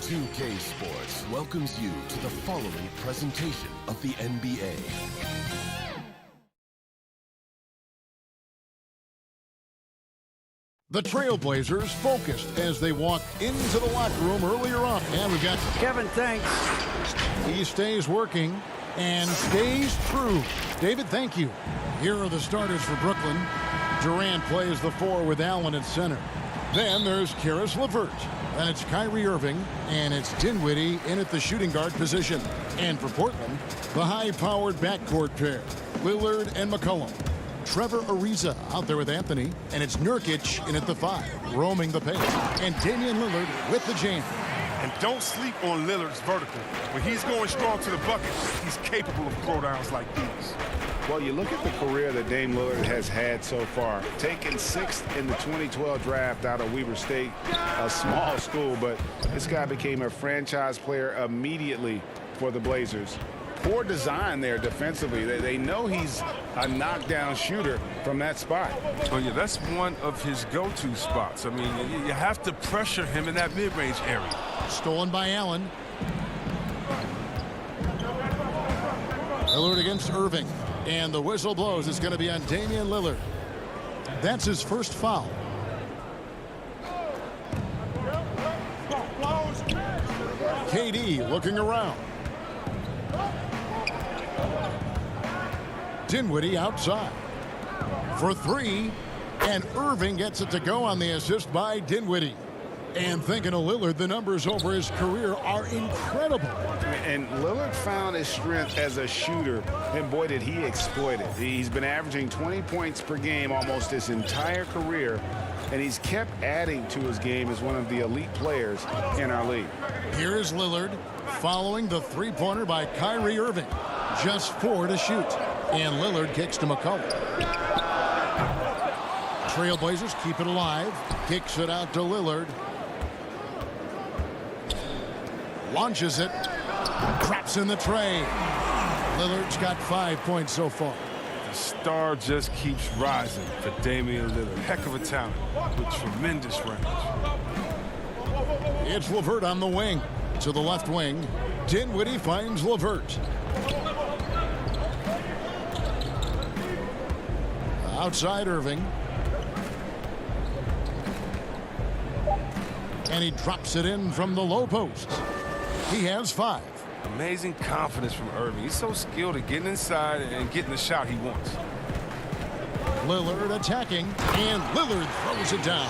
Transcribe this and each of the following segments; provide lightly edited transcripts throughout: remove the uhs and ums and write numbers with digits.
2K Sports welcomes you to the following presentation of the NBA. The Trailblazers focused as they walk into the locker room earlier on. And we've got Kevin, thanks. He stays working and stays true. David, thank you. Here are the starters for Brooklyn. Durant plays the 4 with Allen at center. Then there's Karis LeVert. Then it's Kyrie Irving, and it's Dinwiddie in at the shooting guard position. And for Portland, the high-powered backcourt pair, Lillard and McCollum. Trevor Ariza out there with Anthony, and it's Nurkic in at the 5, roaming the paint. And Damian Lillard with the jam. And don't sleep on Lillard's vertical. When he's going strong to the bucket, he's capable of throwdowns like these. Well, you look at the career that Dame Lillard has had so far. Taken 6th in the 2012 draft out of Weber State, a small school, but this guy became a franchise player immediately for the Blazers. Poor design there defensively. They know he's a knockdown shooter from that spot. Oh, yeah, that's one of his go-to spots. I mean, you have to pressure him in that mid-range area. Stolen by Allen. Lillard against Irving. And the whistle blows. It's going to be on Damian Lillard. That's his first foul. KD looking around. Dinwiddie outside for 3. And Irving gets it to go on the assist by Dinwiddie. And thinking of Lillard, the numbers over his career are incredible. And Lillard found his strength as a shooter, and boy, did he exploit it. He's been averaging 20 points per game almost his entire career, and he's kept adding to his game as one of the elite players in our league. Here is Lillard following the three-pointer by Kyrie Irving. Just 4 to shoot. And Lillard kicks to McCollum. Trailblazers keep it alive. Kicks it out to Lillard. Launches it. Traps in the tray. Lillard's got 5 points so far. The star just keeps rising for Damian Lillard. Heck of a talent with tremendous range. It's LeVert on the wing. To the left wing. Dinwiddie finds LeVert. Outside Irving. And he drops it in from the low post. He has 5. Amazing confidence from Irving. He's so skilled at getting inside and getting the shot he wants. Lillard attacking, and Lillard throws it down.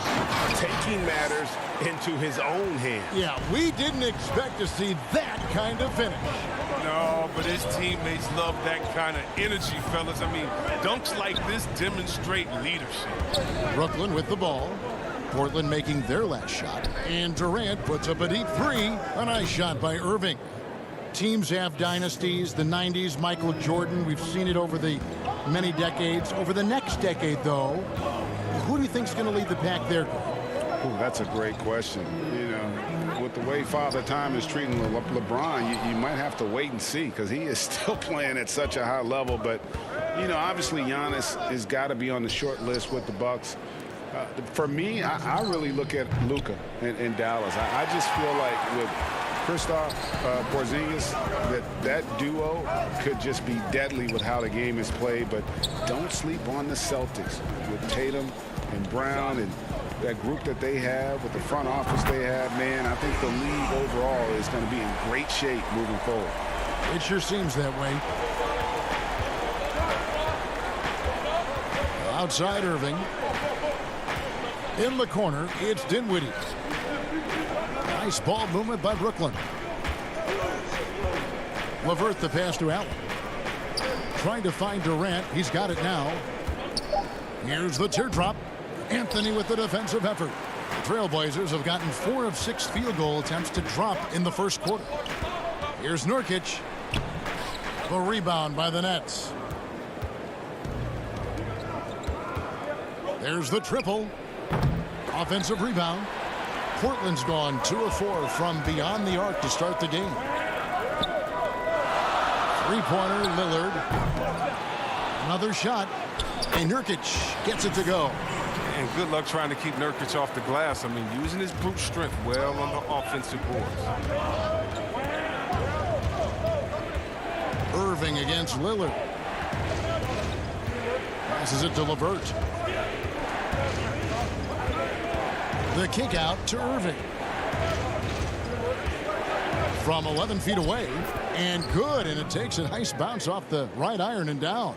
Taking matters into his own hands. Yeah, we didn't expect to see that kind of finish. No, but his teammates love that kind of energy, fellas. I mean, dunks like this demonstrate leadership. Brooklyn with the ball. Portland making their last shot. And Durant puts up a deep 3. A nice shot by Irving. Teams have dynasties. The 90s, Michael Jordan. We've seen it over the many decades. Over the next decade, though, who do you think is going to lead the pack there? Ooh, that's a great question. You know, with the way Father Time is treating LeBron, you might have to wait and see because he is still playing at such a high level. But, you know, obviously Giannis has got to be on the short list with the Bucks. For me, I really look at Luka in Dallas. I just feel like with Kristaps Porzingis, that duo could just be deadly with how the game is played. But don't sleep on the Celtics with Tatum and Brown and that group that they have with the front office they have. Man, I think the league overall is going to be in great shape moving forward. It sure seems that way. Outside Irving. In the corner, it's Dinwiddie. Nice ball movement by Brooklyn. Levert the pass to Allen. Trying to find Durant. He's got it now. Here's the teardrop. Anthony with the defensive effort. The Trailblazers have gotten 4 of 6 field goal attempts to drop in the first quarter. Here's Nurkic. The rebound by the Nets. There's the triple. Offensive rebound. Portland's gone 2 of 4 from beyond the arc to start the game. Three-pointer, Lillard. Another shot. And Nurkic gets it to go. And good luck trying to keep Nurkic off the glass. I mean, using his brute strength well on the offensive boards. Irving against Lillard. Passes it to Levert. The kick out to Irving. From 11 feet away. And good. And it takes a nice bounce off the right iron and down.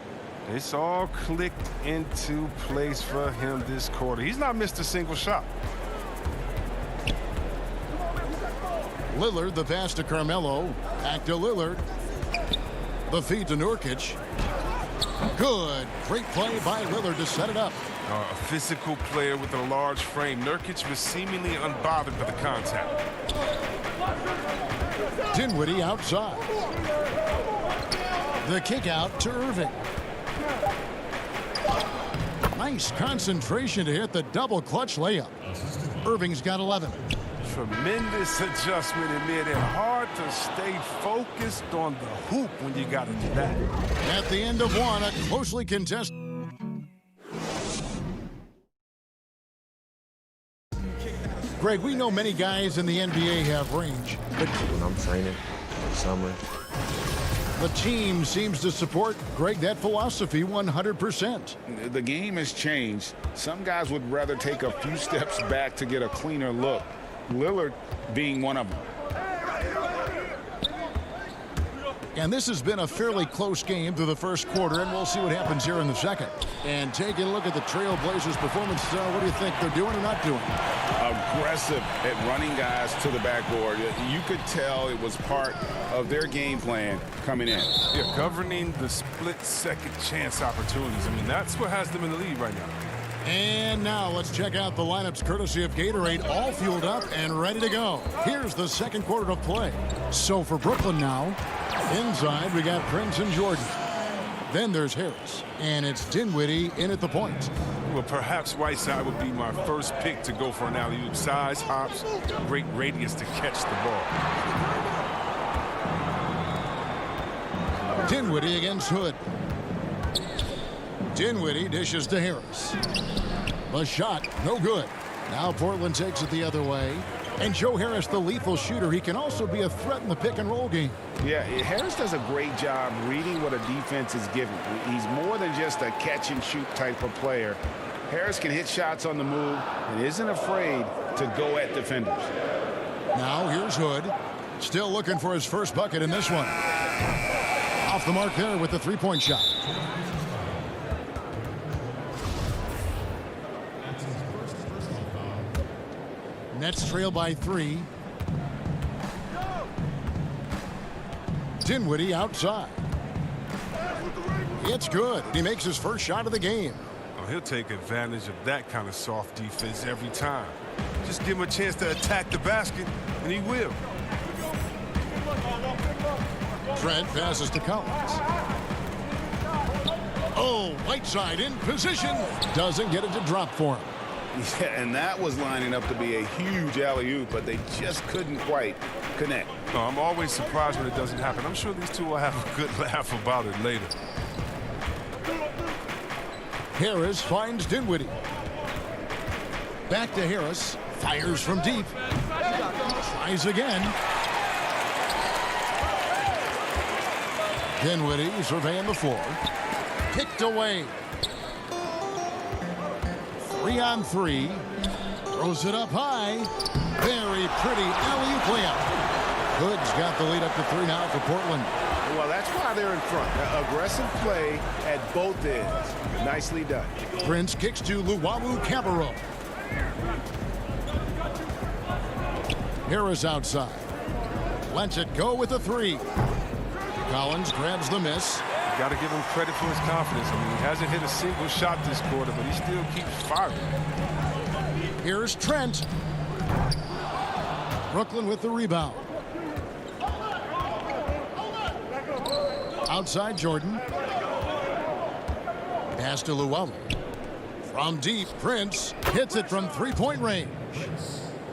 It's all clicked into place for him this quarter. He's not missed a single shot. Lillard, the pass to Carmelo. Back to Lillard. The feed to Nurkic. Good. Great play by Lillard to set it up. A physical player with a large frame. Nurkic was seemingly unbothered by the contact. Dinwiddie outside. The kick out to Irving. Nice concentration to hit the double clutch layup. Irving's got 11. Tremendous adjustment in mid and hard to stay focused on the hoop when you got to do that. At the end of one, a closely contested. Greg, we know many guys in the NBA have range, but when I'm training in the summer, the team seems to support, Greg, that philosophy 100%. The game has changed. Some guys would rather take a few steps back to get a cleaner look. Lillard being one of them. And this has been a fairly close game through the first quarter, and we'll see what happens here in the second. And taking a look at the Trailblazers' performance, what do you think they're doing or not doing? Aggressive at running guys to the backboard. You could tell it was part of their game plan coming in. Yeah, governing the split-second chance opportunities. I mean, that's what has them in the lead right now. And now let's check out the lineups courtesy of Gatorade, all fueled up and ready to go. Here's the second quarter of play. So for Brooklyn now, inside we got Prince and Jordan. Then there's Harris, and it's Dinwiddie in at the point. Well, perhaps Whiteside would be my first pick to go for an alley-oop. Size, hops, great radius to catch the ball. Dinwiddie against Hood. Dinwiddie dishes to Harris. The shot, no good. Now Portland takes it the other way. And Joe Harris, the lethal shooter, he can also be a threat in the pick-and-roll game. Yeah, Harris does a great job reading what a defense is giving. He's more than just a catch-and-shoot type of player. Harris can hit shots on the move and isn't afraid to go at defenders. Now here's Hood. Still looking for his first bucket in this one. Off the mark there with the three-point shot. Nets trail by 3. Dinwiddie outside. It's good. He makes his first shot of the game. Oh, he'll take advantage of that kind of soft defense every time. Just give him a chance to attack the basket, and he will. Trent passes to Collins. Oh, Whiteside in position. Doesn't get it to drop for him. Yeah, and that was lining up to be a huge alley-oop, but they just couldn't quite connect. No, I'm always surprised when it doesn't happen. I'm sure these two will have a good laugh about it later. Harris finds Dinwiddie. Back to Harris. Fires from deep. Tries again. Dinwiddie surveying the floor. Kicked away. 3-on-3. Throws it up high. Very pretty alley-oop layup. Hood's got the lead up to 3 now for Portland. Well, that's why they're in front. Aggressive play at both ends. Nicely done. Prince kicks to Luwawu Cabarro. Harris outside. Lets it go with a 3. Collins grabs the miss. You got to give him credit for his confidence. I mean, he hasn't hit a single shot this quarter, but he still keeps firing. Here's Trent. Brooklyn with the rebound. Outside Jordan. Pass to Llewellyn. From deep, Prince hits it from three-point range.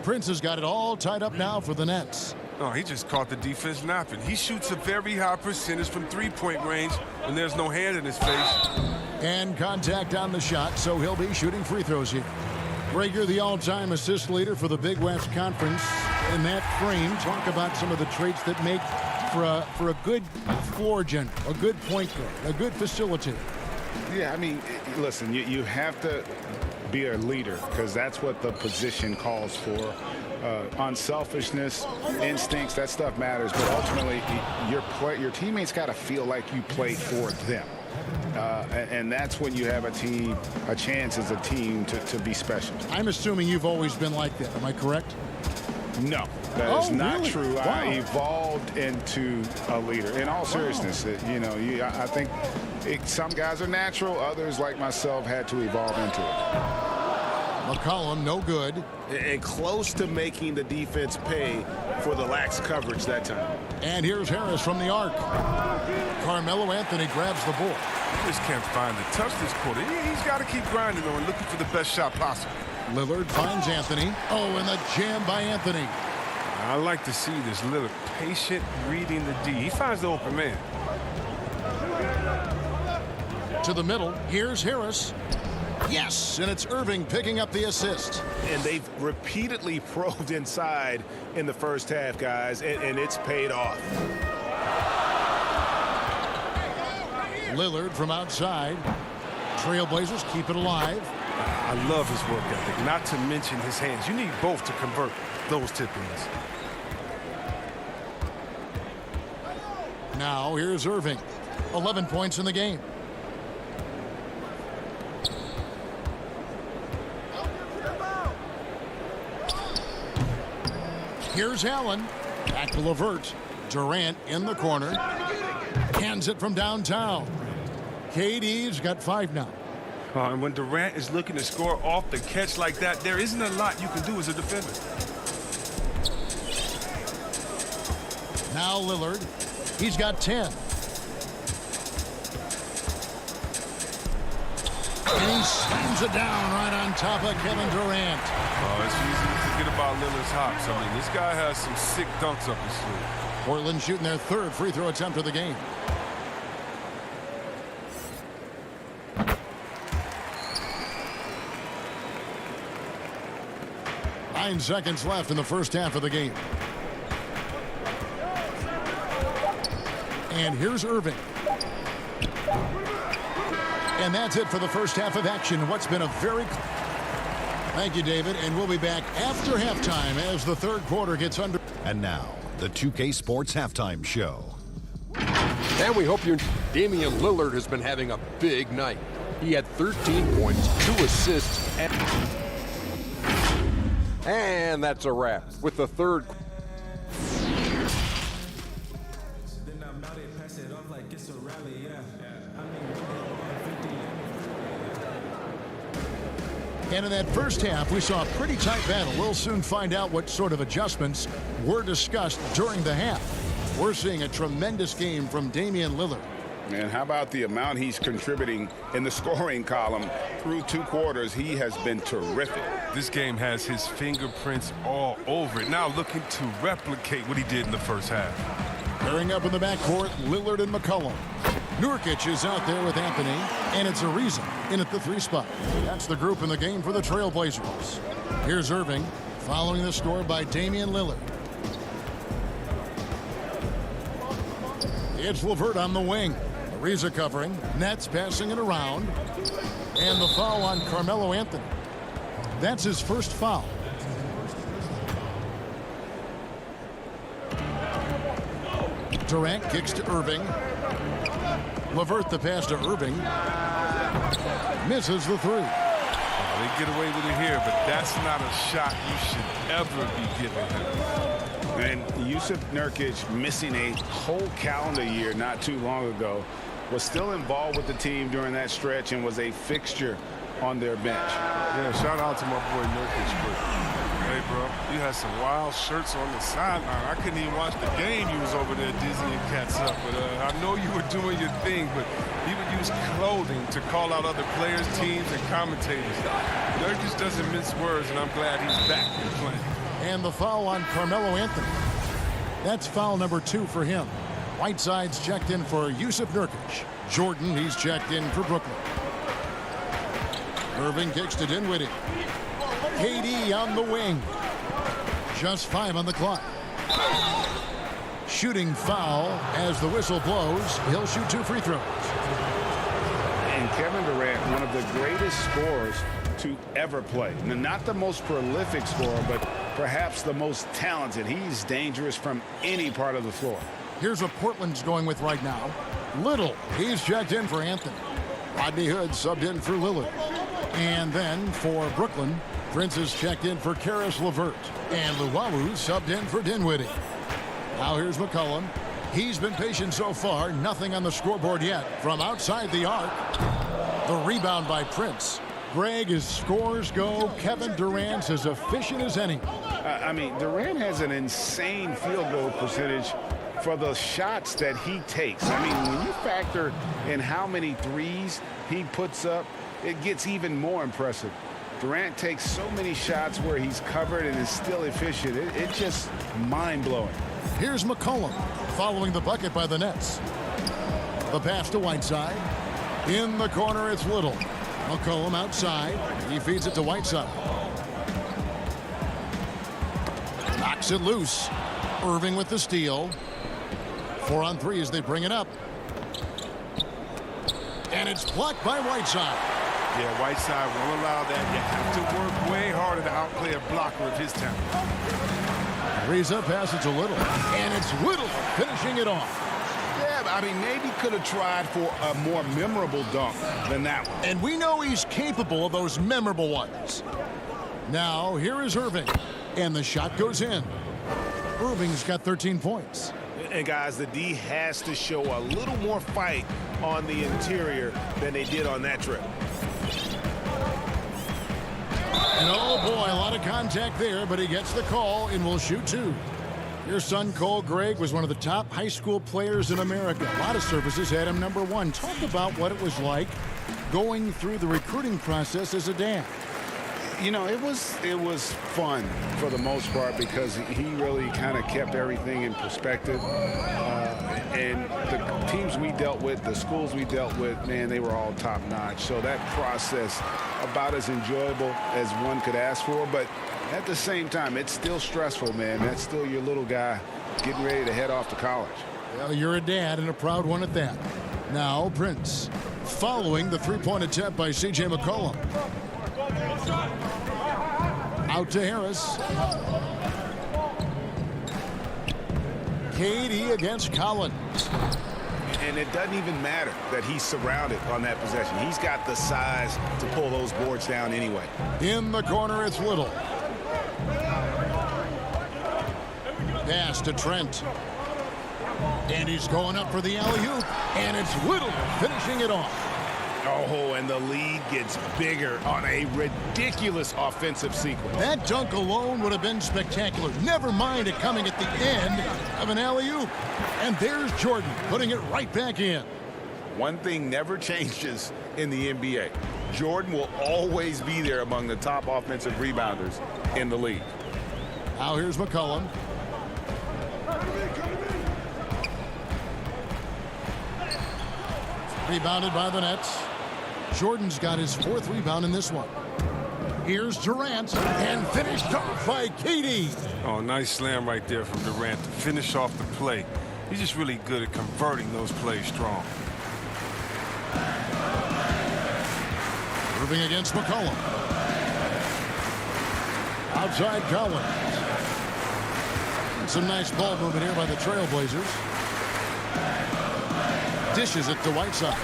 Prince has got it all tied up now for the Nets. Oh, he just caught the defense napping. He shoots a very high percentage from three-point range when there's no hand in his face. And contact on the shot, so he'll be shooting free throws here. Greg, you're the all-time assist leader for the Big West Conference. In that frame, talk about some of the traits that make for a good floor general, a good point guard, a good facilitator. Yeah, I mean, listen, you have to be a leader because that's what the position calls for. Unselfishness, instincts, that stuff matters. But ultimately, your teammates got to feel like you play for them. And that's when you have a chance as a team to be special. I'm assuming you've always been like that. Am I correct? No, that is not really? true. Wow. I evolved into a leader. In all seriousness, I think some guys are natural. Others, like myself, had to evolve into it. McCollum, no good. And close to making the defense pay for the lax coverage that time. And here's Harris from the arc. Carmelo Anthony grabs the ball. He just can't find the touch this quarter. He's got to keep grinding, though, and looking for the best shot possible. Lillard finds Anthony. Oh, and the jam by Anthony. I like to see this Lillard patient reading the D. He finds the open man. To the middle. Here's Harris. Yes, and it's Irving picking up the assist. And they've repeatedly probed inside in the first half, guys, and it's paid off. Lillard from outside. Trailblazers keep it alive. I love his work ethic, not to mention his hands. You need both to convert those tip-ins. Now here's Irving. 11 points in the game. Here's Allen. Back to LeVert. Durant in the corner. Hands it from downtown. KD's got 5 now. And when Durant is looking to score off the catch like that, there isn't a lot you can do as a defender. Now Lillard. He's got 10. And he slams it down right on top of Kevin Durant. Oh, it's easy to forget about Lillard's hops. I mean, this guy has some sick dunks up his sleeve. Portland shooting their 3rd free throw attempt of the game. Nine seconds left in the first half of the game. And here's Irving. And that's it for the first half of action. What's been a very... Thank you, David. And we'll be back after halftime as the 3rd quarter gets under... And now, the 2K Sports Halftime Show. And we hope you're... Damian Lillard has been having a big night. He had 13 points, 2 assists, and that's a wrap with the 3rd. And in that first half, we saw a pretty tight battle. We'll soon find out what sort of adjustments were discussed during the half. We're seeing a tremendous game from Damian Lillard. And how about the amount he's contributing in the scoring column through 2 quarters? He has been terrific. This game has his fingerprints all over it. Now looking to replicate what he did in the first half. Pairing up in the backcourt, Lillard and McCollum. Nurkic is out there with Anthony, and it's Ariza in at the 3 spot. That's the group in the game for the Trailblazers. Here's Irving, following the score by Damian Lillard. It's LeVert on the wing. Ariza covering. Nets passing it around. And the foul on Carmelo Anthony. That's his first foul. Durant kicks to Irving. LeVert the pass to Irving. Misses the 3. They get away with it here, but that's not a shot you should ever be giving him. And Yusuf Nurkic, missing a whole calendar year not too long ago, was still involved with the team during that stretch and was a fixture on their bench. Yeah, shout out to my boy Nurkic, but hey, bro, you had some wild shirts on the sideline. I couldn't even watch the game. You was over there dizzying cats up. But I know you were doing your thing, but he would use clothing to call out other players, teams, and commentators. Nurkic doesn't mince words, and I'm glad he's back and playing. And the foul on Carmelo Anthony. That's foul number 2 for him. Whiteside's checked in for Yusuf Nurkic. Jordan, he's checked in for Brooklyn. Irving kicks to Dinwiddie. KD on the wing. Just 5 on the clock. Shooting foul as the whistle blows. He'll shoot 2 free throws. And Kevin Durant, one of the greatest scorers to ever play. Not the most prolific scorer, but perhaps the most talented. He's dangerous from any part of the floor. Here's what Portland's going with right now. Little, he's checked in for Anthony. Rodney Hood subbed in for Lillard. And then for Brooklyn, Prince is checked in for Karis LeVert. And Luwawu subbed in for Dinwiddie. Now here's McCollum. He's been patient so far. Nothing on the scoreboard yet. From outside the arc, the rebound by Prince. Greg, as scores go, Kevin Durant's as efficient as any. I mean, Durant has an insane field goal percentage for the shots that he takes. I mean, when you factor in how many threes he puts up, it gets even more impressive. Durant takes so many shots where he's covered and is still efficient. It's just mind-blowing. Here's McCollum following the bucket by the Nets. The pass to Whiteside. In the corner, it's Little. McCollum outside. He feeds it to Whiteside. Knocks it loose. Irving with the steal. 4 on 3 as they bring it up. And it's blocked by Whiteside. Yeah, Whiteside won't allow that. You have to work way harder to outplay a blocker of his talent. Reza passes to Little. And it's Little finishing it off. Yeah, I mean, maybe could have tried for a more memorable dunk than that one. And we know he's capable of those memorable ones. Now, here is Irving. And the shot goes in. Irving's got 13 points. And guys, the D has to show a little more fight on the interior than they did on that trip. And oh boy, a lot of contact there, but he gets the call and will shoot 2. Your son, Cole Gregg, was one of the top high school players in America. A lot of services had him number 1. Talk about what it was like going through the recruiting process as a dad. You know, it was fun for the most part because he really kind of kept everything in perspective. And the teams we dealt with, the schools we dealt with, man, they were all top-notch. So that process, about as enjoyable as one could ask for. But at the same time, it's still stressful, man. That's still your little guy getting ready to head off to college. Well, you're a dad and a proud one at that. Now, Prince, following the three-point attempt by C.J. McCollum. Out to Harris. KD against Collins. And it doesn't even matter that he's surrounded on that possession. He's got the size to pull those boards down anyway. In the corner, it's Little. Pass to Trent. And he's going up for the alley-oop. And it's Little finishing it off. Oh, and the lead gets bigger on a ridiculous offensive sequence. That dunk alone would have been spectacular. Never mind it coming at the end of an alley-oop. And there's Jordan putting it right back in. One thing never changes in the NBA. Jordan will always be there among the top offensive rebounders in the league. Now here's McCollum. Rebounded by the Nets. Jordan's got his 4th rebound in this one. Here's Durant, and finished off by KD. Oh, nice slam right there from Durant to finish off the play. He's just really good at converting those plays strong. Irving against McCollum. Outside Collins. And some nice ball movement here by the Trailblazers. Dishes it to Whiteside.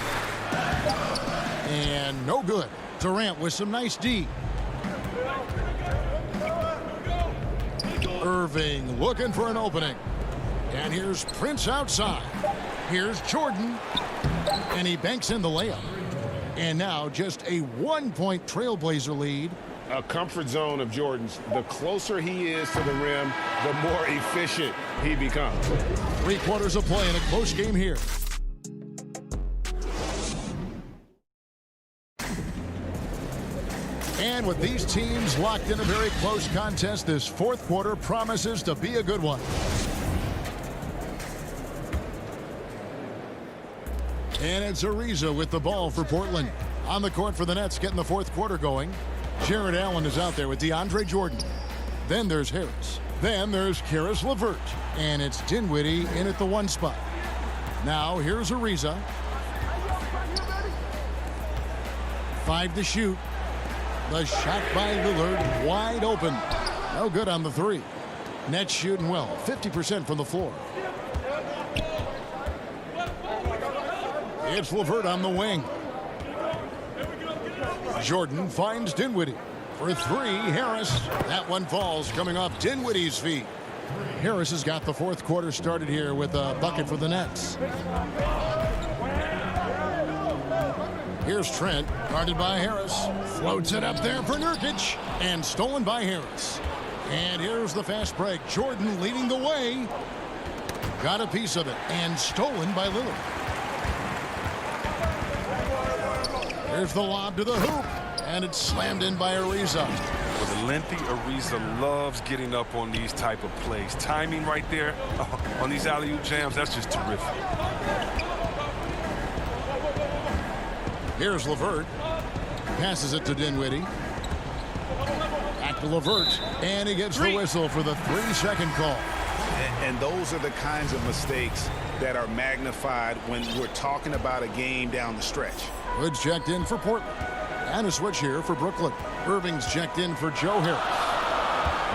And no good. Durant with some nice D. Irving looking for an opening. And here's Prince outside. Here's Jordan. And he banks in the layup. And now just a 1-point Trailblazer lead. A comfort zone of Jordan's. The closer he is to the rim, the more efficient he becomes. 3 quarters of play in a close game here. And with these teams locked in a very close contest, this 4th quarter promises to be a good one. And it's Ariza with the ball for Portland. On the court for the Nets, getting the 4th quarter going. Jared Allen is out there with DeAndre Jordan. Then there's Harris. Then there's Karis LeVert. And it's Dinwiddie in at the 1 spot. Now here's Ariza. 5 to shoot. The shot by Lillard wide open. No good on the 3. Nets shooting well. 50% from the floor. It's LeVert on the wing. Jordan finds Dinwiddie. For 3, Harris. That one falls, coming off Dinwiddie's feet. Harris has got the 4th quarter started here with a bucket for the Nets. Here's Trent, guarded by Harris. Floats it up there for Nurkic. And stolen by Harris. And here's the fast break. Jordan leading the way. Got a piece of it. And stolen by Lillard. There's the lob to the hoop, and it's slammed in by Ariza. Well, the lengthy Ariza loves getting up on these type of plays. Timing right there on these alley-oop jams, that's just terrific. Here's LeVert. Passes it to Dinwiddie. Back to LeVert, and he gets the whistle for the 3-second call. And those are the kinds of mistakes that are magnified when we're talking about a game down the stretch. Hood's checked in for Portland. And a switch here for Brooklyn. Irving's checked in for Joe Harris.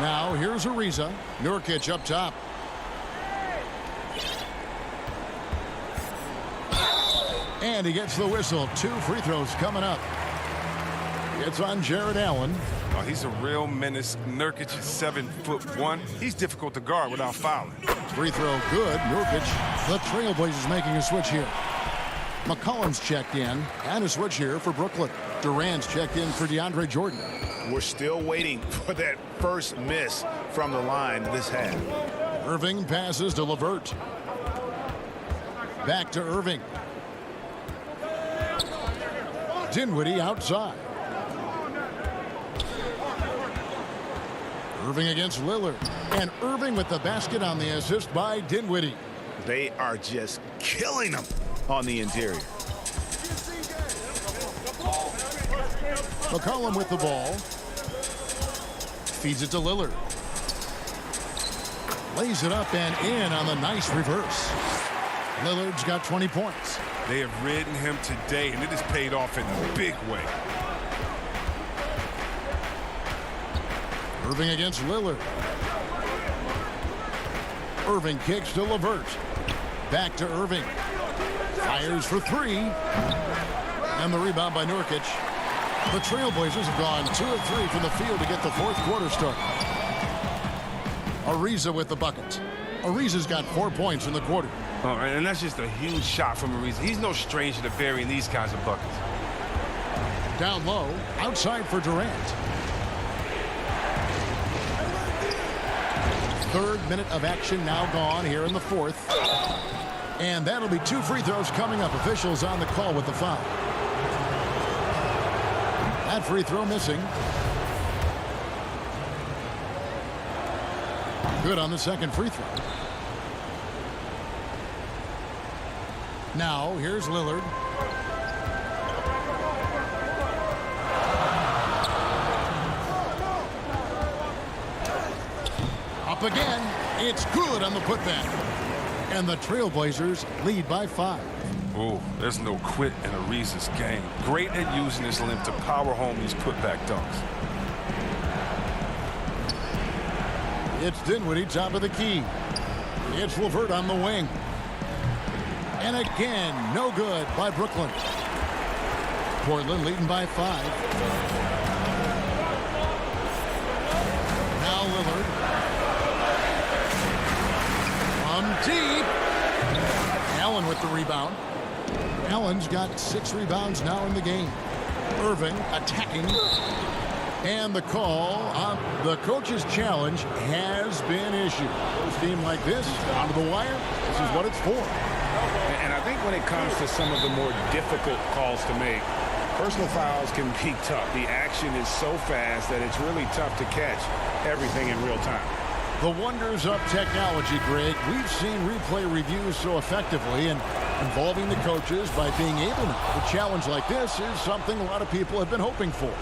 Now here's Ariza. Nurkic up top. And he gets the whistle. 2 free throws coming up. It's on Jared Allen. Oh, he's a real menace. Nurkic is 7'1". He's difficult to guard without fouling. Free throw good. Nurkic. The Trailblazers making a switch here. McCollum's checked in, and a switch here for Brooklyn. Durant's checked in for DeAndre Jordan. We're still waiting for that first miss from the line this half. Irving passes to LeVert. Back to Irving. Dinwiddie outside. Irving against Lillard. And Irving with the basket on the assist by Dinwiddie. They are just killing them on the interior. McCollum with the ball. Feeds it to Lillard. Lays it up and in on the nice reverse. Lillard's got 20 points. They have ridden him today, and it has paid off in a big way. Irving against Lillard. Irving kicks to LeVert. Back to Irving. Fires for 3. And the rebound by Nurkic. The Trailblazers have gone 2 of 3 from the field to get the 4th quarter started. Ariza with the bucket. Ariza's got 4 points in the quarter. Oh, and that's just a huge shot from Ariza. He's no stranger to burying these kinds of buckets. Down low, outside for Durant. 3rd minute of action now gone here in the 4th. And that'll be 2 free throws coming up. Officials on the call with the foul. That free throw missing. Good on the 2nd free throw. Now here's Lillard. Up again. It's good on the putback. And the Trailblazers lead by 5. Oh, there's no quit in Ariza's game. Great at using his length to power home these putback dunks. It's Dinwiddie top of the key. It's LeVert on the wing. And again, no good by Brooklyn. Portland leading by 5. Now Lillard. deep. Allen with the rebound. Allen's got 6 rebounds now in the game. Irving attacking. And the call on the coach's challenge has been issued. A team like this, onto the wire, this is what it's for. And I think when it comes to some of the more difficult calls to make, personal fouls can be tough. The action is so fast that it's really tough to catch everything in real time. The wonders of technology, Greg. We've seen replay reviews so effectively, and involving the coaches by being able to. A challenge like this is something a lot of people have been hoping for.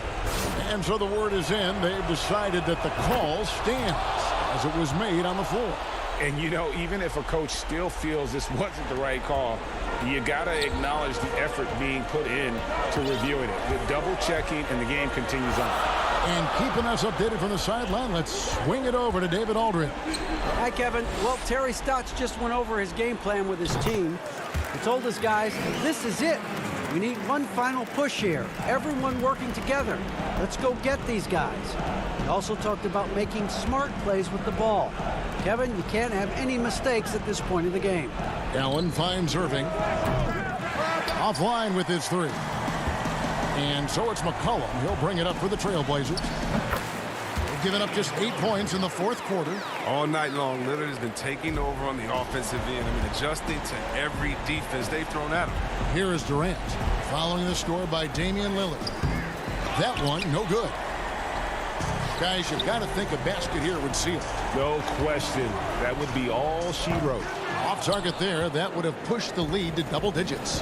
And so the word is in. They've decided that the call stands as it was made on the floor. And, you know, even if a coach still feels this wasn't the right call, you got to acknowledge the effort being put in to reviewing it. The double-checking, and the game continues on. And keeping us updated from the sideline, let's swing it over to David Aldridge. Hi, Kevin. Well, Terry Stotts just went over his game plan with his team. He told his guys, this is it. We need one final push here. Everyone working together. Let's go get these guys. He also talked about making smart plays with the ball. Kevin, you can't have any mistakes at this point of the game. Allen finds Irving. Offline with his 3. And so it's McCollum. He'll bring it up for the Trailblazers. They've given up just 8 points in the 4th quarter. All night long, Lillard has been taking over on the offensive end. Adjusting to every defense they've thrown at him. Here is Durant, following the score by Damian Lillard. That one, no good. Guys, you've got to think a basket here would seal it. No question. That would be all she wrote. Off target there, that would have pushed the lead to double digits.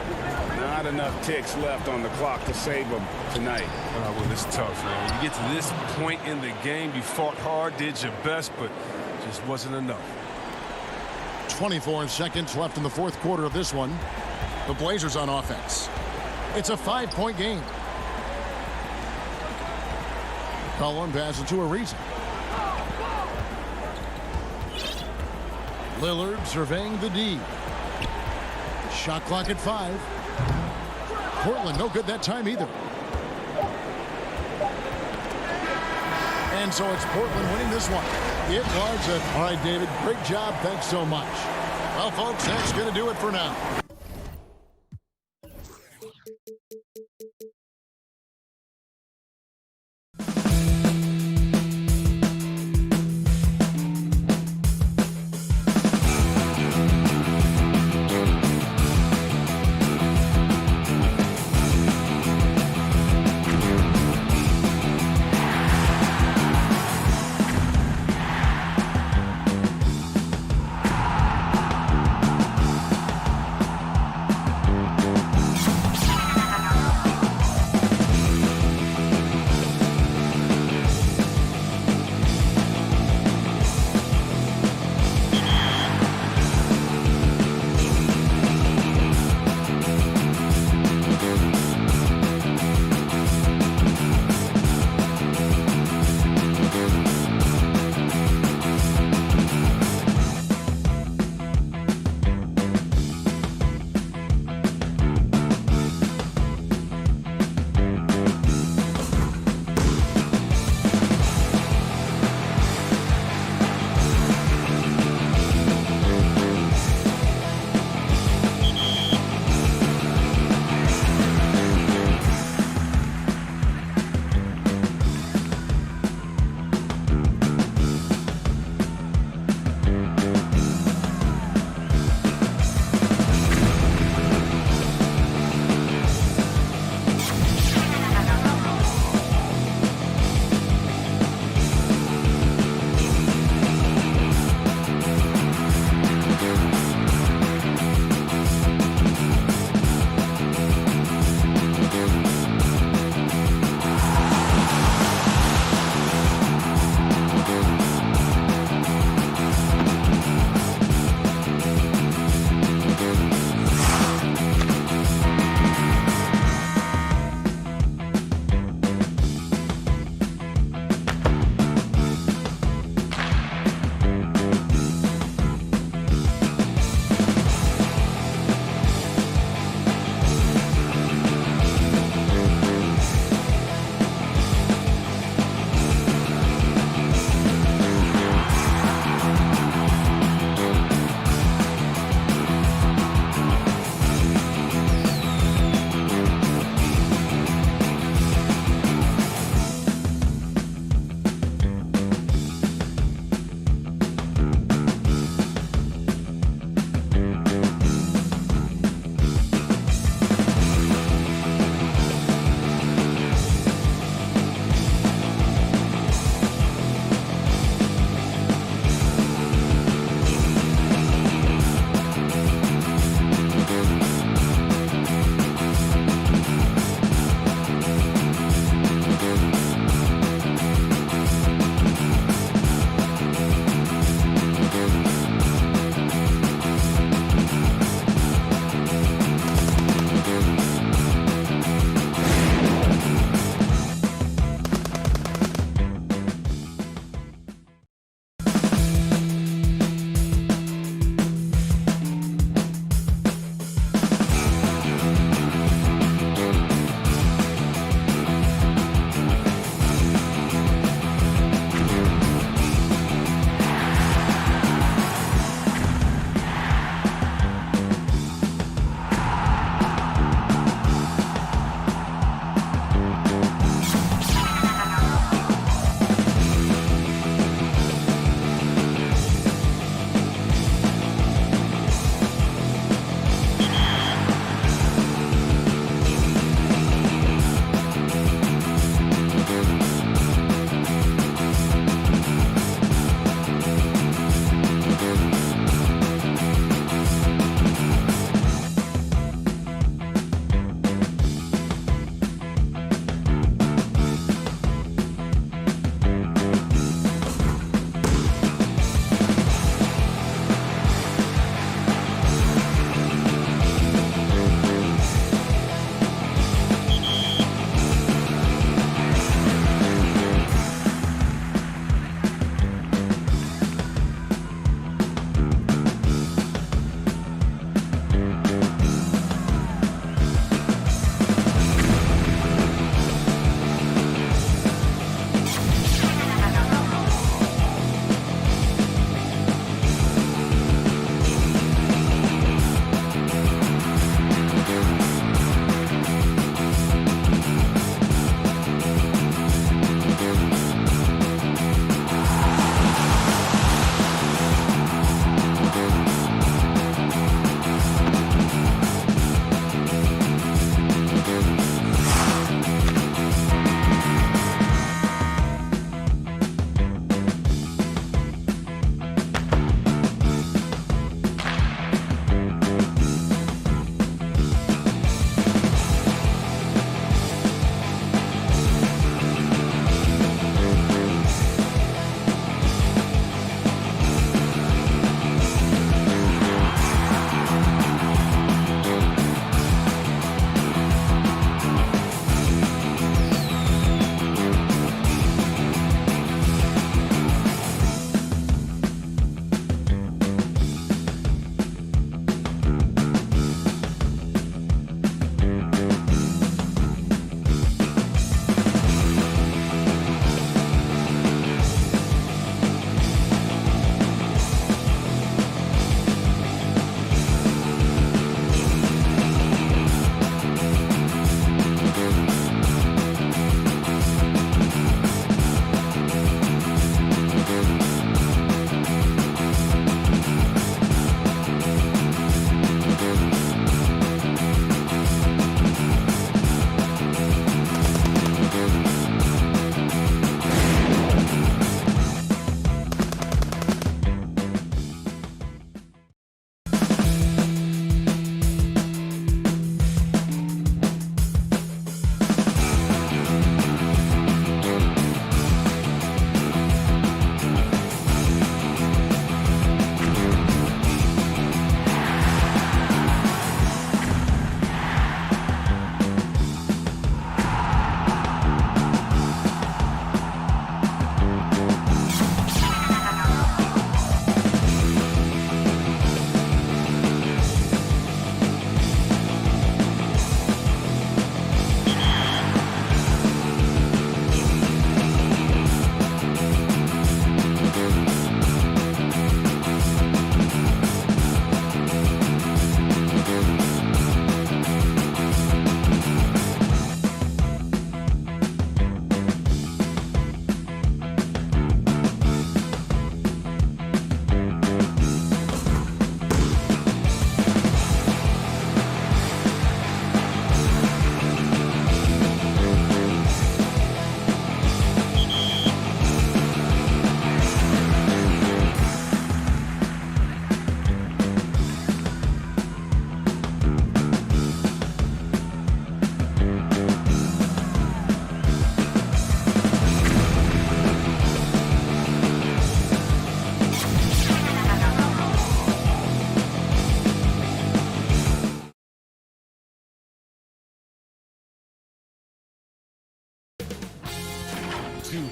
Not enough ticks left on the clock to save them tonight. Well, it's tough, man. You get to this point in the game, you fought hard, did your best, but just wasn't enough. 24 seconds left in the 4th quarter of this one. The Blazers on offense. It's a 5-point game. Cullen passes to Ariza. Lillard surveying the D. Shot clock at 5. Portland no good that time either. And so it's Portland winning this one. It was all right, David. Great job. Thanks so much. Well, folks, that's going to do it for now.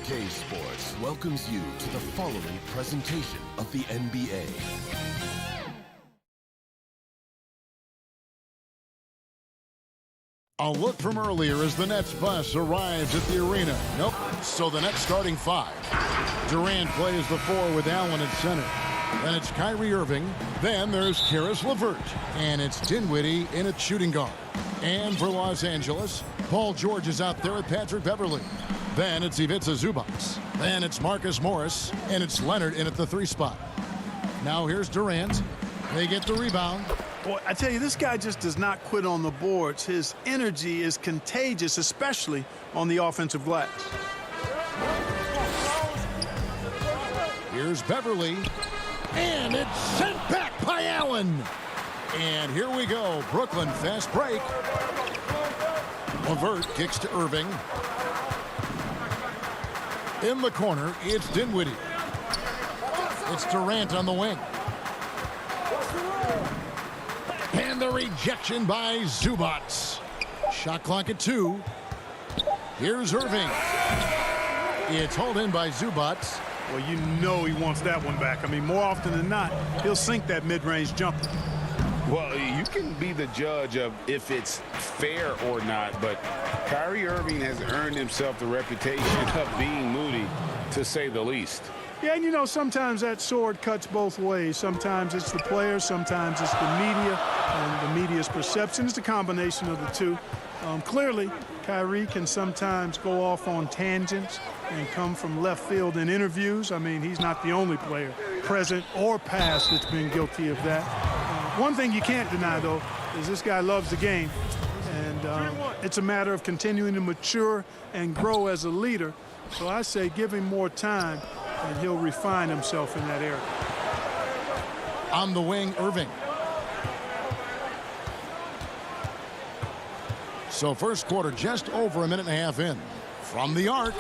2K Sports welcomes you to the following presentation of the NBA. A look from earlier as the Nets bus arrives at the arena. Nope. So the Nets starting five. Durant plays the four with Allen at center. Then it's Kyrie Irving. Then there's Karis LeVert. And it's Dinwiddie in at shooting guard. And for Los Angeles, Paul George is out there with Patrick Beverley. Then it's Ivica Zubac. Then it's Marcus Morris. And it's Leonard in at the 3 spot. Now here's Durant. They get the rebound. Boy, I tell you, this guy just does not quit on the boards. His energy is contagious, especially on the offensive glass. Here's Beverley. And it's sent back by Allen. And here we go. Brooklyn fast break. LeVert kicks to Irving. In the corner, it's Dinwiddie. It's Durant on the wing. And the rejection by Zubac. Shot clock at 2. Here's Irving. It's hauled in by Zubac. Well, you know he wants that one back. I mean, more often than not, he'll sink that mid-range jumper. Well, you can be the judge of if it's fair or not, but Kyrie Irving has earned himself the reputation of being moody, to say the least. Yeah, and you know, sometimes that sword cuts both ways. Sometimes it's the players, sometimes it's the media, and the media's perception. It's a combination of the two. Clearly, Kyrie can sometimes go off on tangents and come from left field in interviews. I mean, he's not the only player, present or past, that's been guilty of that. One thing you can't deny, though, is this guy loves the game. And it's a matter of continuing to mature and grow as a leader. So I say give him more time, and he'll refine himself in that area. On the wing, Irving. So first quarter just over a minute and a half in. From the arc.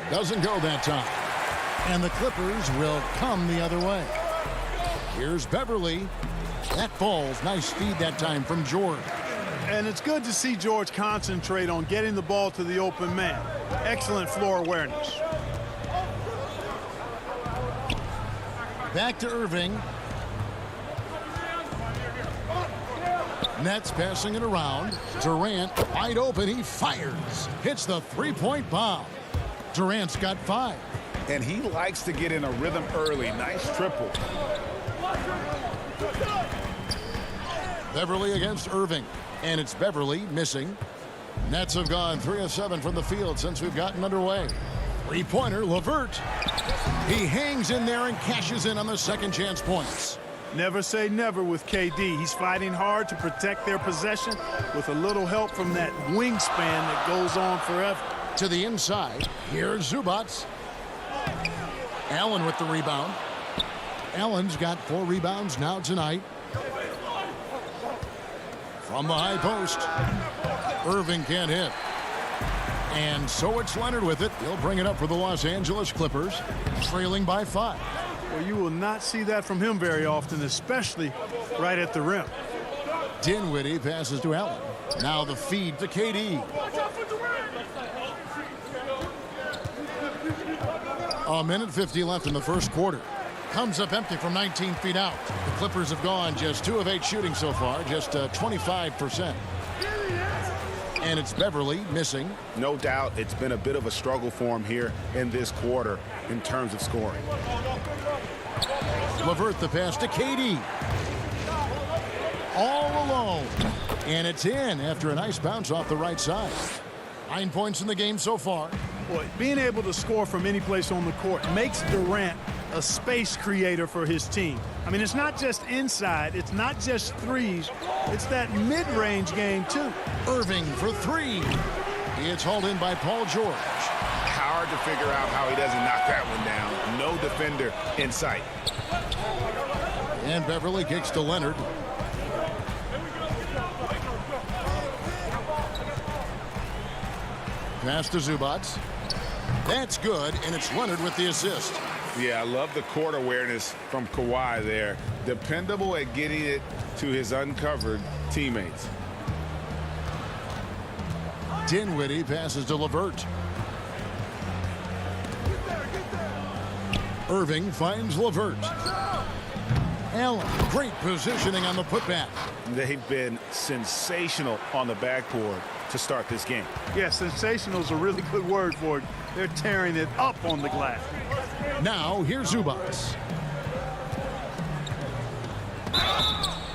Doesn't go that time. And the Clippers will come the other way. Here's Beverley. That falls. Nice feed that time from George. And it's good to see George concentrate on getting the ball to the open man. Excellent floor awareness. Back to Irving. Nets passing it around. Durant wide open. He fires. Hits the three-point bomb. Durant's got 5. And he likes to get in a rhythm early. Nice triple. Beverley against Irving. And it's Beverley missing. Nets have gone 3 of 7 from the field since we've gotten underway. Three-pointer, LeVert. He hangs in there and cashes in on the second chance points. Never say never with KD. He's fighting hard to protect their possession with a little help from that wingspan that goes on forever. To the inside, here's Zubac. Allen with the rebound. Allen's got 4 rebounds now tonight. From the high post, Irving can't hit. And so it's Leonard with it. He'll bring it up for the Los Angeles Clippers, trailing by 5. Well, you will not see that from him very often, especially right at the rim. Dinwiddie passes to Allen. Now the feed to KD. A minute 50 left in the first quarter. Comes up empty from 19 feet out. The Clippers have gone just 2 of 8 shooting so far, just 25%. And it's Beverley missing. No doubt it's been a bit of a struggle for him here in this quarter in terms of scoring. LeVert the pass to KD. All alone. And it's in after a nice bounce off the right side. 9 points in the game so far. Boy, being able to score from any place on the court makes Durant a space creator for his team. I mean, it's not just inside. It's not just threes. It's that mid-range game, too. Irving for 3. It's hauled in by Paul George. Hard to figure out how he doesn't knock that one down. No defender in sight. And Beverley kicks to Leonard. Pass to Zubac. That's good, and it's Leonard with the assist. Yeah, I love the court awareness from Kawhi there. Dependable at getting it to his uncovered teammates. Dinwiddie passes to LeVert. Irving finds Levert. Allen, great positioning on the putback. They've been sensational on the backboard to start this game. Yeah, sensational is a really good word for it. They're tearing it up on the glass. Now, here's Zubats.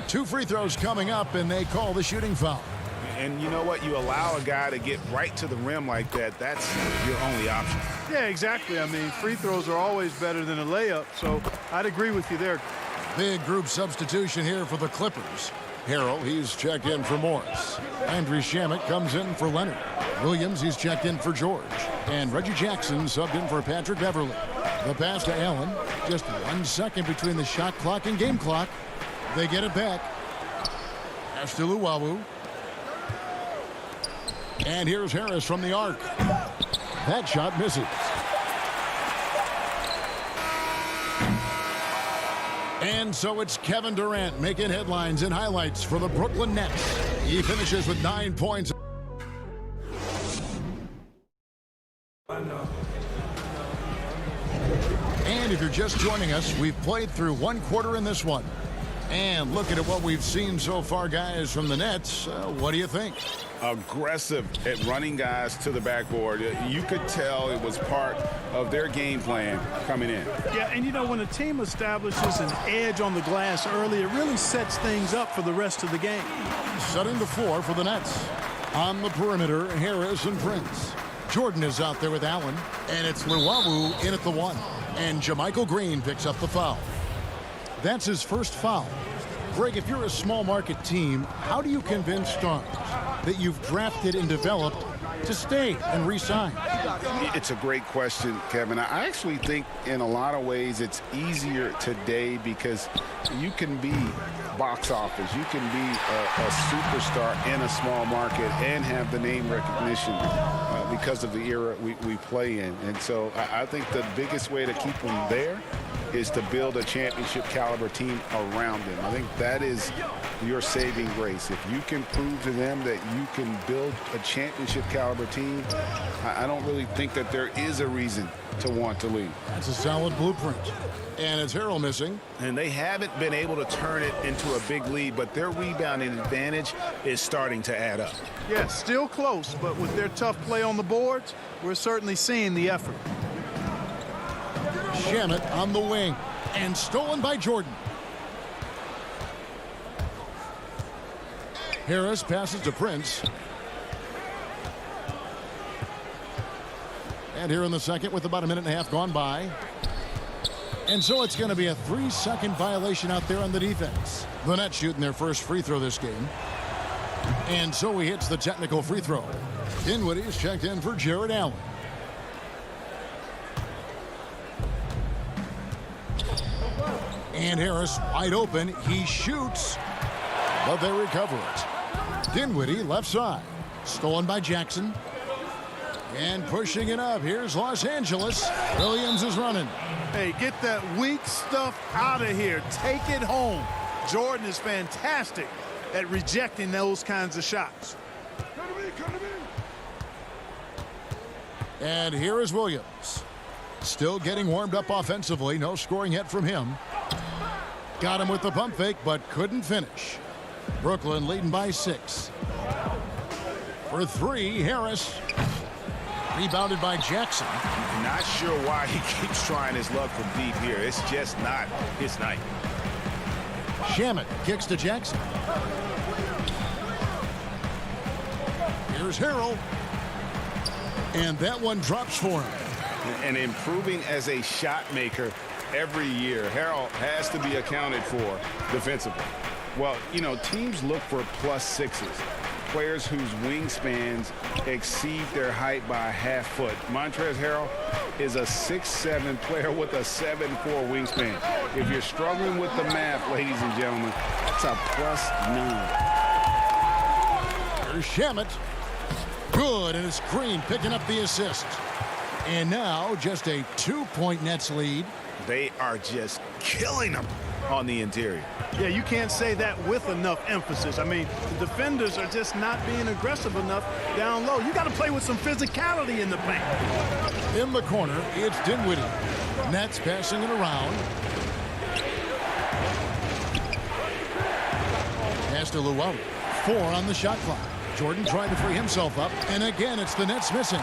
2 free throws coming up, and they call the shooting foul. And you know what? You allow a guy to get right to the rim like that, that's your only option. Yeah, exactly. I mean, free throws are always better than a layup, so I'd agree with you there. Big group substitution here for the Clippers. Harrell, he's checked in for Morris. Andrew Shamet comes in for Leonard. Williams, he's checked in for George. And Reggie Jackson subbed in for Patrick Beverly. The pass to Allen. Just 1 second between the shot clock and game clock. They get it back. Pass to Luwawu. And here's Harris from the arc. That shot misses. And so it's Kevin Durant making headlines and highlights for the Brooklyn Nets. He finishes with 9 points. And if you're just joining us, we've played through 1 quarter in this one. And looking at what we've seen so far, guys, from the Nets, what do you think? Aggressive at running guys to the backboard. You could tell it was part of their game plan coming in. Yeah, and you know, when a team establishes an edge on the glass early, it really sets things up for the rest of the game. Setting the floor for the Nets. On the perimeter, Harris and Prince. Jordan is out there with Allen, and it's Luwawu in at the 1. And JaMychal Green picks up the foul. That's his first foul. Greg, if you're a small market team, how do you convince stars that you've drafted and developed to stay and re-sign? It's a great question, Kevin. I actually think in a lot of ways it's easier today because you can be box office. You can be a superstar in a small market and have the name recognition because of the era we play in. And so I think the biggest way to keep them there is to build a championship caliber team around them. I think that is your saving grace. If you can prove to them that you can build a championship caliber team, I don't really think that there is a reason to want to leave. That's a solid blueprint. And it's Harrell missing. And they haven't been able to turn it into a big lead, but their rebounding advantage is starting to add up. Yeah, still close, but with their tough play on the boards, we're certainly seeing the effort. Shamet on the wing. And stolen by Jordan. Harris passes to Prince. And here in the second with about a minute and a half gone by. And so it's going to be a 3-second violation out there on the defense. The Nets shooting their first free throw this game. And so he hits the technical free throw. Dinwiddie is checked in for Jared Allen. And Harris wide open. He shoots, but they recover it. Dinwiddie left side. Stolen by Jackson. And pushing it up. Here's Los Angeles. Williams is running. Hey, get that weak stuff out of here. Take it home. Jordan is fantastic at rejecting those kinds of shots. And here is Williams. Still getting warmed up offensively. No scoring yet from him. Got him with the pump fake, but couldn't finish. Brooklyn leading by 6. For 3, Harris. Rebounded by Jackson. Not sure why he keeps trying his luck from deep here. It's just not his night. Shamet kicks to Jackson. Here's Harrell. And that one drops for him. And improving as a shot maker every year. Harrell has to be accounted for defensively. Well, you know, teams look for +6s. Players whose wingspans exceed their height by a half foot. Montrezl Harrell is a 6'7" player with a 7'4" wingspan. If you're struggling with the math, ladies and gentlemen, that's a +9. Here's Shamet. Good, and it's Green picking up the assist. And now just a 2-point Nets lead. They are just killing them on the interior. Yeah, you can't say that with enough emphasis. I mean, the defenders are just not being aggressive enough down low. You got to play with some physicality in the paint. In the corner, it's Dinwiddie. Nets passing it around. Pass to Llewellyn. 4 on the shot clock. Jordan trying to free himself up. And again, it's the Nets missing.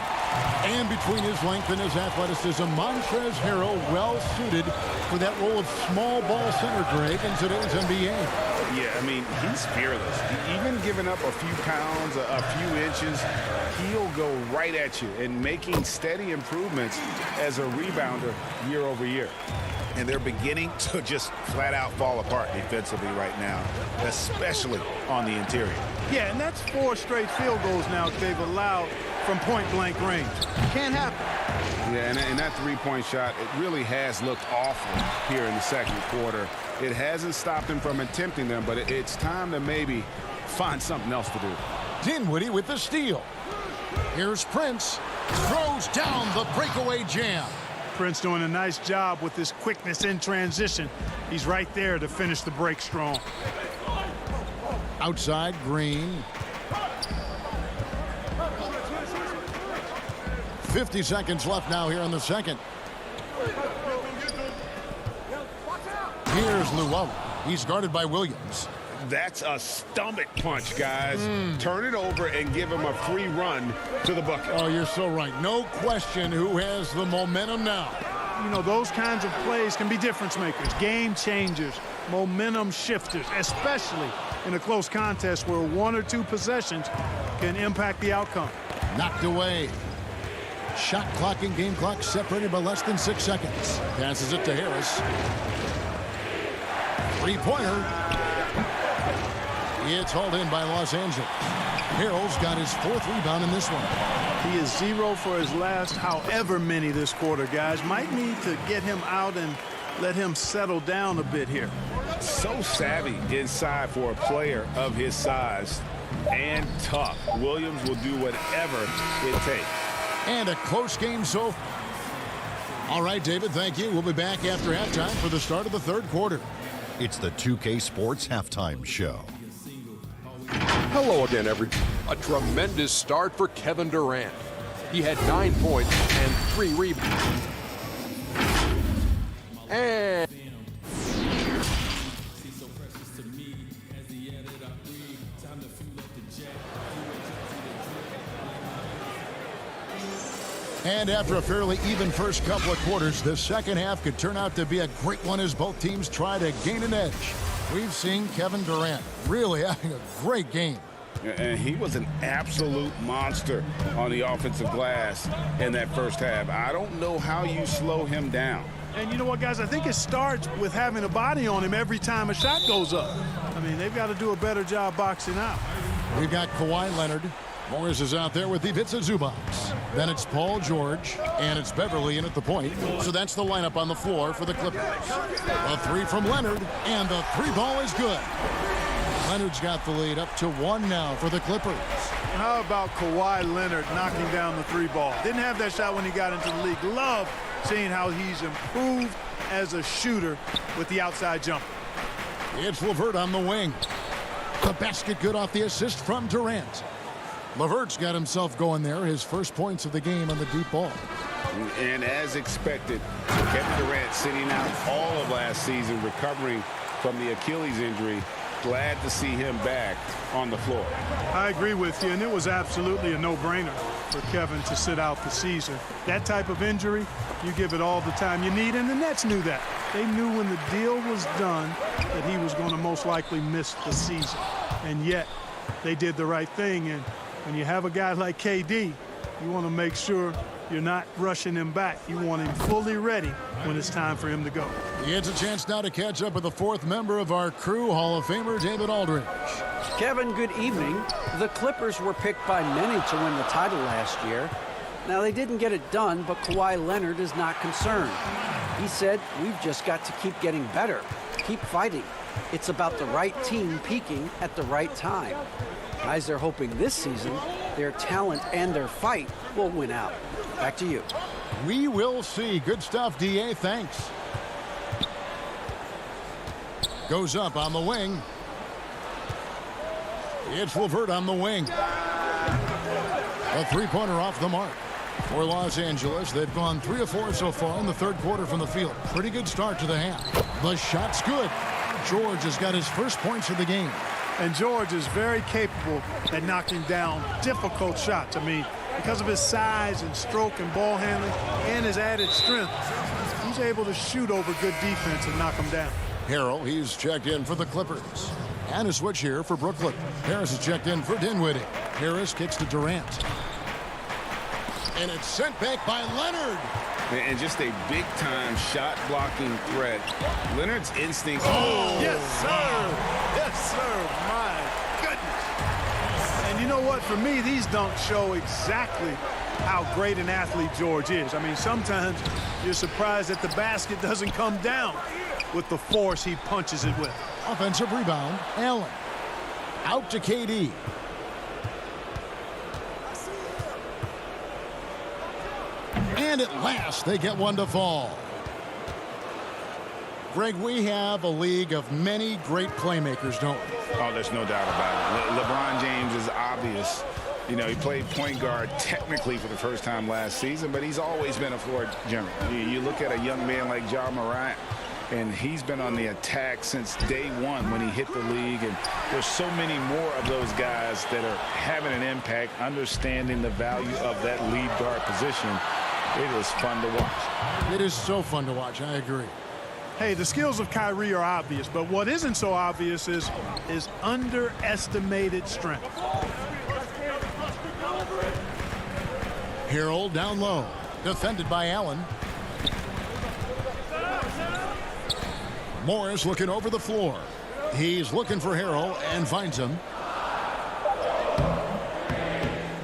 And between his length and his athleticism, Montrezl Harrell well suited for that role of small ball center, Greg, in today's NBA. Yeah, I mean, he's fearless. Even giving up a few pounds, a few inches, he'll go right at you and making steady improvements as a rebounder year over year. And they're beginning to just flat out fall apart defensively right now, especially on the interior. Yeah, and that's 4 straight field goals now they've allowed from point-blank range. Can't happen. Yeah, and that three-point shot, it really has looked awful here in the second quarter. It hasn't stopped him from attempting them, but it's time to maybe find something else to do. Dinwiddie with the steal. Here's Prince. Throws down the breakaway jam. Prince doing a nice job with his quickness in transition. He's right there to finish the break strong. Outside, Green. 50 seconds left now here in the second. Here's Llewellyn. He's guarded by Williams. That's a stomach punch, guys. Turn it over and give him a free run to the bucket. Oh, you're so right. No question who has the momentum now. You know, those kinds of plays can be difference makers, game changers, momentum shifters, especially in a close contest where 1 or 2 possessions can impact the outcome. Knocked away. Shot clock and game clock separated by less than 6 seconds. Passes it to Harris. Three-pointer. It's hauled in by Los Angeles. Harrell's got his 4th rebound in this one. He is 0 for his last however many this quarter, guys. Might need to get him out and let him settle down a bit here. So savvy inside for a player of his size and tough. Williams will do whatever it takes. And a close game so far. All right, David, thank you. We'll be back after halftime for the start of the 3rd quarter. It's the 2K Sports Halftime Show. Hello again, everyone. A tremendous start for Kevin Durant. He had 9 points and 3 rebounds. And after a fairly even first couple of quarters, the second half could turn out to be a great one as both teams try to gain an edge. We've seen Kevin Durant really having a great game. And he was an absolute monster on the offensive glass in that first half. I don't know how you slow him down. And you know what, guys? I think it starts with having a body on him every time a shot goes up. I mean, they've got to do a better job boxing out. We've got Kawhi Leonard. Morris is out there with Ivica Zubac. Then it's Paul George, and it's Beverly in at the point. So that's the lineup on the floor for the Clippers. A 3 from Leonard, and the 3 ball is good. Leonard's got the lead up to 1 now for the Clippers. How about Kawhi Leonard knocking down the 3 ball? Didn't have that shot when he got into the league. Love seeing how he's improved as a shooter with the outside jumper. It's LeVert on the wing. The basket good off the assist from Durant. LeVert's got himself going there, his first points of the game on the deep ball. And as expected, Kevin Durant sitting out all of last season, recovering from the Achilles injury. Glad to see him back on the floor. I agree with you, and it was absolutely a no-brainer for Kevin to sit out the season. That type of injury, you give it all the time you need, and the Nets knew that. They knew when the deal was done that he was going to most likely miss the season. And yet, they did the right thing, and when you have a guy like KD, you want to make sure you're not rushing him back. You want him fully ready when it's time for him to go. He has a chance now to catch up with the 4th member of our crew, Hall of Famer David Aldridge. Kevin, good evening. The Clippers were picked by many to win the title last year. Now, they didn't get it done, but Kawhi Leonard is not concerned. He said, we've just got to keep getting better, keep fighting. It's about the right team peaking at the right time. Guys are hoping this season their talent and their fight will win out. Back to you. We will see. Good stuff, D.A. Thanks. Goes up on the wing. It's LeVert on the wing. A 3-pointer off the mark. For Los Angeles, they've gone 3 of 4 so far in the third quarter from the field. Pretty good start to the half. The shot's good. George has got his first points of the game. And George is very capable at knocking down difficult shots. I mean, because of his size and stroke and ball handling and his added strength, he's able to shoot over good defense and knock them down. Harrell, he's checked in for the Clippers. And a switch here for Brooklyn. Harris is checked in for Dinwiddie. Harris kicks to Durant. And it's sent back by Leonard. And just a big-time shot-blocking threat. Leonard's instincts. Oh, yes, sir. Yes, sir. My goodness. And you know what? For me, these dunks show exactly how great an athlete George is. I mean, sometimes you're surprised that the basket doesn't come down with the force he punches it with. Offensive rebound, Allen. Out to KD. And at last, they get one to fall. Greg, we have a league of many great playmakers, don't we? Oh, there's no doubt about it. LeBron James is obvious. You know, he played point guard technically for the first time last season, but he's always been a floor general. You look at a young man like Ja Morant, and he's been on the attack since day one when he hit the league. And there's so many more of those guys that are having an impact, understanding the value of that lead guard position. It is fun to watch. It is so fun to watch. I agree. Hey, the skills of Kyrie are obvious, but what isn't so obvious is his underestimated strength. Harrell down low. Defended by Allen. Morris looking over the floor. He's looking for Harrell and finds him.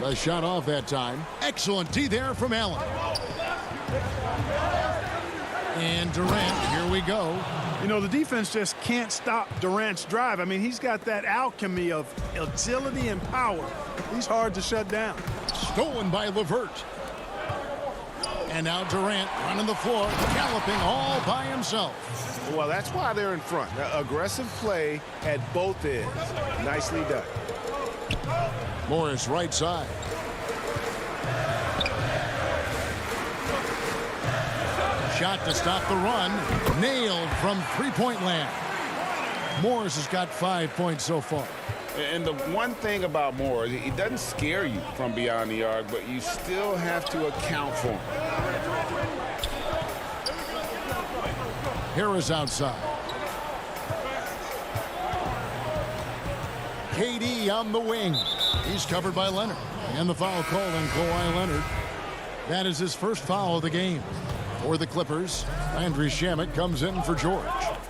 The shot off that time. Excellent D there from Allen. And Durant, here we go. You know, the defense just can't stop Durant's drive. I mean, he's got that alchemy of agility and power. He's hard to shut down. Stolen by LeVert. And now Durant running the floor, galloping all by himself. Well, that's why they're in front. Aggressive play at both ends. Nicely done. Morris right side. Shot to stop the run. Nailed from three-point land. Morris has got 5 points so far. And the one thing about Morris, he doesn't scare you from beyond the arc, but you still have to account for him. Harris outside. KD on the wing. He's covered by Leonard. And the foul called on Kawhi Leonard. That is his first foul of the game. For the Clippers, Landry Shamet comes in for George.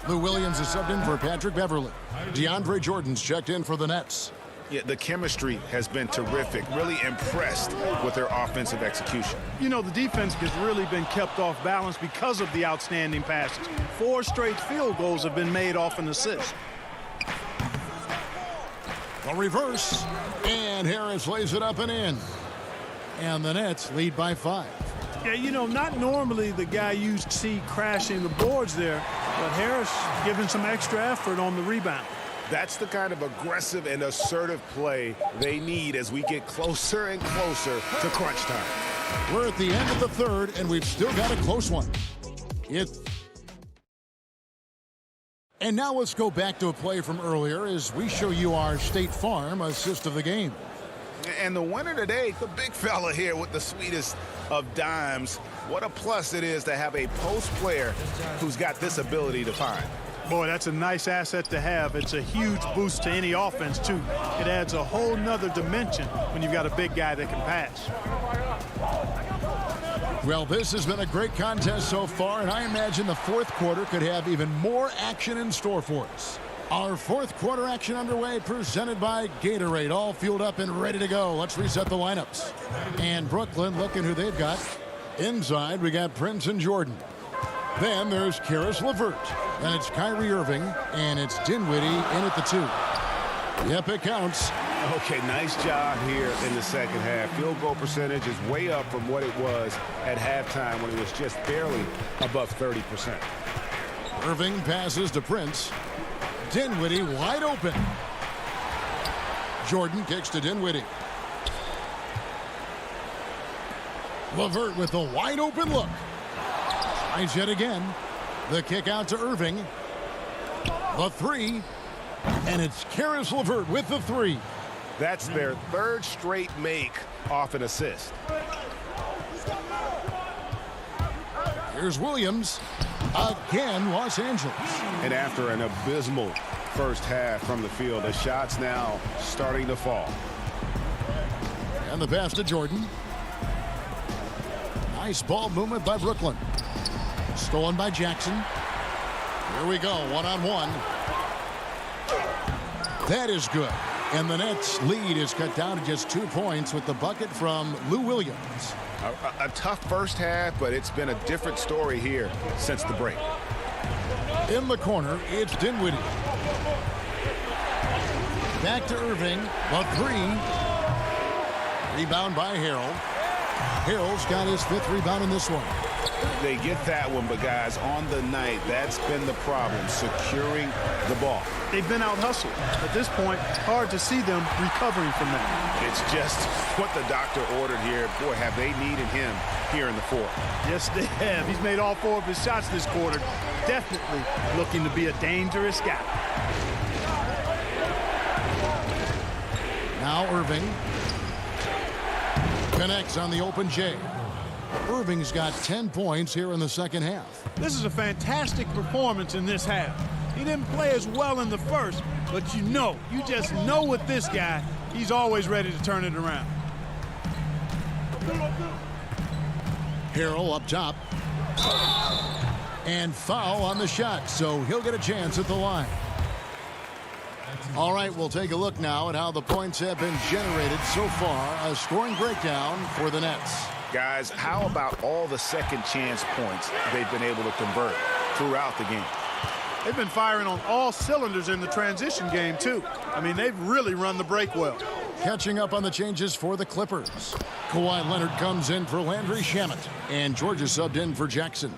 Lou Williams is subbed in for Patrick Beverly. DeAndre Jordan's checked in for the Nets. Yeah, the chemistry has been terrific. Really impressed with their offensive execution. You know, the defense has really been kept off balance because of the outstanding passes. 4 straight field goals have been made off an assist. A reverse. And Harris lays it up and in. And the Nets lead by 5. Yeah, you know, not normally the guy you see crashing the boards there, but Harris giving some extra effort on the rebound. That's the kind of aggressive and assertive play they need as we get closer and closer to crunch time. We're at the end of the third, and we've still got a close one. And now let's go back to a play from earlier as we show you our State Farm assist of the game. And the winner today, the big fella here with the sweetest of dimes. What a plus it is to have a post player who's got this ability to find. Boy, that's a nice asset to have. It's a huge boost to any offense, too. It adds a whole nother dimension when you've got a big guy that can pass. Well, this has been a great contest so far, and I imagine the fourth quarter could have even more action in store for us. Our fourth quarter action underway, presented by Gatorade, all fueled up and ready to go. Let's reset the lineups. And Brooklyn, looking who they've got. Inside, we got Prince and Jordan. Then there's Karis LeVert. Then it's Kyrie Irving, and it's Dinwiddie in at the 2. Yep, it counts. Okay, nice job here in the second half. Field goal percentage is way up from what it was at halftime when it was just barely above 30%. Irving passes to Prince. Dinwiddie wide open. Jordan kicks to Dinwiddie. LeVert with the wide open look. Tries yet again. The kick out to Irving. The three. And it's Karis LeVert with the three. That's their third straight make off an assist. Here's Williams. Again, Los Angeles. And after an abysmal first half from the field, the shots now starting to fall. And the pass to Jordan. Nice ball movement by Brooklyn. Stolen by Jackson. Here we go, one-on-one. That is good. And the Nets' lead is cut down to just 2 points with the bucket from Lou Williams. A tough first half, but it's been a different story here since the break. In the corner, it's Dinwiddie. Back to Irving. The three. Rebound by Harrell. Harrell's got his 5th rebound in this one. They get that one, but guys, on the night, that's been the problem, securing the ball. They've been out-hustled. At this point, hard to see them recovering from that. It's just what the doctor ordered here. Boy, have they needed him here in the fourth. Yes, they have. He's made all 4 of his shots this quarter. Definitely looking to be a dangerous guy. Now Irving connects on the open J. Irving's got 10 points here in the second half. This is a fantastic performance in this half. He didn't play as well in the first, but you just know with this guy, he's always ready to turn it around. Harrell up top. And foul on the shot, so he'll get a chance at the line. All right, we'll take a look now at how the points have been generated so far. A scoring breakdown for the Nets. Guys, how about all the second chance points they've been able to convert throughout the game? They've been firing on all cylinders in the transition game, too. I mean, they've really run the break well. Catching up on the changes for the Clippers. Kawhi Leonard comes in for Landry Shamet, and Georgia subbed in for Jackson.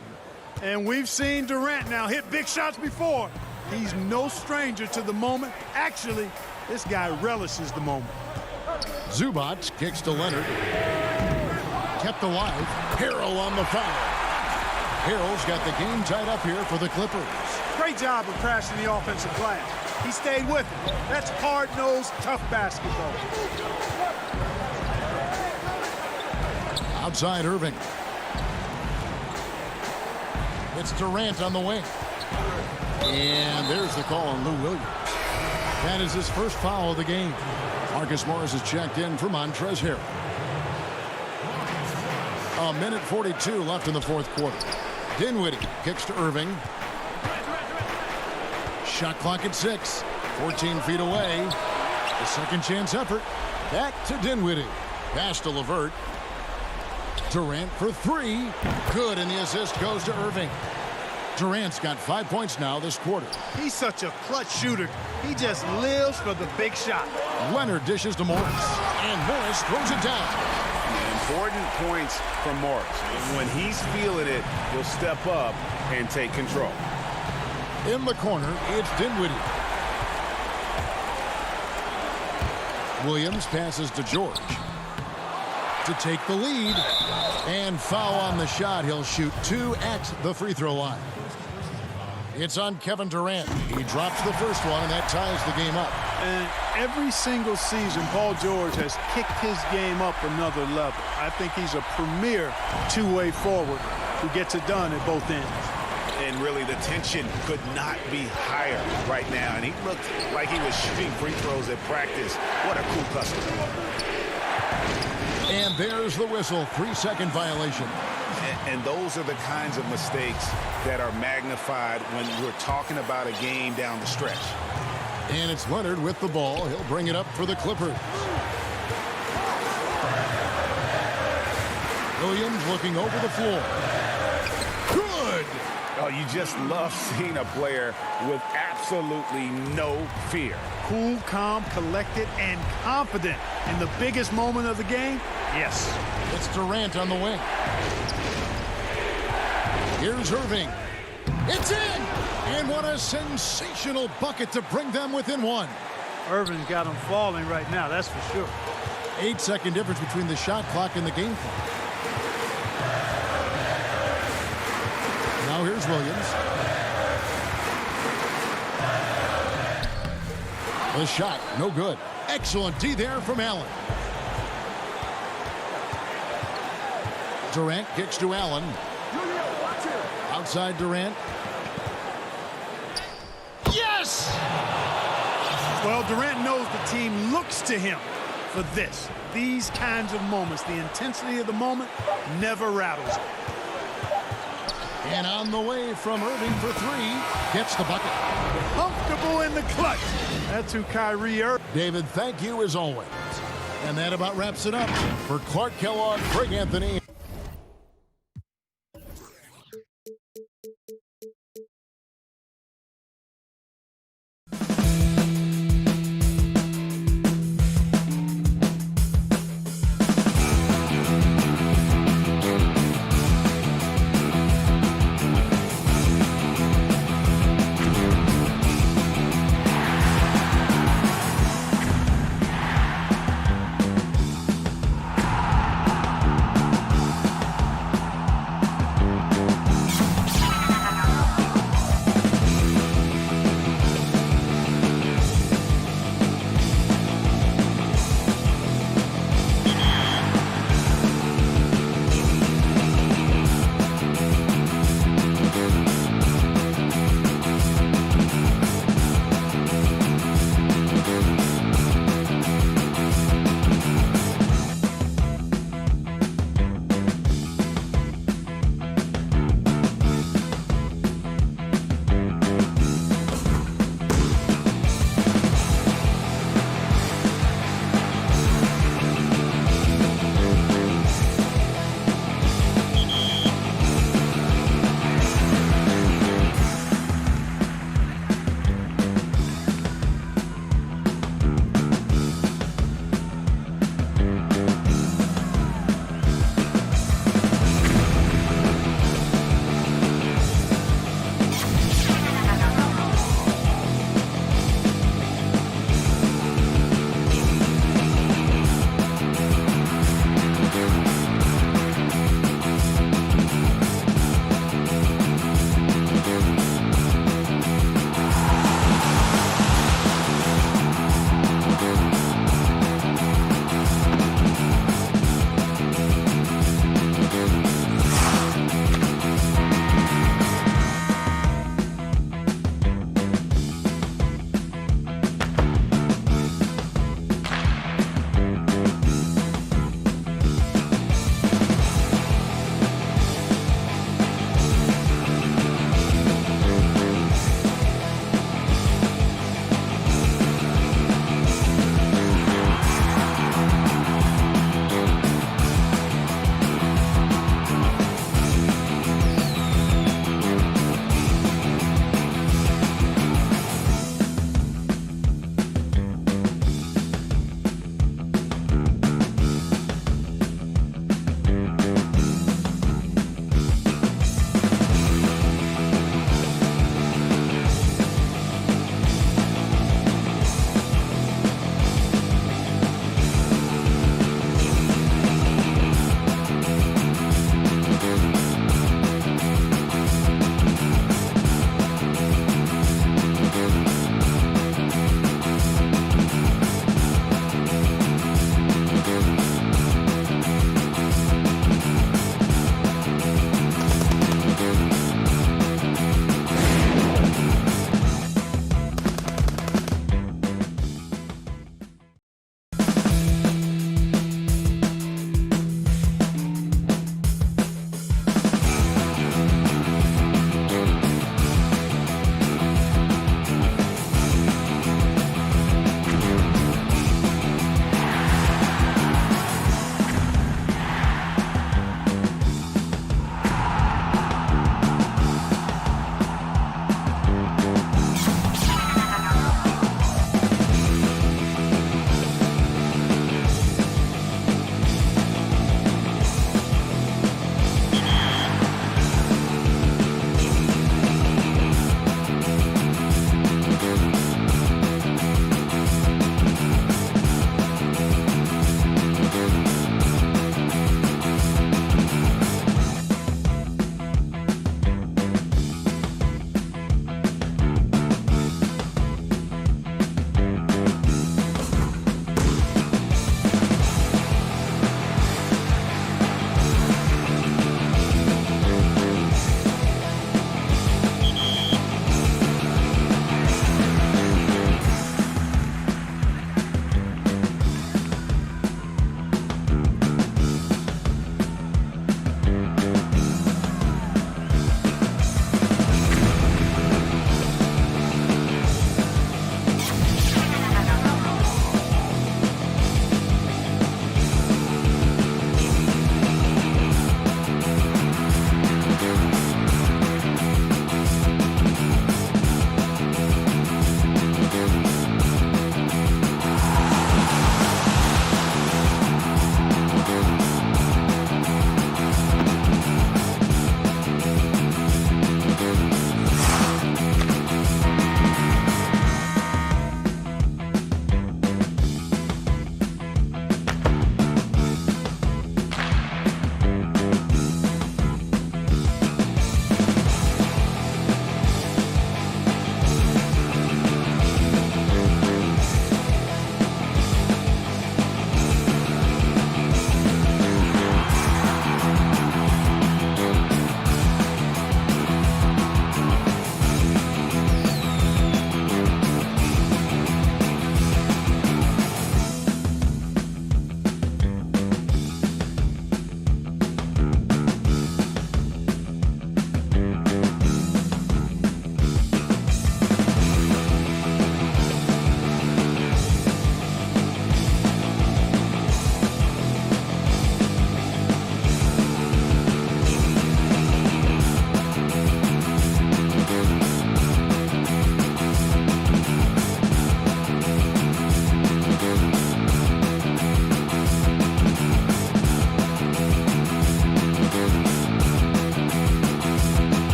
And we've seen Durant now hit big shots before. He's no stranger to the moment. Actually, this guy relishes the moment. Zubac kicks to Leonard. Kept alive. Harrell on the foul. Harrell's got the game tied up here for the Clippers. Great job of crashing the offensive glass. He stayed with it. That's hard-nosed, tough basketball. Outside Irving. It's Durant on the wing. And there's the call on Lou Williams. That is his first foul of the game. Marcus Morris is checked in for Montrezl Harrell. 1:42 left in the fourth quarter. Dinwiddie kicks to Irving. Shot clock at 6. 14 feet away. The second chance effort. Back to Dinwiddie. Pass to LeVert. Durant for 3. Good, and the assist goes to Irving. Durant's got 5 points now this quarter. He's such a clutch shooter. He just lives for the big shot. Leonard dishes to Morris. And Morris throws it down. Important points from Morris. When he's feeling it, he'll step up and take control. In the corner, it's Dinwiddie. Williams passes to George to take the lead. And foul on the shot. He'll shoot 2 at the free throw line. It's on Kevin Durant. He drops the first one, and that ties the game up. And every single season, Paul George has kicked his game up another level. I think he's a premier two-way forward who gets it done at both ends. And really, the tension could not be higher right now. And he looked like he was shooting free throws at practice. What a cool customer. And there's the whistle. 3-second violation. And those are the kinds of mistakes that are magnified when we're talking about a game down the stretch. And it's Leonard with the ball. He'll bring it up for the Clippers. Williams looking over the floor. Good! Oh, you just love seeing a player with absolutely no fear. Cool, calm, collected, and confident in the biggest moment of the game. Yes. It's Durant on the wing. Here's Irving. It's in! And what a sensational bucket to bring them within 1. Irving's got him falling right now, that's for sure. 8-second difference between the shot clock and the game clock. Now here's Williams. The shot, no good. Excellent D there from Allen. Durant kicks to Allen. Outside Durant. Yes! Well, Durant knows the team looks to him for this. These kinds of moments, the intensity of the moment never rattles him. And on the way from Irving for three. Gets the bucket. Comfortable in the clutch. That's who Kyrie Irving. David, thank you as always. And that about wraps it up. For Clark Kellogg, Greg Anthony.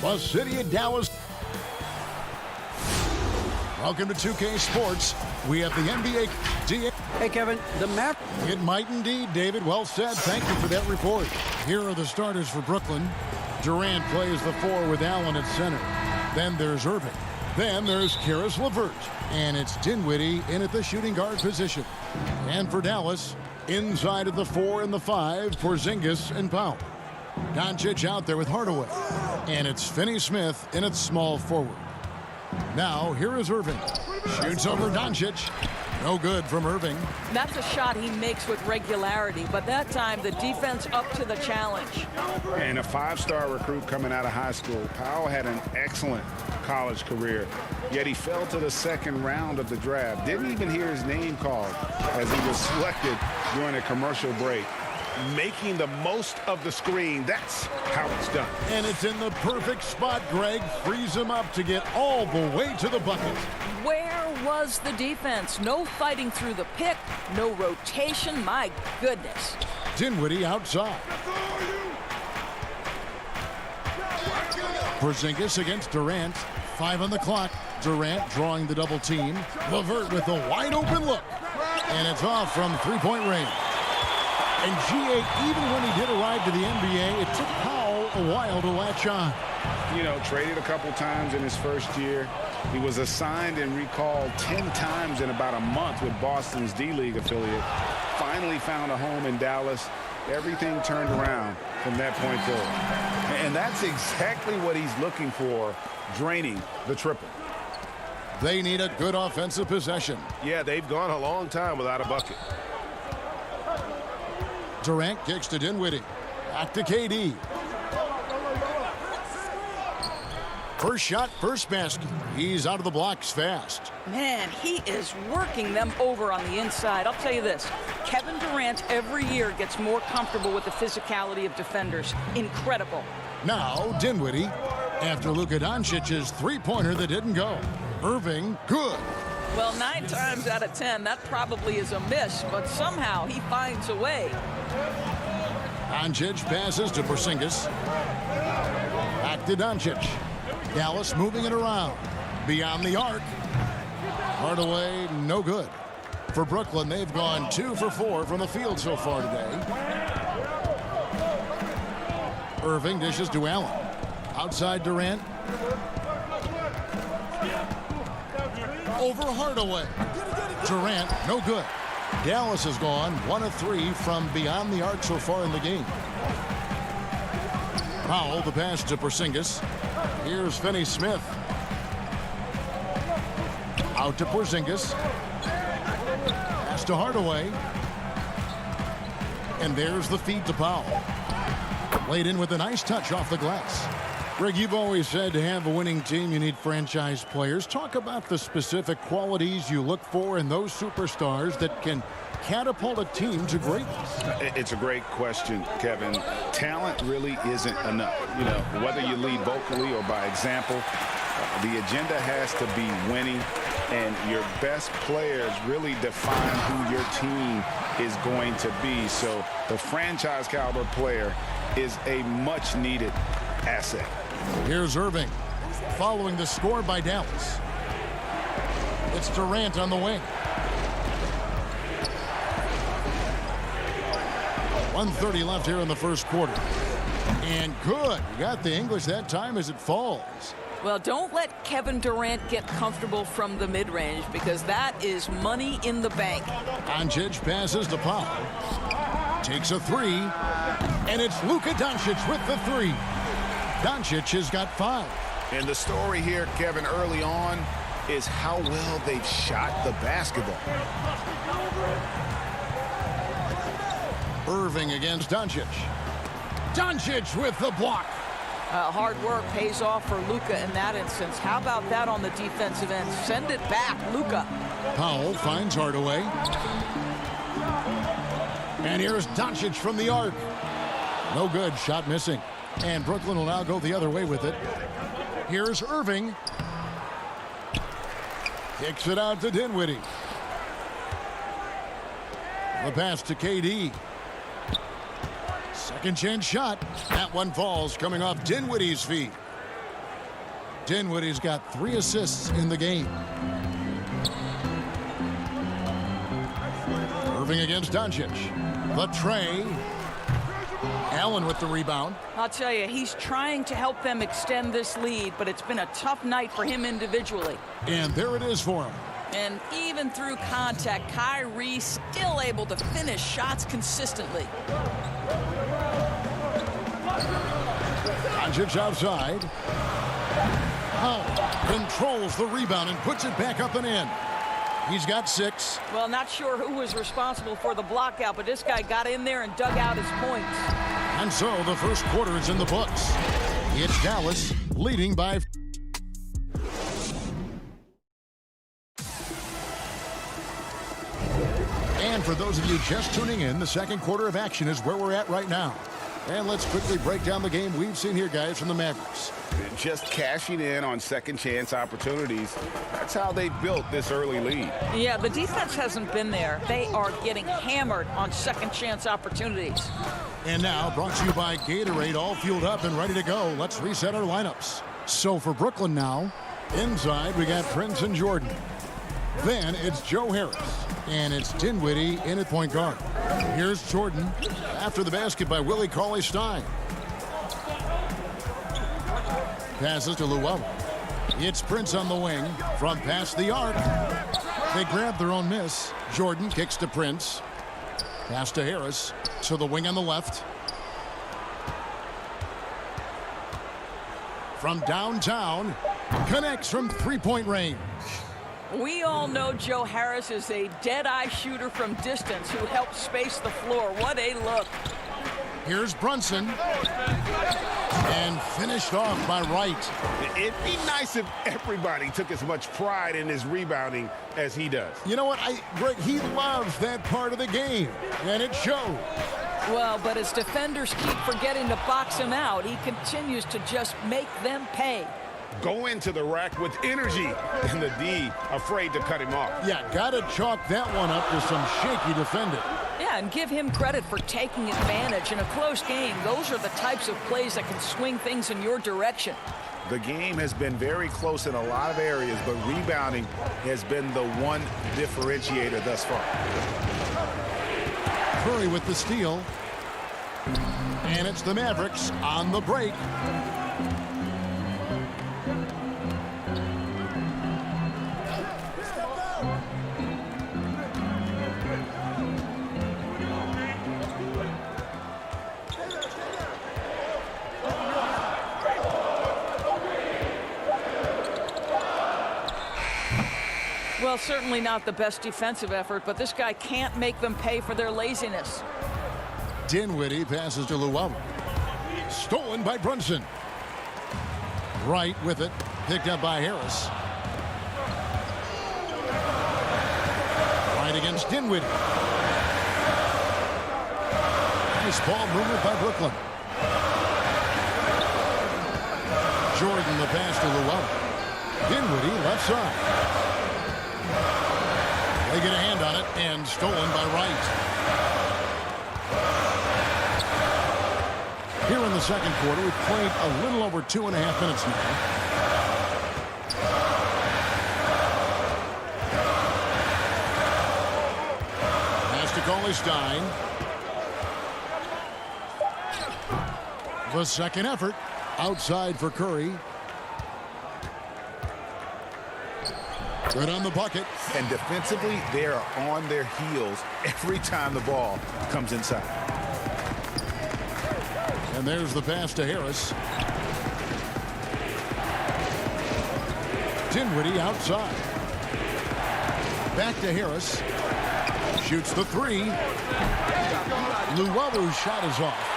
The city of Dallas. Welcome to 2K Sports. We have the NBA. Hey, Kevin, the map. It might indeed, David. Well said. Thank you for that report. Here are the starters for Brooklyn. Durant plays the 4 with Allen at center. Then there's Irving. Then there's Karis LeVert. And it's Dinwiddie in at the shooting guard position. And for Dallas, inside of the 4 and the 5, Porzingis and Powell. Doncic out there with Hardaway. And it's Finney-Smith in at small forward. Now, here is Irving. Shoots over Doncic. No good from Irving. That's a shot he makes with regularity, but that time the defense up to the challenge. And a 5-star recruit coming out of high school. Powell had an excellent college career, yet he fell to the second round of the draft. Didn't even hear his name called as he was selected during a commercial break. Making the most of the screen. That's how it's done. And it's in the perfect spot, Greg. Frees him up to get all the way to the bucket. Where was the defense? No fighting through the pick, no rotation. My goodness. Dinwiddie outside. Porzingis against Durant. 5 on the clock. Durant drawing the double team. LeVert with a wide open look. And it's off from three-point range. And G.A., even when he did arrive to the NBA, it took Powell a while to latch on. You know, traded a couple times in his first year. He was assigned and recalled 10 times in about a month with Boston's D-League affiliate. Finally found a home in Dallas. Everything turned around from that point forward. And that's exactly what he's looking for, draining the triple. They need a good offensive possession. Yeah, they've gone a long time without a bucket. Durant kicks to Dinwiddie. Back to KD. First shot, first basket. He's out of the blocks fast. Man, he is working them over on the inside. I'll tell you this, Kevin Durant every year gets more comfortable with the physicality of defenders. Incredible. Now Dinwiddie after Luka Doncic's three-pointer that didn't go. Irving, good. Well, 9 times out of 10, that probably is a miss, but somehow he finds a way. Doncic passes to Porzingis. Back to Doncic. Dallas moving it around. Beyond the arc. Hardaway, no good. For Brooklyn, they've gone 2 for 4 from the field so far today. Irving dishes to Allen. Outside Durant. Over Hardaway. Durant, no good. Dallas has gone 1 of 3 from beyond the arc so far in the game. Powell, the pass to Porzingis. Here's Finney-Smith. Out to Porzingis. Pass to Hardaway. And there's the feed to Powell. Laid in with a nice touch off the glass. Greg, you've always said to have a winning team, you need franchise players. Talk about the specific qualities you look for in those superstars that can catapult a team to greatness. It's a great question, Kevin. Talent really isn't enough. You know, whether you lead vocally or by example, the agenda has to be winning, and your best players really define who your team is going to be. So the franchise caliber player is a much needed asset. Here's Irving following the score by Dallas. It's Durant on the wing. 1:30 left here in the first quarter. And good. You got the English that time as it falls. Well, don't let Kevin Durant get comfortable from the mid-range because that is money in the bank. Doncic passes to Powell. Takes a 3. And it's Luka Doncic with the 3. Doncic has got 5. And the story here, Kevin, early on is how well they've shot the basketball. Irving against Doncic. Doncic with the block. Hard work pays off for Luka in that instance. How about that on the defensive end? Send it back, Luka. Powell finds Hardaway. And here's Doncic from the arc. No good. Shot missing. And Brooklyn will now go the other way with it. Here's Irving. Kicks it out to Dinwiddie. The pass to KD. Second chance shot. That one falls coming off Dinwiddie's feet. Dinwiddie's got 3 assists in the game. Irving against Doncic. The tray. Allen with the rebound. I'll tell you, he's trying to help them extend this lead, but it's been a tough night for him individually. And there it is for him. And even through contact, Kyrie still able to finish shots consistently. Doncic outside. Controls the rebound and puts it back up and in. He's got 6. Well, not sure who was responsible for the block out, but this guy got in there and dug out his points. And so the first quarter is in the books. It's Dallas leading by. And for those of you just tuning in, the second quarter of action is where we're at right now. And let's quickly break down the game we've seen here, guys, from the Mavericks. Just cashing in on second chance opportunities. That's how they built this early lead. Yeah, the defense hasn't been there. They are getting hammered on second chance opportunities. And now, brought to you by Gatorade, all fueled up and ready to go. Let's reset our lineups. So for Brooklyn now, inside we got Prince and Jordan. Then it's Joe Harris. And it's Dinwiddie in at point guard. Here's Jordan after the basket by Willie Cauley-Stein. Passes to Llewellyn. It's Prince on the wing from past the arc. They grab their own miss. Jordan kicks to Prince. Pass to Harris. To the wing on the left. From downtown. Connects from three-point range. We all know Joe Harris is a dead-eye shooter from distance who helps space the floor. What a look. Here's Brunson. And finished off by Wright. It'd be nice if everybody took as much pride in his rebounding as he does. You know what, Greg, he loves that part of the game, and it shows. Well, but as defenders keep forgetting to box him out, he continues to just make them pay. Go into the rack with energy, and the D afraid to cut him off. Yeah, gotta chalk that one up to some shaky defending. Yeah, and give him credit for taking advantage in a close game. Those are the types of plays that can swing things in your direction. The game has been very close in a lot of areas, but rebounding has been the one differentiator thus far. Curry with the steal. And it's the Mavericks on the break. Well, certainly not the best defensive effort, but this guy can't make them pay for their laziness. Dinwiddie passes to Llewellyn. Stolen by Brunson. Wright with it. Picked up by Harris. Wright against Dinwiddie. Nice ball movement by Brooklyn. Jordan the pass to Llewellyn. Dinwiddie left side. They get a hand on it and stolen by Wright. Here in the second quarter, we've played a little over 2.5 minutes now. Pass to Cauley-Stein. The second effort outside for Curry. Good on the bucket. And defensively, they are on their heels every time the ball comes inside. And there's the pass to Harris. Dinwiddie outside. Back to Harris. Shoots the three. Llewellyn's shot is off.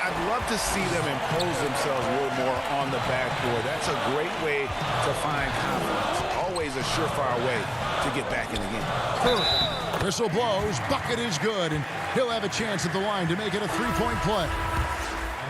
I'd love to see them impose themselves a little more on the backboard. That's a great way to find confidence. Always a surefire way to get back in the game. Whistle blows. Bucket is good, and he'll have a chance at the line to make it a three-point play.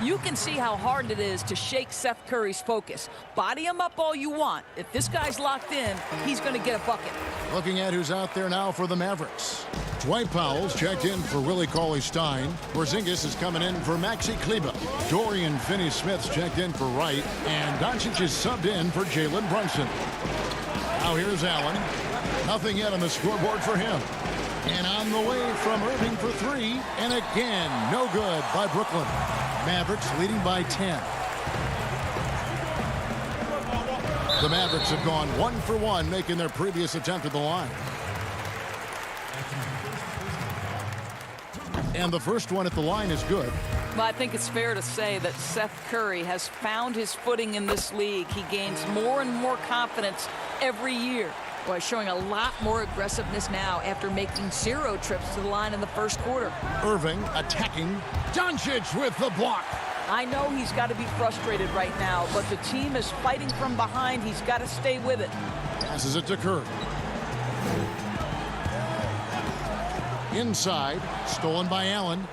You can see how hard it is to shake Seth Curry's focus. Body him up all you want. If this guy's locked in, he's going to get a bucket. Looking at who's out there now for the Mavericks. Dwight Powell's checked in for Willie Cauley-Stein. Porzingis is coming in for Maxi Kleber. Dorian Finney-Smith's checked in for Wright. And Doncic is subbed in for Jalen Brunson. Now here's Allen. Nothing yet on the scoreboard for him. And on the way from Irving for three. And again, no good by Brooklyn. Mavericks leading by 10. The Mavericks have gone 1 for 1, making their previous attempt at the line. And the first one at the line is good. Well, I think it's fair to say that Seth Curry has found his footing in this league. He gains more and more confidence every year. Boy, showing a lot more aggressiveness now after making 0 trips to the line in the first quarter. Irving attacking. Doncic with the block. I know he's got to be frustrated right now, but the team is fighting from behind. He's got to stay with it. Passes it to Curry. Inside, stolen by Allen.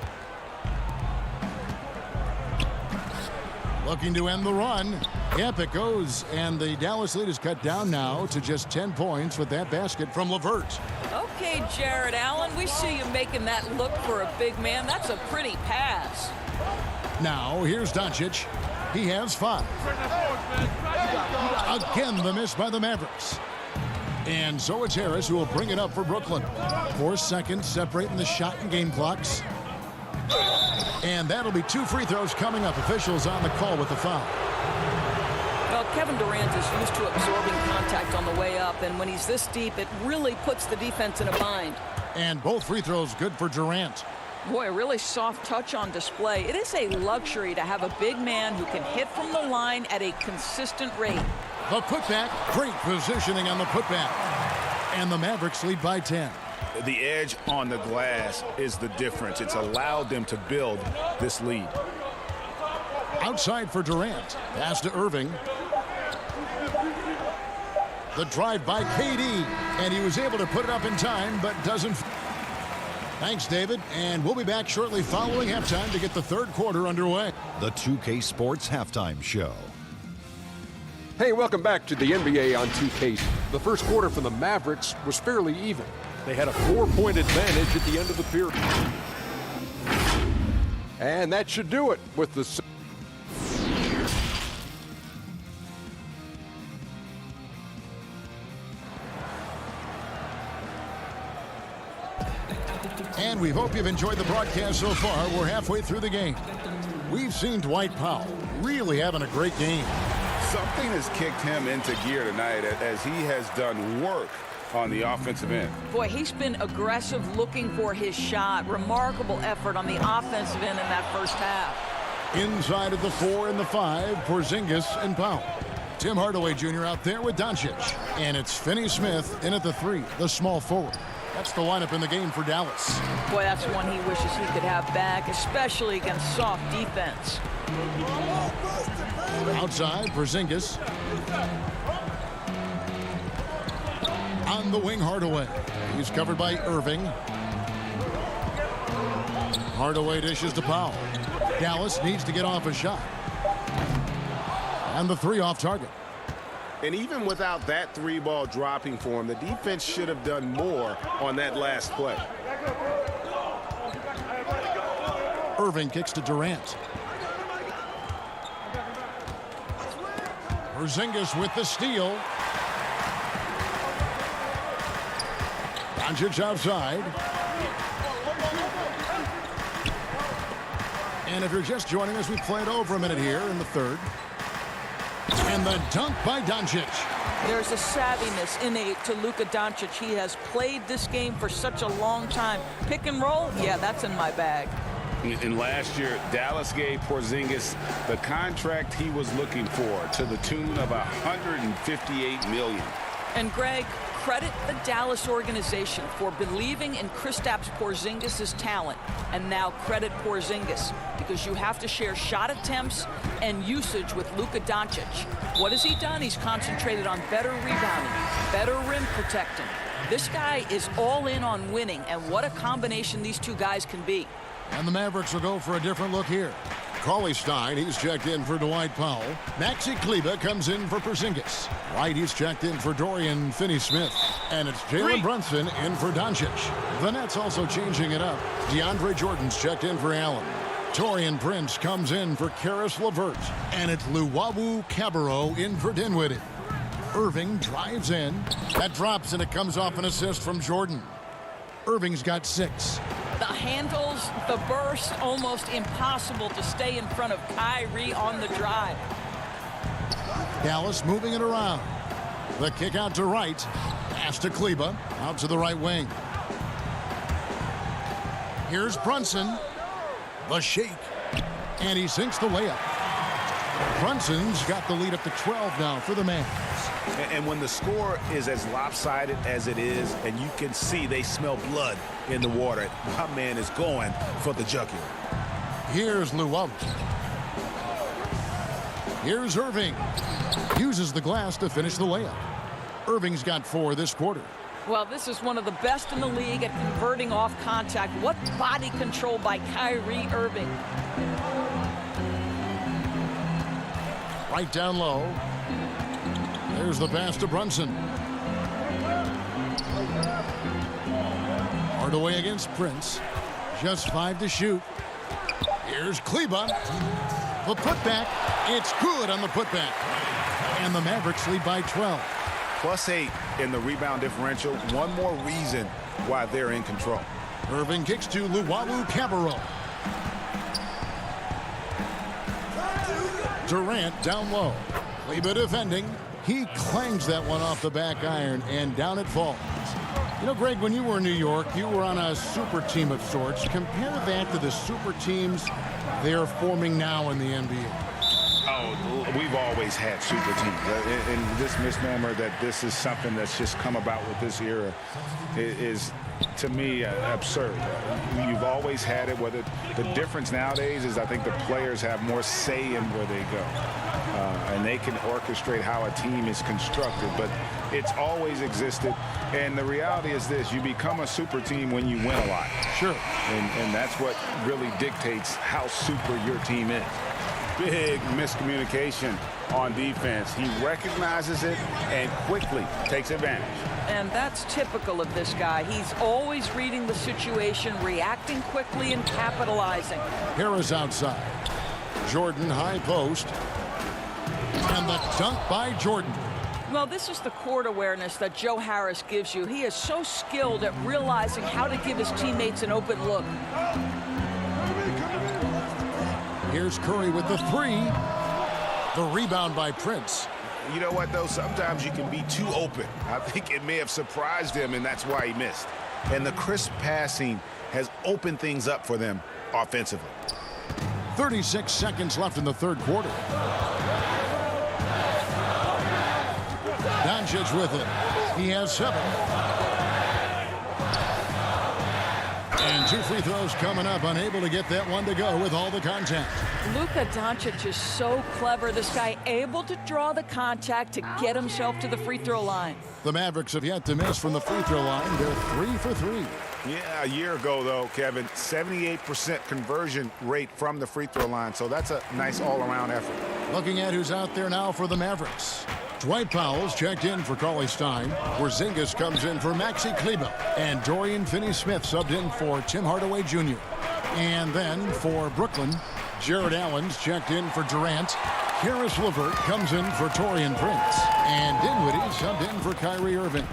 Looking to end the run. Yep, it goes. And the Dallas lead is cut down now to just 10 points with that basket from LeVert. Okay, Jared Allen, we see you making that look for a big man. That's a pretty pass. Now, here's Doncic. He has 5. Again, the miss by the Mavericks. And so it's Harris who will bring it up for Brooklyn. 4 seconds separating the shot and game clocks. And that'll be 2 free throws coming up. Officials on the call with the foul. Well, Kevin Durant is used to absorbing contact on the way up, and when he's this deep, it really puts the defense in a bind. And both free throws good for Durant. Boy, a really soft touch on display. It is a luxury to have a big man who can hit from the line at a consistent rate. The putback, great positioning on the putback. And the Mavericks lead by 10. The edge on the glass is the difference. It's allowed them to build this lead. Outside for Durant. Pass to Irving. The drive by KD. And he was able to put it up in time, but doesn't. Thanks, David. And we'll be back shortly following halftime to get the third quarter underway. The 2K Sports Halftime Show. Hey, welcome back to the NBA on 2K. The first quarter for the Mavericks was fairly even. They had a 4-point advantage at the end of the period. And that should do it with the... And we hope you've enjoyed the broadcast so far. We're halfway through the game. We've seen Dwight Powell really having a great game. Something has kicked him into gear tonight as he has done work on the offensive end. Boy, he's been aggressive looking for his shot. Remarkable effort on the offensive end in that first half. Inside of the 4 and the 5, Porzingis and Powell. Tim Hardaway Jr. out there with Doncic. And it's Finney-Smith in at the 3, the small forward. That's the lineup in the game for Dallas. Boy, that's one he wishes he could have back, especially against soft defense. Outside, Porzingis. On the wing, Hardaway. He's covered by Irving. Hardaway dishes to Powell. Dallas needs to get off a shot. And the 3 off target. And even without that 3-ball dropping for him, the defense should have done more on that last play. Irving kicks to Durant. Porzingis with the steal. Doncic outside. And if you're just joining us, we played over a minute here in the third. And the dunk by Doncic. There's a savviness innate to Luka Doncic. He has played this game for such a long time. Pick and roll, yeah, that's in my bag. And last year, Dallas gave Porzingis the contract he was looking for to the tune of $158 million. And Greg, credit the Dallas organization for believing in Kristaps Porzingis' talent. And now credit Porzingis, because you have to share shot attempts and usage with Luka Doncic. What has he done? He's concentrated on better rebounding, better rim protecting. This guy is all in on winning, and what a combination these two guys can be. And the Mavericks will go for a different look here. Cauley Stein, he's checked in for Dwight Powell. Maxi Kleber comes in for Porzingis. Right, he's checked in for Dorian Finney-Smith. And it's Jalen Brunson in for Doncic. The Nets also changing it up. DeAndre Jordan's checked in for Allen. Taurean Prince comes in for Karis LeVert. And it's Luwawu Cabarrot in for Dinwiddie. Irving drives in. That drops, and it comes off an assist from Jordan. Irving's got 6. The handles, the burst, almost impossible to stay in front of Kyrie on the drive. Dallas moving it around. The kick out to right. Pass to Kleber. Out to the right wing. Here's Brunson. The shake. And he sinks the layup. Brunson's got the lead up to 12 now for the Mavs. And when the score is as lopsided as it is, and you can see they smell blood in the water, my man is going for the jugular. Here's Luwawu. Here's Irving. Uses the glass to finish the layup. Irving's got 4 this quarter. Well, this is one of the best in the league at converting off contact. What body control by Kyrie Irving. Right down low. There's the pass to Brunson. Hardaway against Prince. Just 5 to shoot. Here's Kleber. The putback. It's good on the putback. And the Mavericks lead by 12. +8 in the rebound differential. One more reason why they're in control. Irving kicks to Luwawu Cabarrot. Durant down low. Kleber defending. He clangs that one off the back iron, and down it falls. You know, Greg, when you were in New York, you were on a super team of sorts. Compare that to the super teams they're forming now in the NBA. Oh, we've always had super teams. And this misnomer that this is something that's just come about with this era is, to me, absurd. You've always had it. Whether the difference nowadays is I think the players have more say in where they go. And they can orchestrate how a team is constructed. But it's always existed. And the reality is this. You become a super team when you win a lot. Sure. And that's what really dictates how super your team is. Big miscommunication on defense. He recognizes it and quickly takes advantage. And that's typical of this guy. He's always reading the situation, reacting quickly, and capitalizing. Harris outside. Jordan high post. And the dunk by Jordan. Well, this is the court awareness that Joe Harris gives you. He is so skilled at realizing how to give his teammates an open look. Here's Curry with the 3. The rebound by Prince. You know what, though? Sometimes you can be too open. I think it may have surprised him, and that's why he missed. And the crisp passing has opened things up for them offensively. 36 seconds left in the third quarter. Doncic with it. He has 7. And 2 free throws coming up. Unable to get that one to go with all the contact. Luka Doncic is so clever. This guy able to draw the contact to get himself to the free throw line. The Mavericks have yet to miss from the free throw line. They're 3 for 3. Yeah, a year ago, though, Kevin, 78% conversion rate from the free throw line. So that's a nice all-around effort. Looking at who's out there now for the Mavericks. Dwight Powell's checked in for Cauley Stein. Porzingis comes in for Maxi Kleber. And Dorian Finney-Smith subbed in for Tim Hardaway Jr. And then for Brooklyn, Jared Allen's checked in for Durant. Karis LeVert comes in for Taurean Prince. And Dinwiddie subbed in for Kyrie Irving.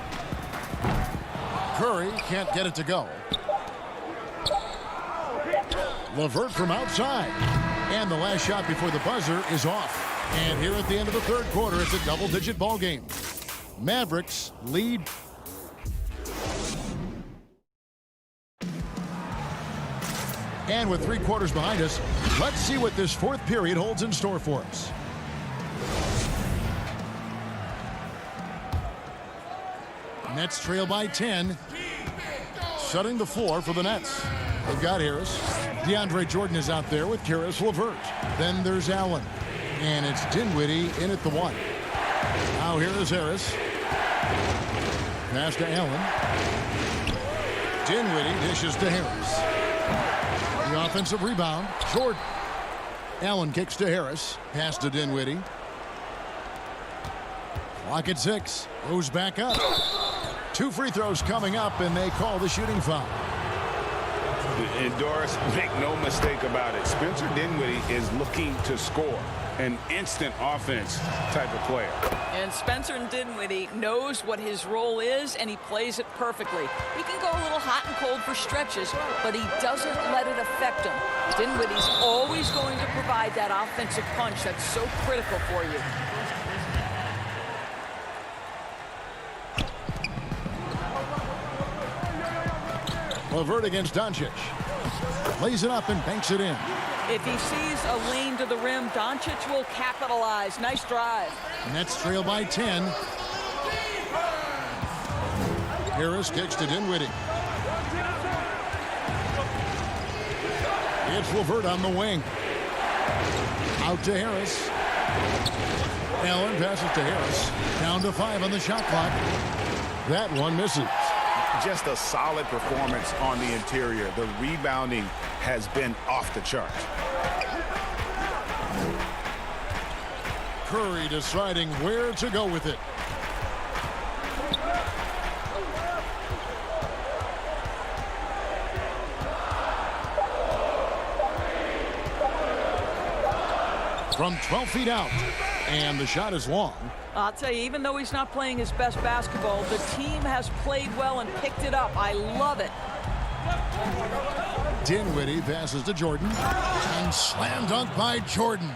Curry can't get it to go. LeVert from outside. And the last shot before the buzzer is off. And here at the end of the third quarter, it's a double-digit ball game. Mavericks lead. And with 3 quarters behind us, let's see what this fourth period holds in store for us. Nets trail by 10. Shutting the floor for the Nets. They've got Harris. DeAndre Jordan is out there with Karis LeVert. Then there's Allen. And it's Dinwiddie in at the 1. Now here is Harris. Pass to Allen. Dinwiddie dishes to Harris. The offensive rebound, Jordan. Allen kicks to Harris. Pass to Dinwiddie. Clock at 6. Goes back up. 2 free throws coming up, and they call the shooting foul. And Doris, make no mistake about it. Spencer Dinwiddie is looking to score. An instant offense type of player. And Spencer Dinwiddie knows what his role is, and he plays it perfectly. He can go a little hot and cold for stretches, but he doesn't let it affect him. Dinwiddie's always going to provide that offensive punch that's so critical for you. LeVert against Doncic. Lays it up and banks it in. If he sees a lane to the rim, Doncic will capitalize. Nice drive. Nets trail by 10. Harris kicks to Dinwiddie. It's LeVert on the wing. Out to Harris. Allen passes to Harris. Down to 5 on the shot clock. That one misses. Just a solid performance on the interior. The rebounding has been off the chart. Curry deciding where to go with it. From 12 feet out. And the shot is long. I'll tell you, even though he's not playing his best basketball, the team has played well and picked it up. I love it. Dinwiddie passes to Jordan. And slam dunk by Jordan.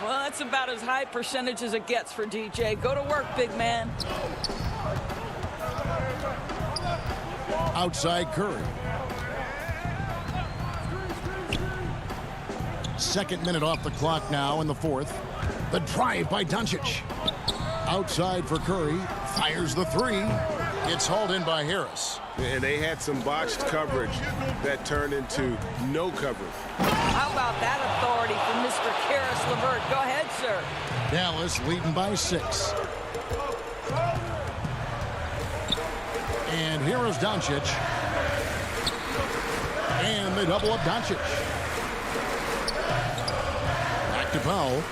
Well, that's about as high percentage as it gets for DJ. Go to work, big man. Outside Curry. Second minute off the clock now in the fourth. The drive by Doncic. Outside for Curry. Fires the 3. It's hauled in by Harris. And they had some botched coverage that turned into no coverage. How about that authority from Mr. Karis LeVert? Go ahead, sir. Dallas leading by 6. And here is Doncic. And they double up Doncic. Back to Powell.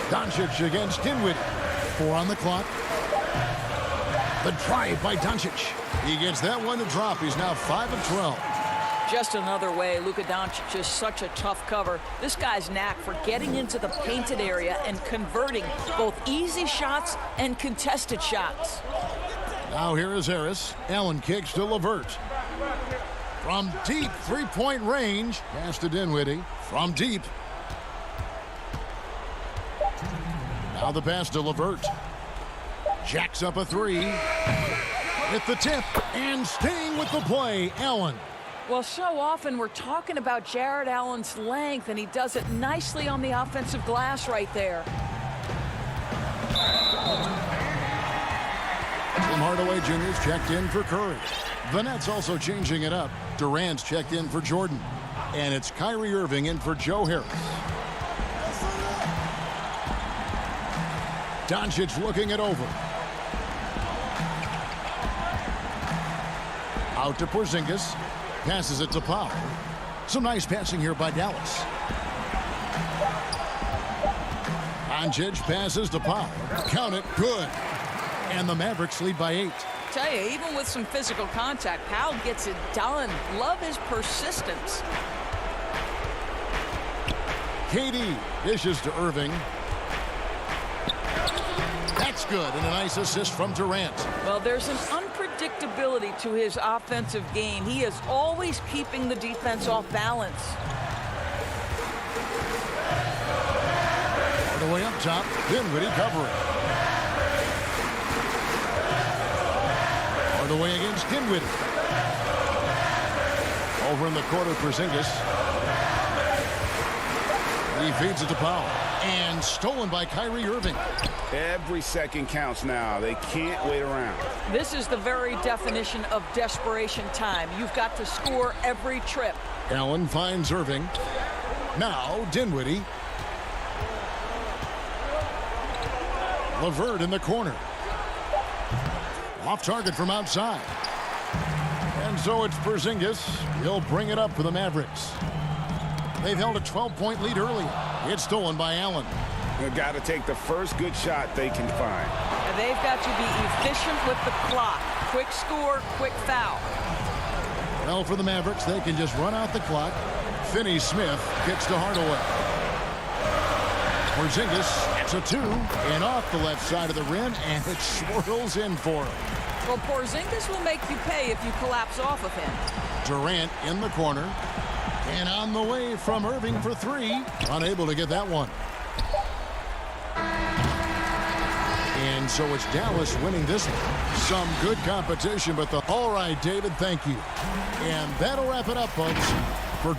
Doncic against Dinwiddie. 4 on the clock. The drive by Doncic. He gets that one to drop. He's now 5 of 12. Just another way. Luka Doncic is such a tough cover. This guy's knack for getting into the painted area and converting both easy shots and contested shots. Now here is Harris. Allen kicks to LeVert. From deep three-point range. Pass to Dinwiddie. From deep. Now the pass to LeVert. Jacks up a 3. At the tip. And staying with the play, Allen. Well, so often we're talking about Jared Allen's length, and he does it nicely on the offensive glass right there. Tim Hardaway Jr. is checked in for Curry. The Nets also changing it up. Durant's checked in for Jordan. And it's Kyrie Irving in for Joe Harris. Doncic looking it over. Out to Porzingis. Passes it to Powell. Some nice passing here by Dallas. Doncic passes to Powell. Count it. Good. And the Mavericks lead by 8. Tell you, even with some physical contact, Powell gets it done. Love his persistence. KD dishes to Irving. That's good, and a nice assist from Durant. Well, there's an unpredictability to his offensive game. He is always keeping the defense off balance. All the way up top, Dinwiddie covering. All the way against Dinwiddie. Over in the corner, Porzingis. He feeds it to Powell. And stolen by Kyrie Irving. Every second counts now. They can't wait around. This is the very definition of desperation time. You've got to score every trip. Allen finds Irving. Now Dinwiddie. LeVert in the corner. Off target from outside. And And so it's Porzingis. He'll bring it up for the Mavericks. They've held a 12-point lead earlier. It's stolen by Allen. They've got to take the first good shot they can find. And they've got to be efficient with the clock. Quick score, quick foul. Well, for the Mavericks, they can just run out the clock. Finney-Smith kicks to Hardaway. Porzingis, it's a two, and off the left side of the rim, and it swirls in for him. Well, Porzingis will make you pay if you collapse off of him. Durant in the corner, and on the way from Irving for three. Unable to get that one. And so it's Dallas winning this one. Some good competition, but all right, David, thank you. And that'll wrap it up, folks. For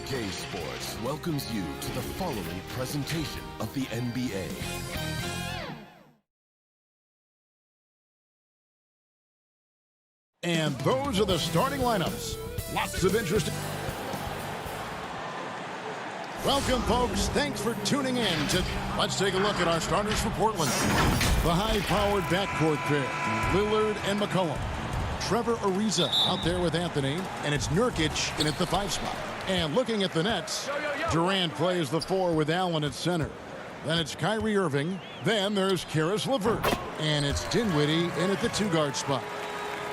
2K Sports welcomes you to the following presentation of the NBA. And those are the starting lineups. Lots of interest. Welcome, folks. Thanks for tuning in. Let's take a look at our starters for Portland. The high-powered backcourt pair, Lillard and McCollum. Trevor Ariza out there with Anthony, and it's Nurkic in at the 5 spot. And looking at the Nets, Durant plays the 4 with Allen at center. Then it's Kyrie Irving. Then there's Karis LeVert. And it's Dinwiddie in at the 2-guard spot.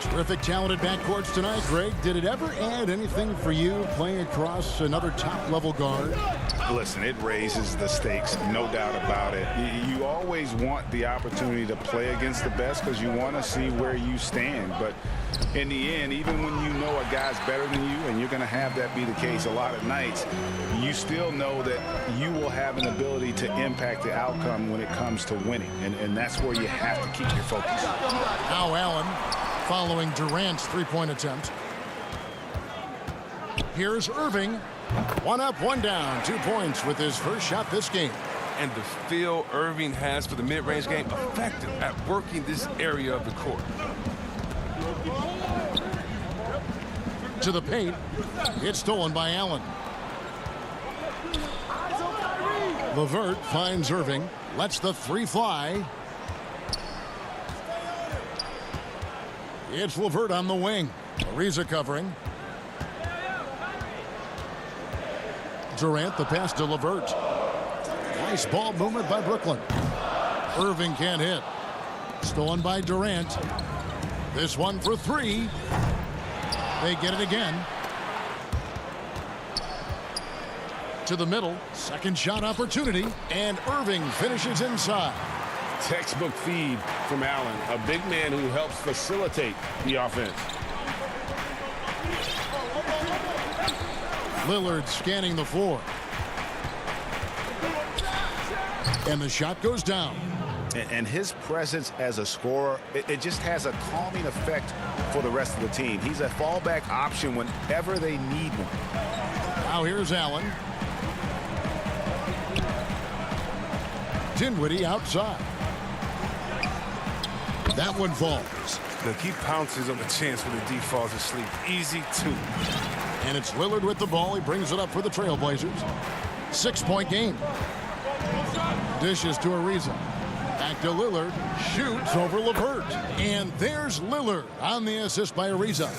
Terrific, talented backcourts tonight, Greg. Did it ever add anything for you playing across another top-level guard? Listen, it raises the stakes, no doubt about it. You always want the opportunity to play against the best because you want to see where you stand. But in the end, even when you know a guy's better than you, and you're going to have that be the case a lot of nights, you still know that you will have an ability to impact the outcome when it comes to winning. And that's where you have to keep your focus. Now Allen following Durant's 3-point attempt. Here's Irving. 1 up, 1 down. 2 points with his first shot this game. And the feel Irving has for the mid-range game, effective at working this area of the court. To the paint. It's stolen by Allen. LeVert finds Irving. Lets the 3 fly. It's LeVert on the wing. Ariza covering. Durant, the pass to LeVert. Nice ball movement by Brooklyn. Irving can't hit. Stolen by Durant. This one for 3. They get it again. To the middle. Second shot opportunity. And Irving finishes inside. Textbook feed from Allen, a big man who helps facilitate the offense. Lillard scanning the floor. And the shot goes down. And his presence as a scorer, it just has a calming effect for the rest of the team. He's a fallback option whenever they need one. Now here's Allen. Dinwiddie outside. That one falls. Look, he pounces on the chance when the D falls asleep. Easy 2. And it's Lillard with the ball. He brings it up for the Trailblazers. 6-point game. Dishes to Ariza. Back to Lillard. Shoots over LeVert. And there's Lillard on the assist by Ariza.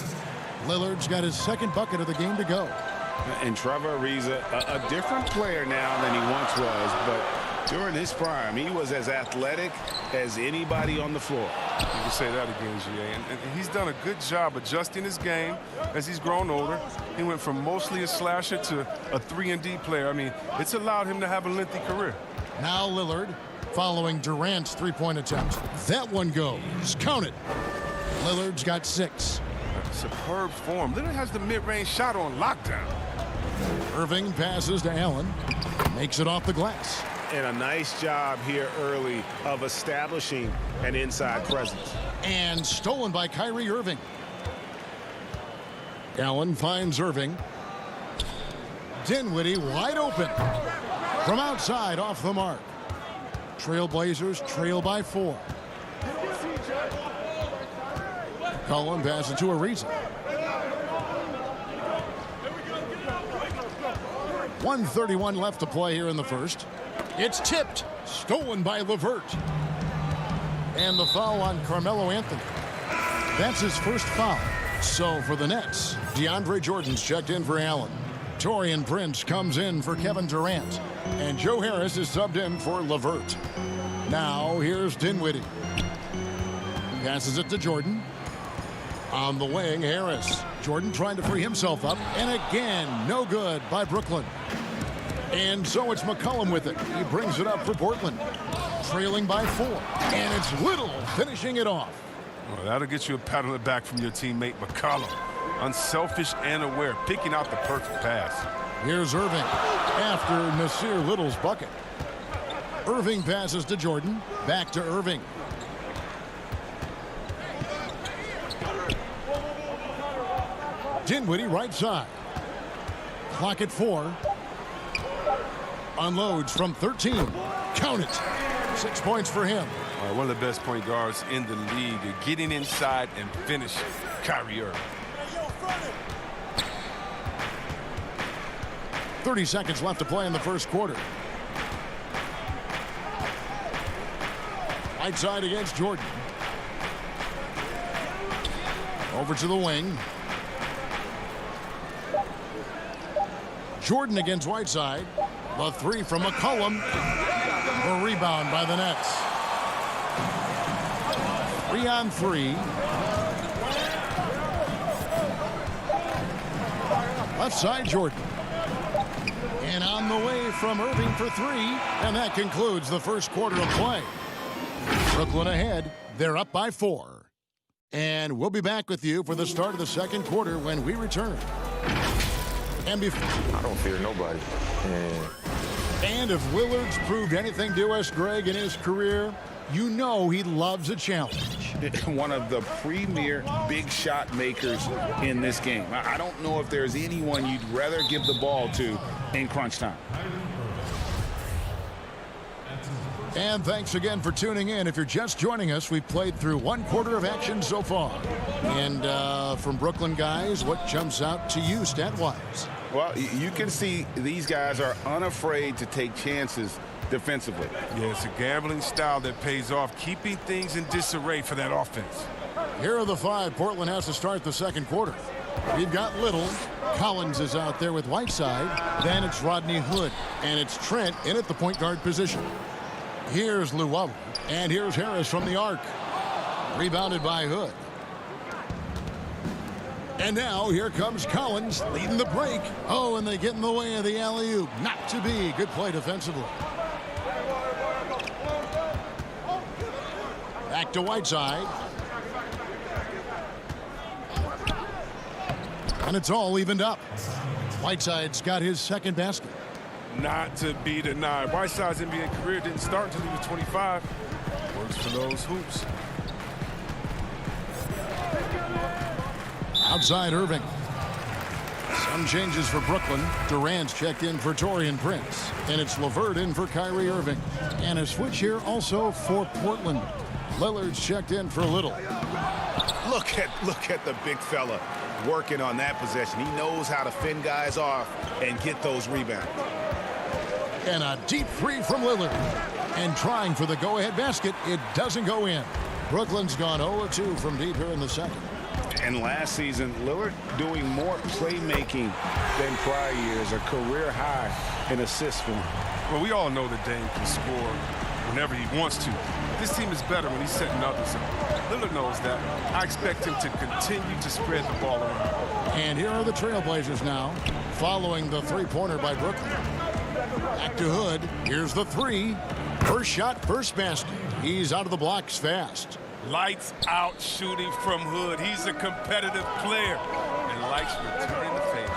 Lillard's got his 2nd bucket of the game to go. And Trevor Ariza, a different player now than he once was, but during his prime, he was as athletic as anybody on the floor. You can say that again, G.A. And he's done a good job adjusting his game as he's grown older. He went from mostly a slasher to a 3-and-D player. I mean, it's allowed him to have a lengthy career. Now Lillard following Durant's 3-point attempt. That one goes. Count it. Lillard's got 6. Superb form. Lillard has the mid-range shot on lockdown. Irving passes to Allen. Makes it off the glass. And a nice job here early of establishing an inside presence. And stolen by Kyrie Irving. Allen finds Irving. Dinwiddie wide open. From outside off the mark. Trailblazers trail by 4. Cullen passes to Ariza. 1:31 left to play here in the first. It's tipped. Stolen by LeVert. And the foul on Carmelo Anthony. That's his first foul. So for the Nets, DeAndre Jordan's checked in for Allen. Taurean Prince comes in for Kevin Durant. And Joe Harris is subbed in for LeVert. Now here's Dinwiddie. Passes it to Jordan. On the wing, Harris. Jordan trying to free himself up. And again, no good by Brooklyn. And so it's McCollum with it. He brings it up for Portland. Trailing by 4. And it's Little finishing it off. Well, that'll get you a pat on the back from your teammate McCollum. Unselfish and aware, picking out the perfect pass. Here's Irving after Nasir Little's bucket. Irving passes to Jordan. Back to Irving. Dinwiddie right side. Clock at 4. Unloads from 13. Count it. 6 points for him. One of the best point guards in the league. Getting inside and finishing. Kyrie Irving. 30 seconds left to play in the first quarter. Whiteside against Jordan. Over to the wing. Jordan against Whiteside. The three from McCollum. A rebound by the Nets. 3 on 3. Left side, Jordan. And on the way from Irving for 3. And that concludes the first quarter of play. Brooklyn ahead. They're up by 4. And we'll be back with you for the start of the second quarter when we return. And I don't fear nobody. And if Lillard's proved anything to us, Greg, in his career, you know he loves a challenge. One of the premier big shot makers in this game. I don't know if there's anyone you'd rather give the ball to in crunch time. And thanks again for tuning in. If you're just joining us, we've played through 1 quarter of action so far. And from Brooklyn guys, what jumps out to you stat-wise? Well, you can see these guys are unafraid to take chances defensively. Yeah, it's a gambling style that pays off, keeping things in disarray for that offense. Here are the 5 Portland has to start the second quarter. We've got Little. Collins is out there with Whiteside. Then it's Rodney Hood. And it's Trent in at the point guard position. Here's Llewellyn. And here's Harris from the arc. Rebounded by Hood. And now here comes Collins leading the break. Oh, and they get in the way of the alley-oop. Not to be. Good play defensively. Back to Whiteside. And it's all evened up. Whiteside's got his second basket. Not to be denied. Whiteside's NBA career didn't start until he was 25. Works for those hoops. Outside Irving. Some changes for Brooklyn. Durant's checked in for Taurean Prince. And it's LeVert in for Kyrie Irving. And a switch here also for Portland. Lillard's checked in for Little. Look at the big fella working on that possession. He knows how to fend guys off and get those rebounds. And a deep 3 from Lillard. And trying for the go-ahead basket. It doesn't go in. Brooklyn's gone 0-2 from deep here in the second. And last season, Lillard doing more playmaking than prior years, a career high in assists for him. Well, we all know that Dame can score whenever he wants to. This team is better when he's setting others up. Lillard knows that. I expect him to continue to spread the ball around. And here are the Trailblazers now, following the three-pointer by Brooklyn. Back to Hood. Here's the 3. First shot, first basket. He's out of the blocks fast. Lights out shooting from Hood. He's a competitive player. And lights returning the favor.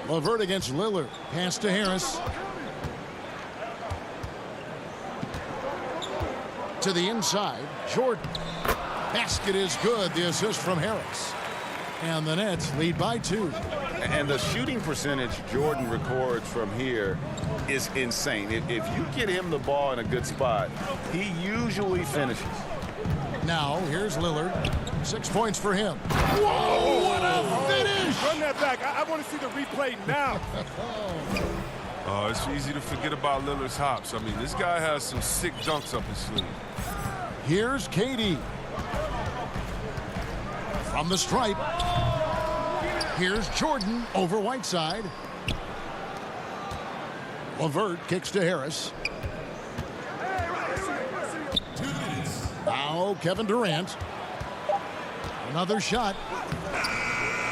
LeVert against Lillard. Pass to Harris. To the inside. Jordan. Basket is good. The assist from Harris. And the Nets lead by 2. And the shooting percentage Jordan records from here is insane. If you get him the ball in a good spot, he usually finishes. Now, here's Lillard. 6 points for him. Whoa, what a finish! Run that back. I want to see the replay now. It's easy to forget about Lillard's hops. I mean, this guy has some sick dunks up his sleeve. Here's Katie. From the stripe. Here's Jordan over Whiteside. LeVert kicks to Harris. Now Kevin Durant. Another shot.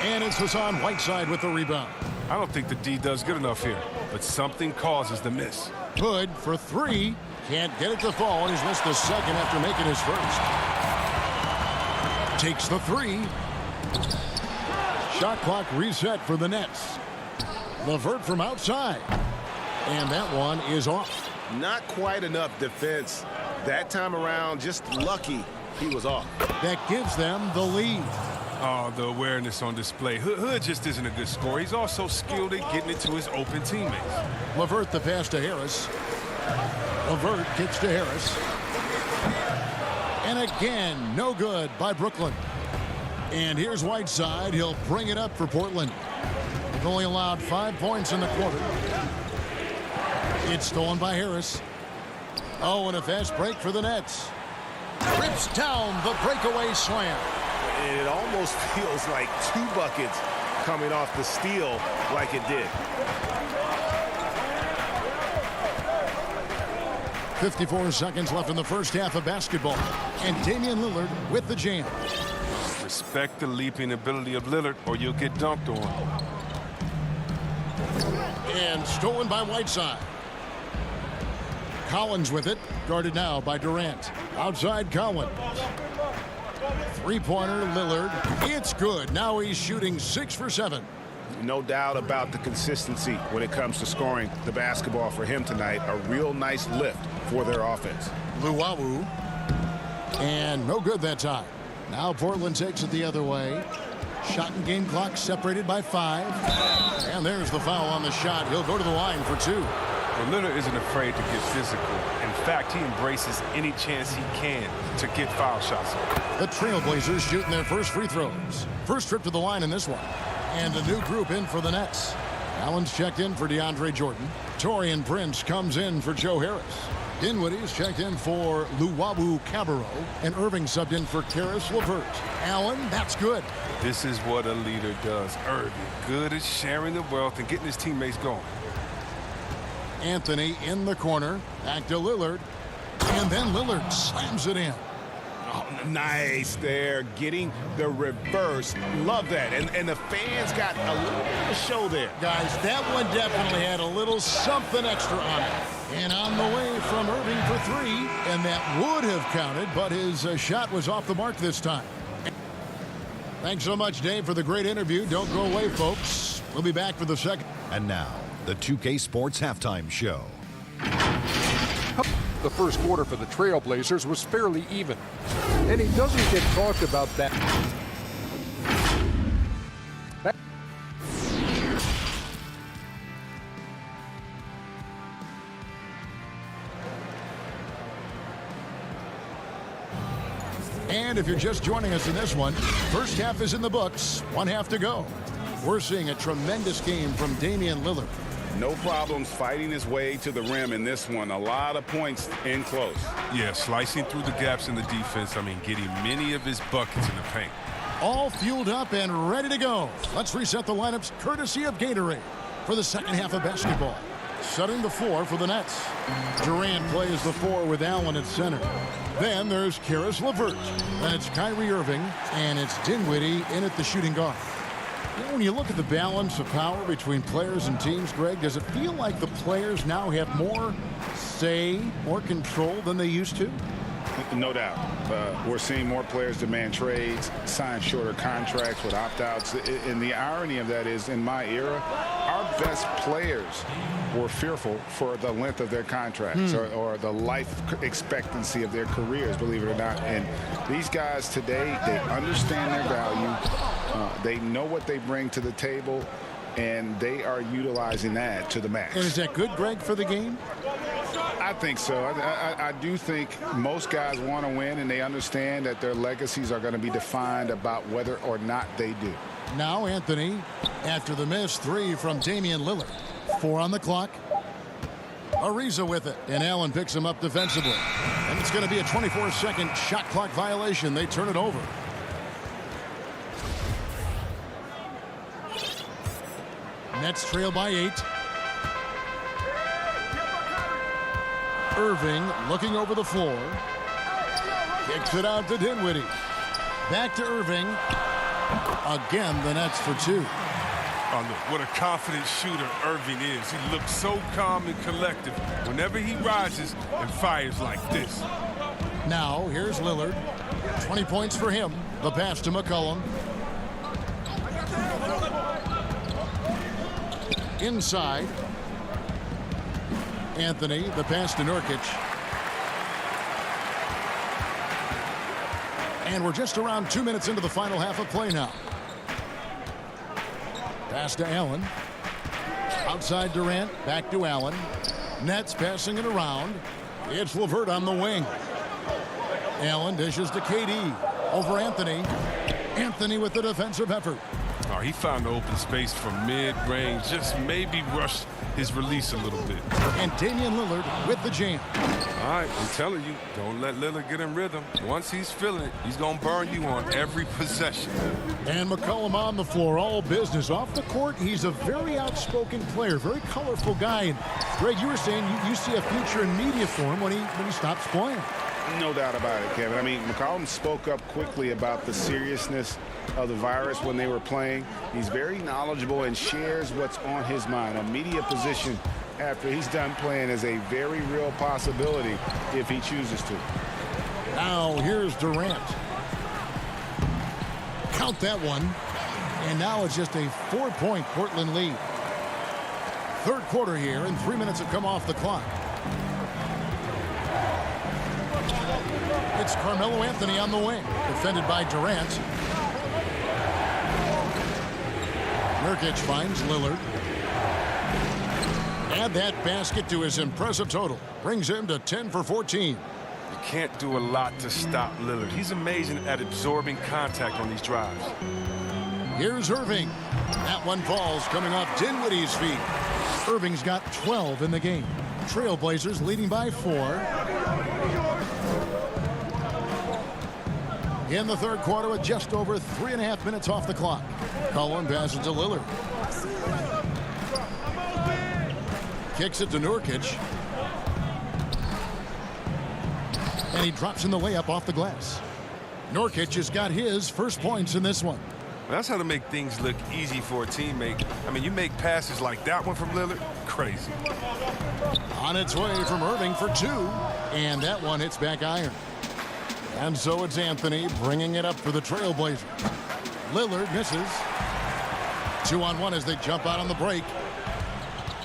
And it's Hassan Whiteside with the rebound. I don't think the D does good enough here, but something causes the miss. Hood for 3. Can't get it to fall, and he's missed the second after making his first. Takes the 3. Shot clock reset for the Nets. LeVert from outside. And that one is off. Not quite enough defense that time around. Just lucky he was off. That gives them the lead. Oh, the awareness on display. Hood just isn't a good scorer. He's also skilled at getting it to his open teammates. LeVert the pass to Harris. LeVert kicks to Harris. And again, no good by Brooklyn. And here's Whiteside. He'll bring it up for Portland. They've only allowed 5 points in the quarter. It's stolen by Harris. Oh, and a fast break for the Nets. Rips down the breakaway slam. And it almost feels like 2 buckets coming off the steal like it did. 54 seconds left in the first half of basketball. And Damian Lillard with the jam. Respect the leaping ability of Lillard or you'll get dunked on. And stolen by Whiteside. Collins with it. Guarded now by Durant. Outside Collins. Three-pointer Lillard. It's good. Now he's shooting 6 for 7. No doubt about the consistency when it comes to scoring the basketball for him tonight. A real nice lift for their offense. Luwawu. And no good that time. Now Portland takes it the other way. Shot and game clock separated by 5. And there's the foul on the shot. He'll go to the line for 2. Well, Lillard isn't afraid to get physical. In fact, he embraces any chance he can to get foul shots. The Trailblazers shooting their first free throws. First trip to the line in this one. And a new group in for the Nets. Allen's checked in for DeAndre Jordan. Taurean Prince comes in for Joe Harris. Dinwiddie's checked in for Luwawu Cabarro. And Irving subbed in for Karis LeVert. Allen, that's good. This is what a leader does. Irving, good at sharing the wealth and getting his teammates going. Anthony in the corner. Back to Lillard. And then Lillard slams it in. Oh, nice there. Getting the reverse. Love that. And the fans got a little bit of a show there. Guys, that one definitely had a little something extra on it. And on the way from Irving for 3. And that would have counted, but his shot was off the mark this time. Thanks so much, Dave, for the great interview. Don't go away, folks. We'll be back for the second. And now, the 2K Sports Halftime Show. The first quarter for the Trailblazers was fairly even. And he doesn't get talked about that. And if you're just joining us in this one, first half is in the books. 1 half to go. We're seeing a tremendous game from Damian Lillard. No problems fighting his way to the rim in this one. A lot of points in close. Yeah, slicing through the gaps in the defense. I mean, getting many of his buckets in the paint. All fueled up and ready to go. Let's reset the lineups courtesy of Gatorade for the second half of basketball. Setting the floor for the Nets. Durant plays the 4 with Allen at center. Then there's Karis LeVert. Then it's Kyrie Irving. And it's Dinwiddie in at the shooting guard. You know, when you look at the balance of power between players and teams, Greg, does it feel like the players now have more say, more control than they used to? No doubt. We're seeing more players demand trades, sign shorter contracts with opt-outs. And the irony of that is, in my era, our best players were fearful for the length of their contracts or the life expectancy of their careers, believe it or not. And these guys today, they understand their value. They know what they bring to the table, and they are utilizing that to the max. And is that good, Greg, for the game? I think so. I do think most guys want to win, and they understand that their legacies are going to be defined about whether or not they do. Now Anthony, after the missed 3 from Damian Lillard. 4 on the clock. Ariza with it, and Allen picks him up defensively. And it's going to be a 24-second shot clock violation. They turn it over. Nets trail by 8. Irving looking over the floor. Kicks it out to Dinwiddie. Back to Irving. Again, the Nets for 2. Oh, look, what a confident shooter Irving is. He looks so calm and collective whenever he rises and fires like this. Now, here's Lillard. 20 points for him. The pass to McCollum. Inside. Anthony, the pass to Nurkic. And we're just around 2 minutes into the final half of play now. Pass to Allen. Outside Durant, back to Allen. Nets passing it around. It's LeVert on the wing. Allen dishes to KD. Over Anthony. Anthony with the defensive effort. Oh, he found the open space from mid-range. Just maybe rushed his release a little bit. And Damian Lillard with the jam. All right, I'm telling you, don't let Lillard get in rhythm. Once he's feeling it, he's going to burn you on every possession. And McCollum on the floor, all business. Off the court, he's a very outspoken player, very colorful guy. And Greg, you were saying you see a future in media for him when he stops playing. No doubt about it, Kevin. I mean, McCollum spoke up quickly about the seriousness of the virus when they were playing. He's very knowledgeable and shares what's on his mind. A media position after he's done playing is a very real possibility if he chooses to. Now here's Durant. Count that one. And now it's just a 4-point Portland lead. Third quarter here, and 3 minutes have come off the clock. It's Carmelo Anthony on the wing, defended by Durant. Nurkic finds Lillard. Add that basket to his impressive total. Brings him to 10 for 14. You can't do a lot to stop Lillard. He's amazing at absorbing contact on these drives. Here's Irving. That one falls coming off Dinwiddie's feet. Irving's got 12 in the game. Trailblazers leading by 4. In the third quarter with just over 3.5 minutes off the clock. Cullen passes to Lillard. Kicks it to Nurkic. And he drops in the layup off the glass. Nurkic has got his first points in this one. That's how to make things look easy for a teammate. I mean, you make passes like that one from Lillard, crazy. On its way from Irving for 2. And that one hits back iron. And so it's Anthony bringing it up for the Trailblazers. Lillard misses. 2-on-1 as they jump out on the break.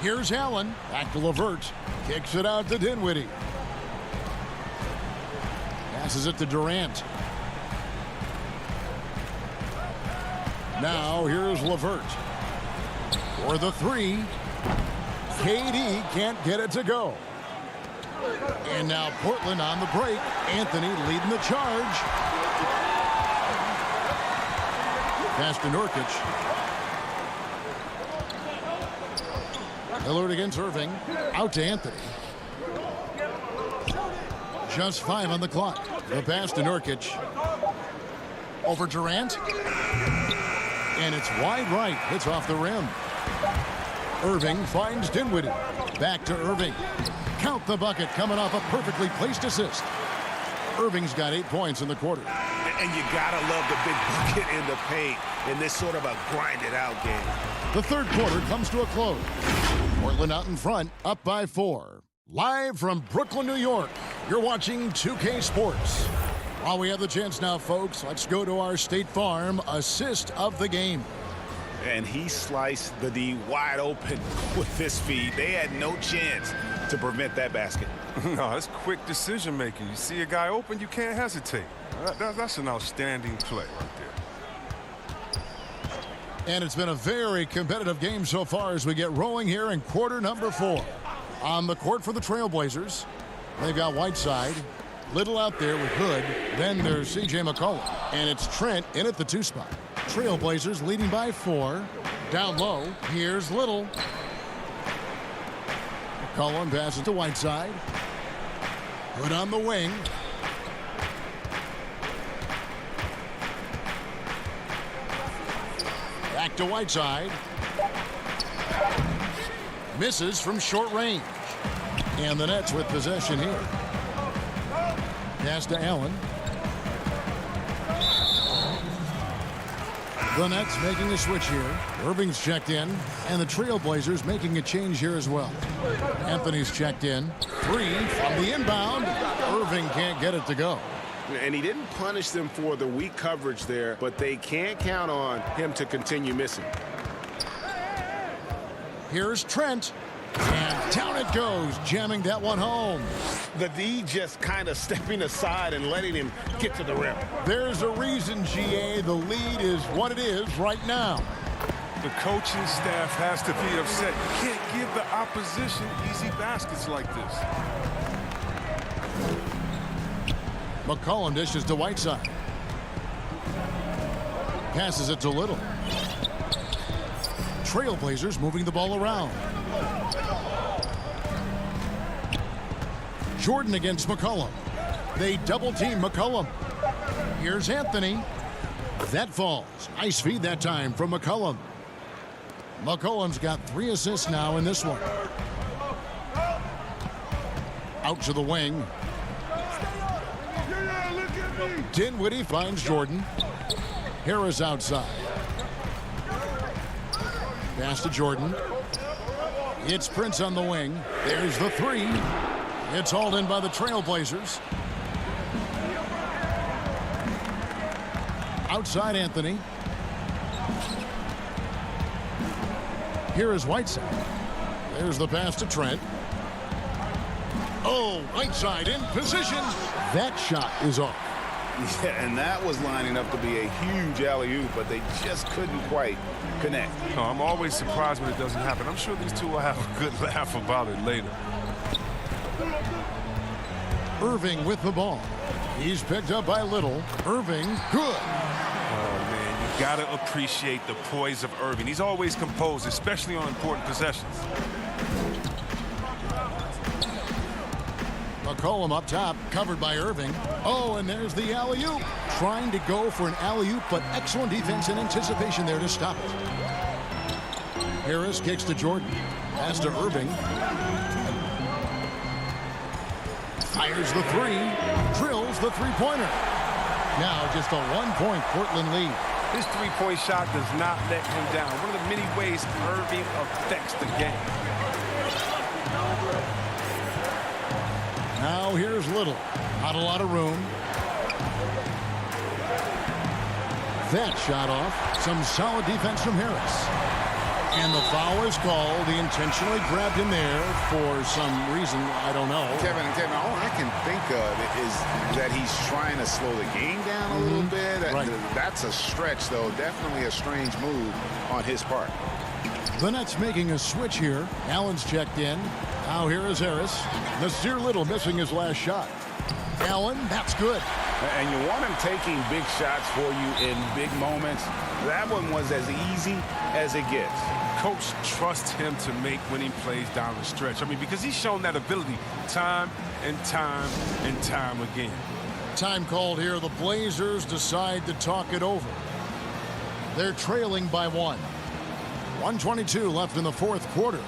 Here's Allen. Back to LeVert. Kicks it out to Dinwiddie. Passes it to Durant. Now here's LeVert. For the 3. KD can't get it to go. And now Portland on the break. Anthony leading the charge. Pass to Nurkic. Lillard against Irving. Out to Anthony. Just 5 on the clock. The pass to Nurkic. Over Durant. And it's wide right. It's off the rim. Irving finds Dinwiddie. Back to Irving. Count the bucket coming off a perfectly placed assist. Irving's got 8 points in the quarter. And you gotta love the big bucket in the paint in this sort of a grinded-out game. The third quarter comes to a close. Portland out in front, up by 4. Live from Brooklyn, New York, you're watching 2K Sports. While we have the chance now, folks, let's go to our State Farm assist of the game. And he sliced the D wide open with this feed. They had no chance to prevent that basket. No, that's quick decision making. You see a guy open, you can't hesitate. That's an outstanding play right there. And it's been a very competitive game so far as we get rolling here in quarter number 4. On the court for the Trailblazers, they've got Whiteside, Little out there with Hood. Then there's C.J. McCollum. And it's Trent in at the 2 spot. Trailblazers leading by 4. Down low, here's Little. McCollum passes to Whiteside. Hood on the wing. Back to Whiteside. Misses from short range. And the Nets with possession here. Pass to Allen. The Nets making a switch here. Irving's checked in. And the Trailblazers making a change here as well. Anthony's checked in. 3 from the inbound. Irving can't get it to go. And he didn't punish them for the weak coverage there, but they can't count on him to continue missing. Here's Trent. And down it goes, jamming that one home. The D just kind of stepping aside and letting him get to the rim. There's a reason, GA. The lead is what it is right now. The coaching staff has to be upset. You can't give the opposition easy baskets like this. McCollum dishes to Whiteside. Passes it to Little. Trailblazers moving the ball around. Jordan against McCollum. They double team McCollum. Here's Anthony. That falls. Nice feed that time from McCollum. McCollum's got 3 assists now in this one. Out to the wing. Dinwiddie finds Jordan. Harris outside. Pass to Jordan. It's Prince on the wing. There's the 3. It's hauled in by the Trailblazers. Outside Anthony. Here is Whiteside. There's the pass to Trent. Oh, Whiteside in position. That shot is off. Yeah, and that was lining up to be a huge alley-oop, but they just couldn't quite connect. No, I'm always surprised when it doesn't happen. I'm sure these two will have a good laugh about it later. Irving with the ball. He's picked up by Little. Irving, good. Oh, man, you got to appreciate the poise of Irving. He's always composed, especially on important possessions. McCollum up top, covered by Irving. Oh, and there's the alley-oop. Trying to go for an alley-oop, but excellent defense and anticipation there to stop it. Harris kicks to Jordan. Pass to Irving. Fires the 3. Drills the three-pointer. Now just a 1-point Portland lead. His three-point shot does not let him down. One of the many ways Irving affects the game. Now here's Little. Not a lot of room. That shot off. Some solid defense from Harris. And the foul is called. He intentionally grabbed him there for some reason. I don't know. Kevin, all I can think of is that he's trying to slow the game down a little bit. Right. That's a stretch, though. Definitely a strange move on his part. The Nets making a switch here. Allen's checked in. Now here is Harris. Nasir Little missing his last shot. Allen, that's good. And you want him taking big shots for you in big moments. That one was as easy as it gets. Coach trusts him to make winning plays down the stretch. I mean, because he's shown that ability time and time and time again. Time called here. The Blazers decide to talk it over. They're trailing by 1. 1:22 left in the 4th quarter.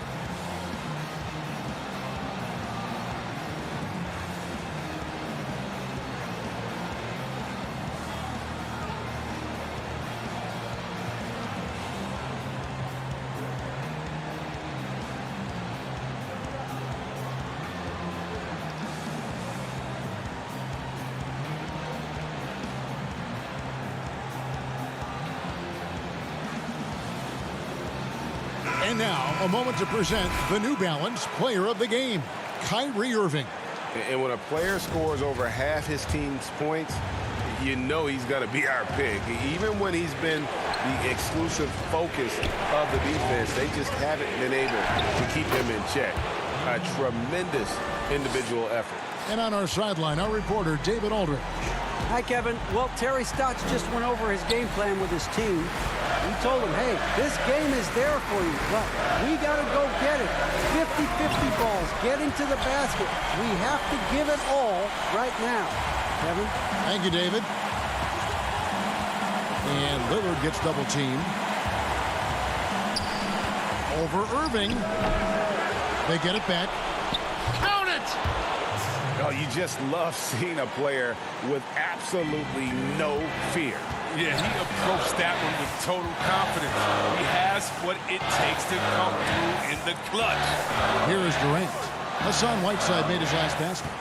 And now, a moment to present the New Balance Player of the Game, Kyrie Irving. And when a player scores over half his team's points, you know he's going to be our pick. Even when he's been the exclusive focus of the defense, they just haven't been able to keep him in check. A tremendous individual effort. And on our sideline, our reporter, David Aldridge. Hi, Kevin. Well, Terry Stotts just went over his game plan with his team. He told him, hey, this game is there for you, but we got to go get it. 50-50 balls, get into the basket. We have to give it all right now. Kevin? Thank you, David. And Lillard gets double teamed. Over Irving. They get it back. Count it! Oh, you just love seeing a player with absolutely no fear. Yeah, he approached that one with total confidence. He has what it takes to come through in the clutch. Here is Durant. Hassan Whiteside made his last basket.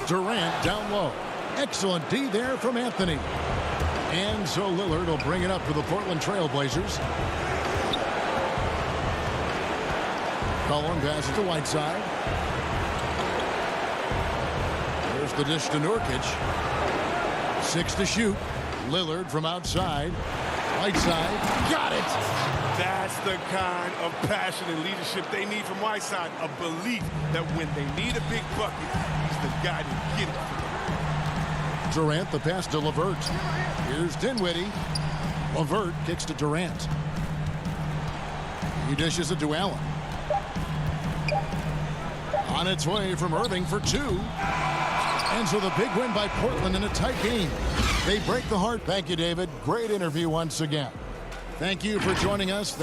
Durant down low. Excellent D there from Anthony. And so Lillard will bring it up for the Portland Trail Blazers. Cullen passes to Whiteside. There's the dish to Nurkic. 6 to shoot. Lillard from outside. Whiteside. Got it! That's the kind of passion and leadership they need from Whiteside. A belief that when they need a big bucket, he's the guy to get it for them. Durant, the pass to LeVert. Here's Dinwiddie. LeVert kicks to Durant. He dishes it to Allen. On its way from Irving for 2. And so the big win by Portland in a tight game. They break the heart. Thank you, David. Great interview once again. Thank you for joining us.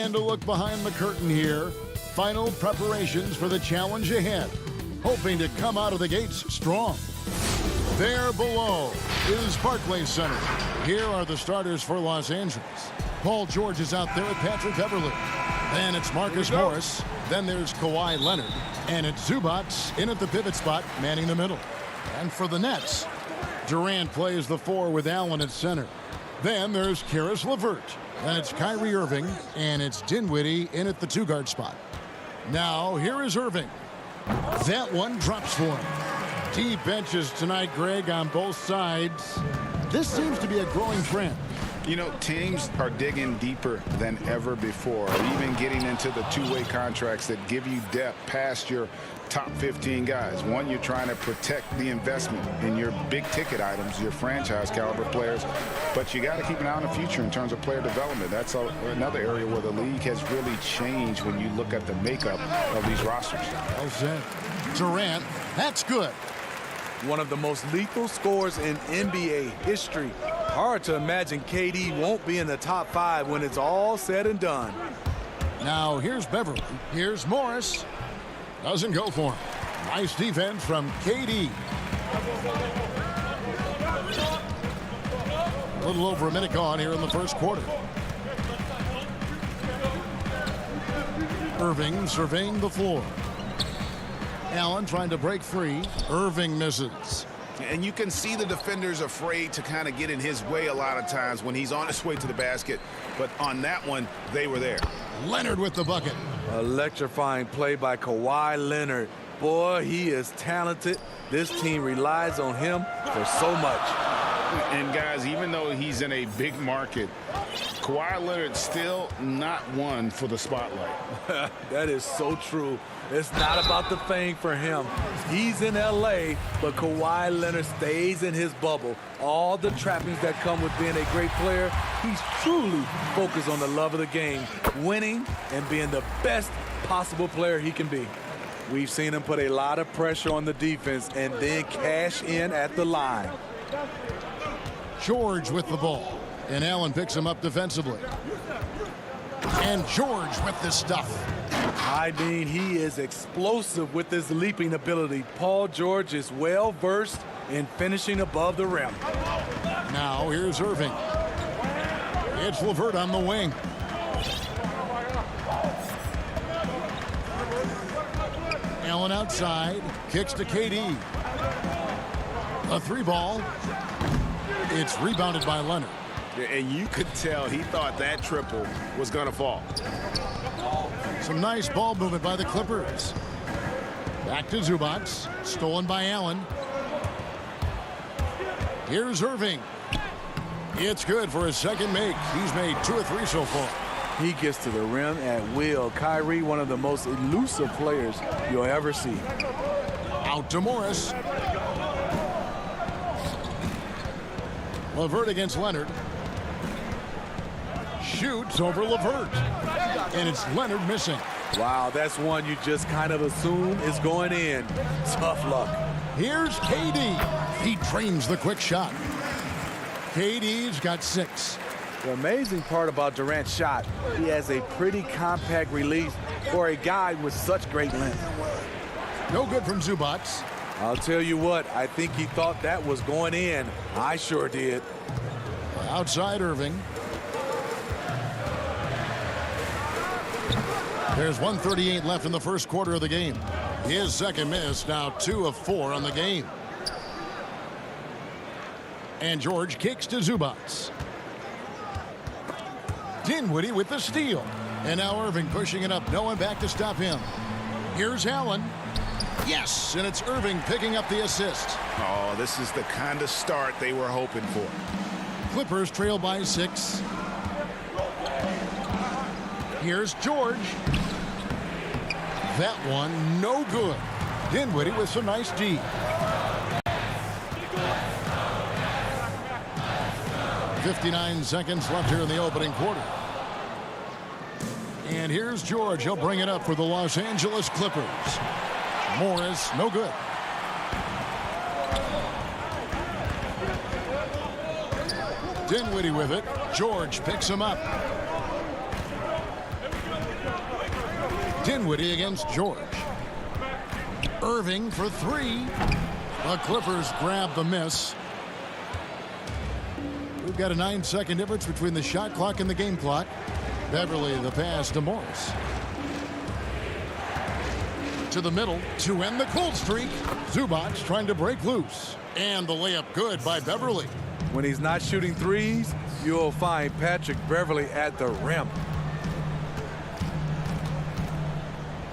And a look behind the curtain here. Final preparations for the challenge ahead. Hoping to come out of the gates strong. There below is Barclays Center. Here are the starters for Los Angeles. Paul George is out there with Patrick Beverley. Then it's Marcus Morris. Then there's Kawhi Leonard. And it's Zubats in at the pivot spot, manning the middle. And for the Nets, Durant plays the 4 with Allen at center. Then there's Karis LeVert. Then it's Kyrie Irving. And it's Dinwiddie in at the 2-guard spot. Now, here is Irving. That one drops for him. Deep benches tonight, Greg, on both sides. This seems to be a growing trend. You know, teams are digging deeper than ever before, even getting into the two-way contracts that give you depth past your top 15 guys. One, you're trying to protect the investment in your big-ticket items, your franchise-caliber players, but you got to keep an eye on the future in terms of player development. That's another area where the league has really changed when you look at the makeup of these rosters. Well said. Durant, that's good. One of the most lethal scorers in NBA history. Hard to imagine KD won't be in the top 5 when it's all said and done. Now here's Beverly. Here's Morris. Doesn't go for him. Nice defense from KD. A little over a minute gone here in the first quarter. Irving surveying the floor. Allen trying to break free. Irving misses. And you can see the defenders afraid to kind of get in his way a lot of times when he's on his way to the basket. But on that one, they were there. Leonard with the bucket. Electrifying play by Kawhi Leonard. Boy, he is talented. This team relies on him for so much. And guys, even though he's in a big market, Kawhi Leonard's still not one for the spotlight. That is so true. It's not about the fame for him. He's in LA, but Kawhi Leonard stays in his bubble. All the trappings that come with being a great player, he's truly focused on the love of the game, winning and being the best possible player he can be. We've seen him put a lot of pressure on the defense and then cash in at the line. George with the ball. And Allen picks him up defensively. And George with the stuff. I mean, he is explosive with his leaping ability. Paul George is well versed in finishing above the rim. Now here's Irving. It's LeVert on the wing. Allen outside, kicks to KD. A 3-ball. It's rebounded by Leonard. And you could tell he thought that triple was going to fall. Some nice ball movement by the Clippers. Back to Zubats. Stolen by Allen. Here's Irving. It's good for his second make. He's made 2 or 3 so far. He gets to the rim at will. Kyrie, one of the most elusive players you'll ever see. Out to Morris. LeVert against Leonard. Shoots over LeVert. And it's Leonard missing. Wow, that's one you just kind of assume is going in. Tough luck. Here's KD. He trains the quick shot. KD's got 6. The amazing part about Durant's shot, he has a pretty compact release for a guy with such great length. No good from Zubats. I'll tell you what, I think he thought that was going in. I sure did. Outside Irving. There's 1:38 left in the first quarter of the game. His second miss, now 2 of 4 on the game. And George kicks to Zubats. Dinwiddie with the steal. And now Irving pushing it up. No one back to stop him. Here's Allen. Yes, and it's Irving picking up the assist. Oh, this is the kind of start they were hoping for. Clippers trail by 6. Here's George. That one, no good. Dinwiddie with some nice D. 59 seconds left here in the opening quarter. And here's George. He'll bring it up for the Los Angeles Clippers. Morris, no good. Dinwiddie with it. George picks him up. Dinwiddie against George. Irving for three. The Clippers grab the miss. We've got a 9-second difference between the shot clock and the game clock. Beverly the pass to Morris. To the middle to end the cold streak. Zubac trying to break loose. And the layup good by Beverly. When he's not shooting threes, you'll find Patrick Beverly at the rim.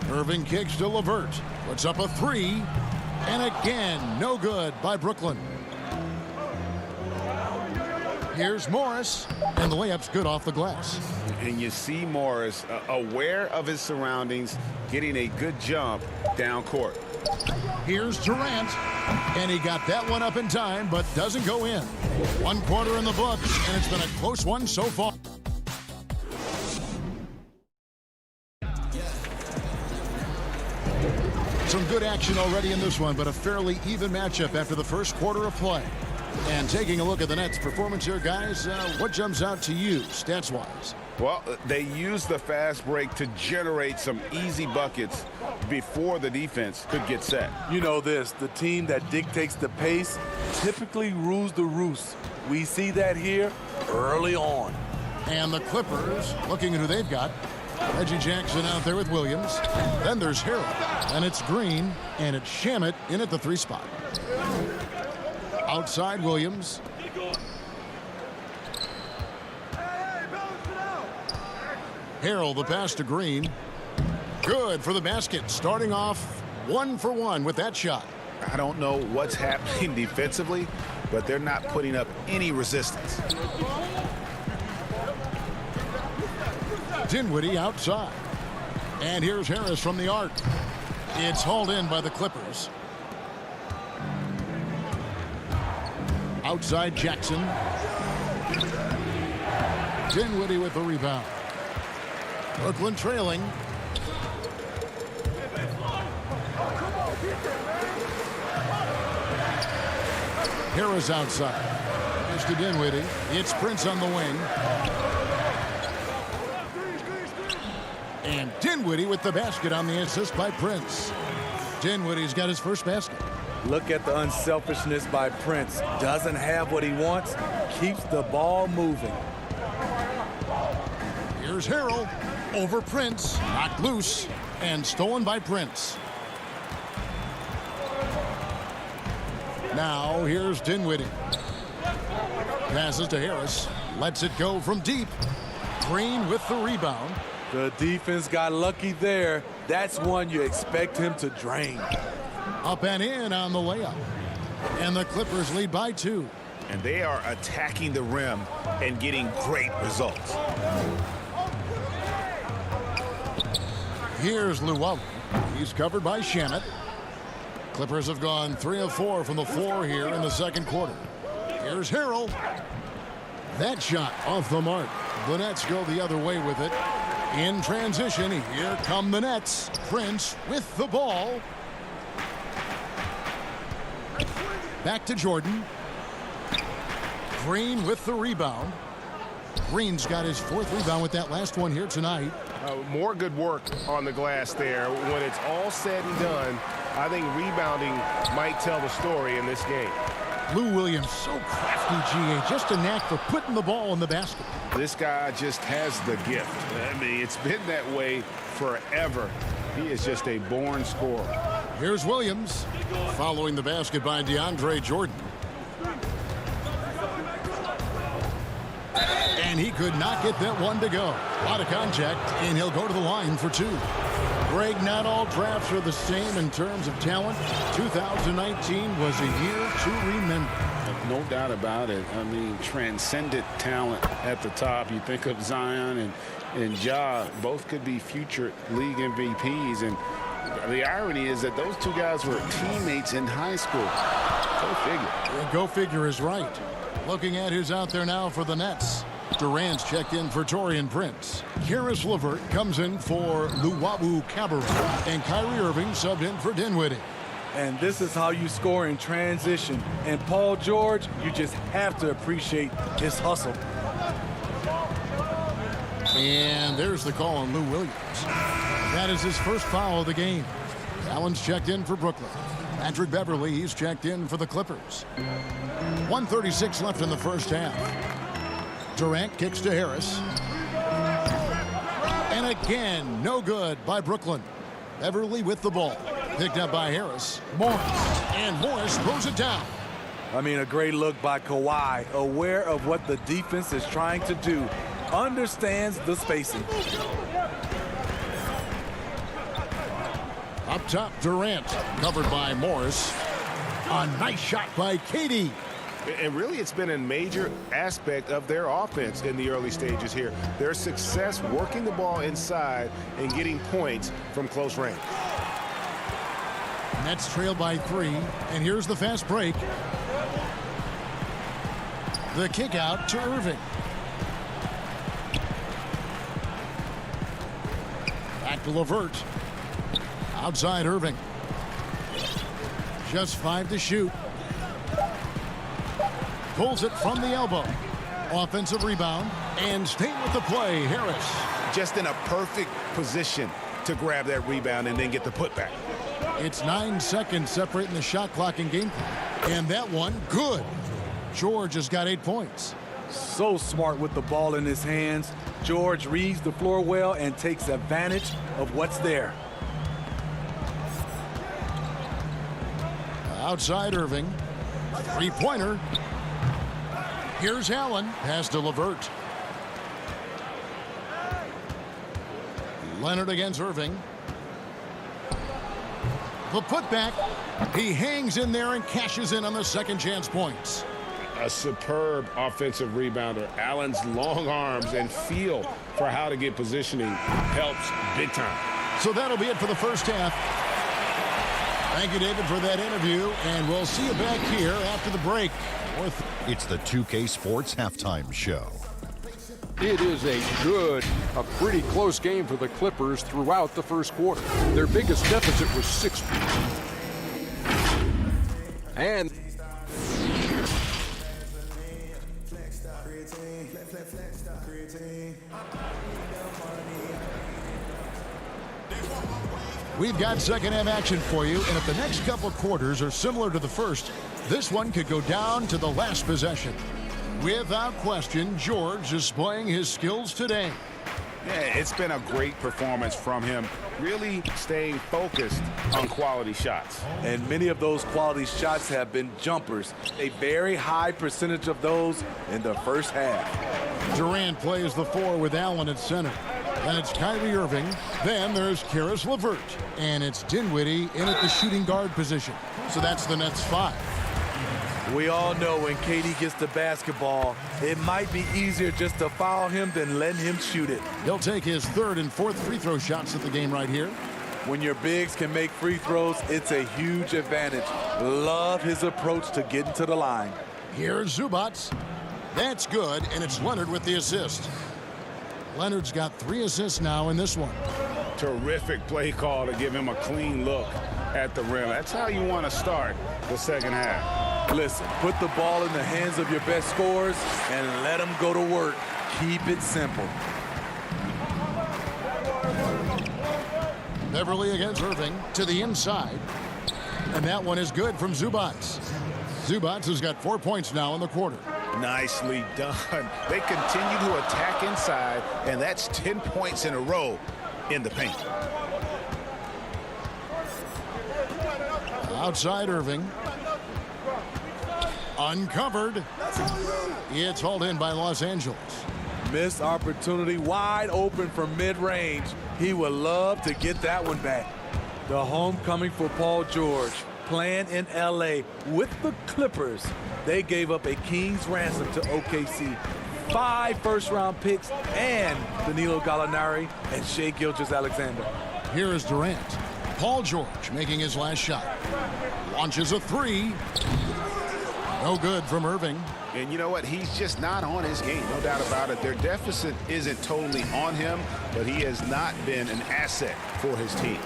Irving kicks to LeVert. Puts up a three. And again, no good by Brooklyn. Here's Morris. And the layup's good off the glass. And you see Morris aware of his surroundings, getting a good jump down court. Here's Durant. And he got that one up in time, but doesn't go in. 1 quarter in the books, and it's been a close one so far. Some good action already in this one, but a fairly even matchup after the first quarter of play. And taking a look at the Nets' performance here, guys, what jumps out to you, stats-wise? Well, they used the fast break to generate some easy buckets before the defense could get set. You know this, the team that dictates the pace typically rules the roost. We see that here early on. And the Clippers, looking at who they've got. Reggie Jackson out there with Williams. Then there's Harrell. And it's Green. And it's Shamet in at the 3 spot. Outside Williams. Harrell the pass to Green. Good for the basket. Starting off 1 for 1 with that shot. I don't know what's happening defensively, but they're not putting up any resistance. Dinwiddie outside. And here's Harris from the arc. It's hauled in by the Clippers. Outside Jackson. Dinwiddie with the rebound. Brooklyn trailing. Harris outside. Here's to Dinwiddie. It's Prince on the wing. And Dinwiddie with the basket on the assist by Prince. Dinwiddie's got his first basket. Look at the unselfishness by Prince. Doesn't have what he wants, keeps the ball moving. Here's Harrell over Prince. Knocked loose and stolen by Prince. Now here's Dinwiddie. Passes to Harris. Lets it go from deep. Green with the rebound. The defense got lucky there. That's one you expect him to drain. Up and in on the layup. And the Clippers lead by 2. And they are attacking the rim and getting great results. Here's Luwawu. He's covered by Shamet. Clippers have gone 3 of 4 from the floor here in the second quarter. Here's Harrell. That shot off the mark. The Nets go the other way with it. In transition, here come the Nets. Prince with the ball. Back to Jordan. Green with the rebound. Green's got his 4th rebound with that last one here tonight. More good work on the glass there. When it's all said and done, I think rebounding might tell the story in this game. Lou Williams, so crafty, GA. Just a knack for putting the ball in the basket. This guy just has the gift. I mean, it's been that way forever. He is just a born scorer. Here's Williams following the basket by DeAndre Jordan. And he could not get that one to go. A lot of contact, and he'll go to the line for 2. Greg, not all drafts are the same in terms of talent. 2019 was a year to remember. No doubt about it. I mean, transcendent talent at the top. You think of Zion and Ja, both could be future league MVPs. And the irony is that those 2 guys were teammates in high school. Go figure. Yeah, go figure is right. Looking at who's out there now for the Nets. Durant's checked in for Taurean Prince. Karis LeVert comes in for Luwawu Cabarrot. And Kyrie Irving subbed in for Dinwiddie. And this is how you score in transition. And Paul George, you just have to appreciate his hustle. And there's the call on Lou Williams. That is his first foul of the game. Allen's checked in for Brooklyn. Patrick Beverly, he's checked in for the Clippers. 1:36 left in the first half. Durant kicks to Harris. And again, no good by Brooklyn. Beverly with the ball. Picked up by Harris. Morris. And Morris throws it down. I mean, a great look by Kawhi, aware of what the defense is trying to do. Understands the spacing. Up top, Durant, covered by Morris. A nice shot by Katie. And really, it's been a major aspect of their offense in the early stages here. Their success working the ball inside and getting points from close range. Nets trail by 3, and here's the fast break. The kick out to Irving. Back to LeVert. Outside Irving. Just 5 to shoot. Pulls it from the elbow. Offensive rebound. And staying with the play, Harris. Just in a perfect position to grab that rebound and then get the putback. It's 9 seconds separating the shot clock and game clock. And that one, good. George has got 8 points. So smart with the ball in his hands. George reads the floor well and takes advantage of what's there. Outside Irving. 3-pointer. Here's Allen. Pass to LeVert. Leonard against Irving. The putback. He hangs in there and cashes in on the second chance points. A superb offensive rebounder. Allen's long arms and feel for how to get positioning helps big time. So that'll be it for the first half. Thank you, David, for that interview, and we'll see you back here after the break. It's the 2K Sports Halftime Show. It is a pretty close game for the Clippers throughout the first quarter. Their biggest deficit was 6. And we've got second half action for you, and if the next couple quarters are similar to the first, this one could go down to the last possession. Without question, George displaying his skills today. Yeah, it's been a great performance from him, really staying focused on quality shots. And many of those quality shots have been jumpers. A very high percentage of those in the first half. Durant plays the 4 with Allen at center. Then it's Kyrie Irving. Then there's Karis LeVert. And it's Dinwiddie in at the shooting guard position. So that's the Nets 5. We all know when KD gets the basketball, it might be easier just to foul him than letting him shoot it. He'll take his 3rd and 4th free throw shots at the game right here. When your bigs can make free throws, it's a huge advantage. Love his approach to getting to the line. Here's Zubats. That's good, and it's Leonard with the assist. Leonard's got 3 assists now in this one. Terrific play call to give him a clean look at the rim. That's how you want to start the second half. Listen, put the ball in the hands of your best scorers and let them go to work. Keep it simple. Beverly against Irving to the inside. And that one is good from Zubats. Zubats has got 4 points now in the quarter. Nicely done. They continue to attack inside, and that's 10 points in a row in the paint. Outside Irving. Uncovered. It's hauled in by Los Angeles. Missed opportunity, wide open from mid-range. He would love to get that one back. The homecoming for Paul George, playing in LA with the Clippers. They gave up a king's ransom to OKC. 5 first-round picks and Danilo Gallinari and Shai Gilgeous-Alexander. Here is Durant. Paul George making his last shot. Launches a 3. No good from Irving. And you know what? He's just not on his game, no doubt about it. Their deficit isn't totally on him, but he has not been an asset for his team.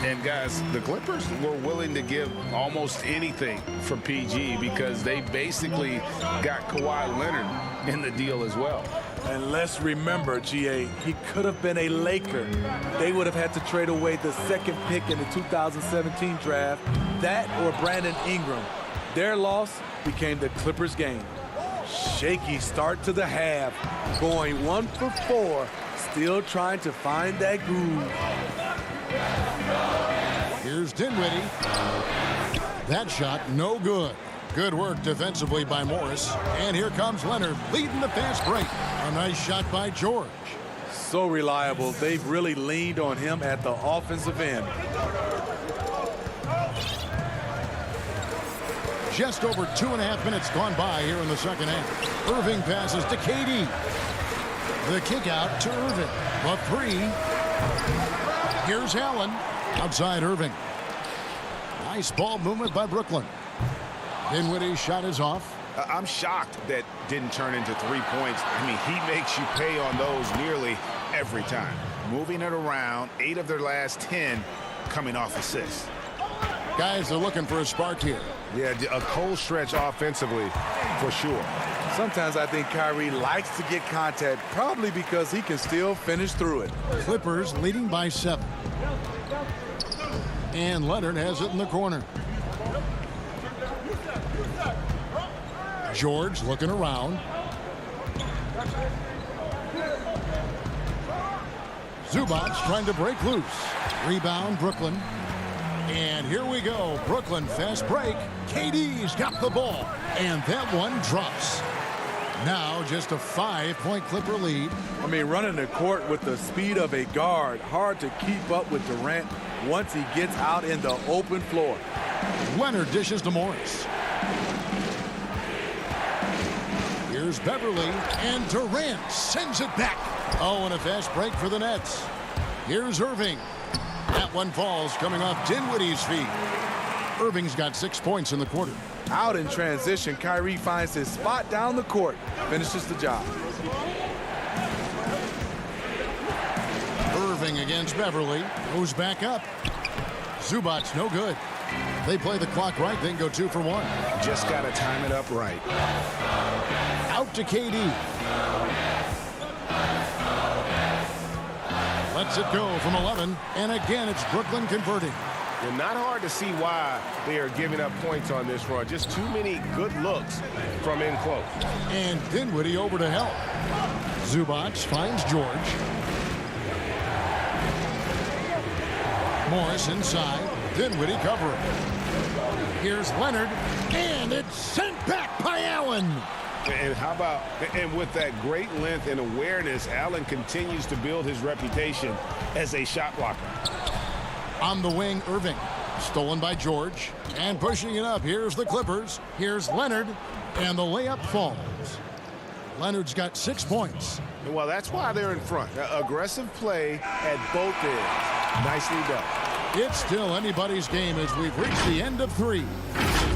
And guys, the Clippers were willing to give almost anything for PG because they basically got Kawhi Leonard in the deal as well. And let's remember, GA, he could have been a Laker. They would have had to trade away the second pick in the 2017 draft, that or Brandon Ingram. Their loss became the Clippers' game. Shaky start to the half, going 1 for 4, still trying to find that groove. Here's Dinwiddie. That shot, no good. Good work defensively by Morris. And here comes Leonard leading the fast break. A nice shot by George. So reliable. They've really leaned on him at the offensive end. Just over 2.5 minutes gone by here in the second half. Irving passes to KD. The kick out to Irving. The three. Here's Allen. Outside Irving. Nice ball movement by Brooklyn. Dinwiddie's shot is off. I'm shocked that didn't turn into 3 points. I mean, he makes you pay on those nearly every time. Moving it around, 8 of their last 10 coming off assists. Guys are looking for a spark here. Yeah, a cold stretch offensively, for sure. Sometimes I think Kyrie likes to get contact, probably because he can still finish through it. Clippers leading by 7. And Leonard has it in the corner. George looking around. Zubac trying to break loose. Rebound, Brooklyn. And here we go. Brooklyn fast break. KD's got the ball. And that one drops. Now just a 5-point Clipper lead. I mean, running the court with the speed of a guard. Hard to keep up with Durant once he gets out in the open floor. Leonard dishes to Morris. Here's Beverly, and Durant sends it back. Oh, and a fast break for the Nets. Here's Irving. That one falls coming off Dinwiddie's feet. Irving's got 6 points in the quarter. Out in transition, Kyrie finds his spot down the court, finishes the job. Irving against Beverly, goes back up. Zubac's no good. They play the clock right, then go 2 for 1. Just got to time it up right. Out to KD. Lets it go from 11, and again it's Brooklyn converting. Well, not hard to see why they are giving up points on this run. Just too many good looks from in close. And Dinwiddie over to help. Zubac finds George. Morris inside. Dinwiddie covering. Here's Leonard, and it's sent back by Allen. And how about, and with that great length and awareness, Allen continues to build his reputation as a shot blocker. On the wing, Irving. Stolen by George. And pushing it up. Here's the Clippers. Here's Leonard. And the layup falls. Leonard's got 6 points. Well, that's why they're in front. Aggressive play at both ends. Nicely done. It's still anybody's game as we've reached the end of 3.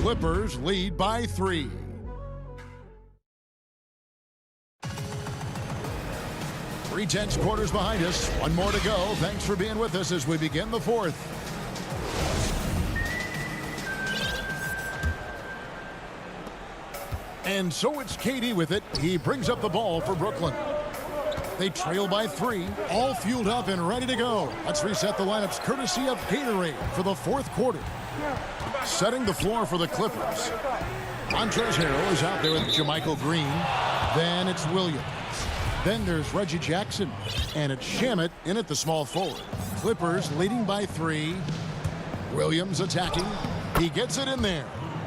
Clippers lead by 3. Three-tenths quarters behind us. 1 more to go. Thanks for being with us as we begin the 4th. And so it's KD with it. He brings up the ball for Brooklyn. They trail by 3, all fueled up and ready to go. Let's reset the lineups courtesy of Gatorade for the 4th quarter. Setting the floor for the Clippers. Montrezl Harrell is out there with JaMychal Green. Then it's Williams. Then there's Reggie Jackson. And it's Shamet in at the small forward. Clippers leading by 3. Williams attacking. He gets it in there.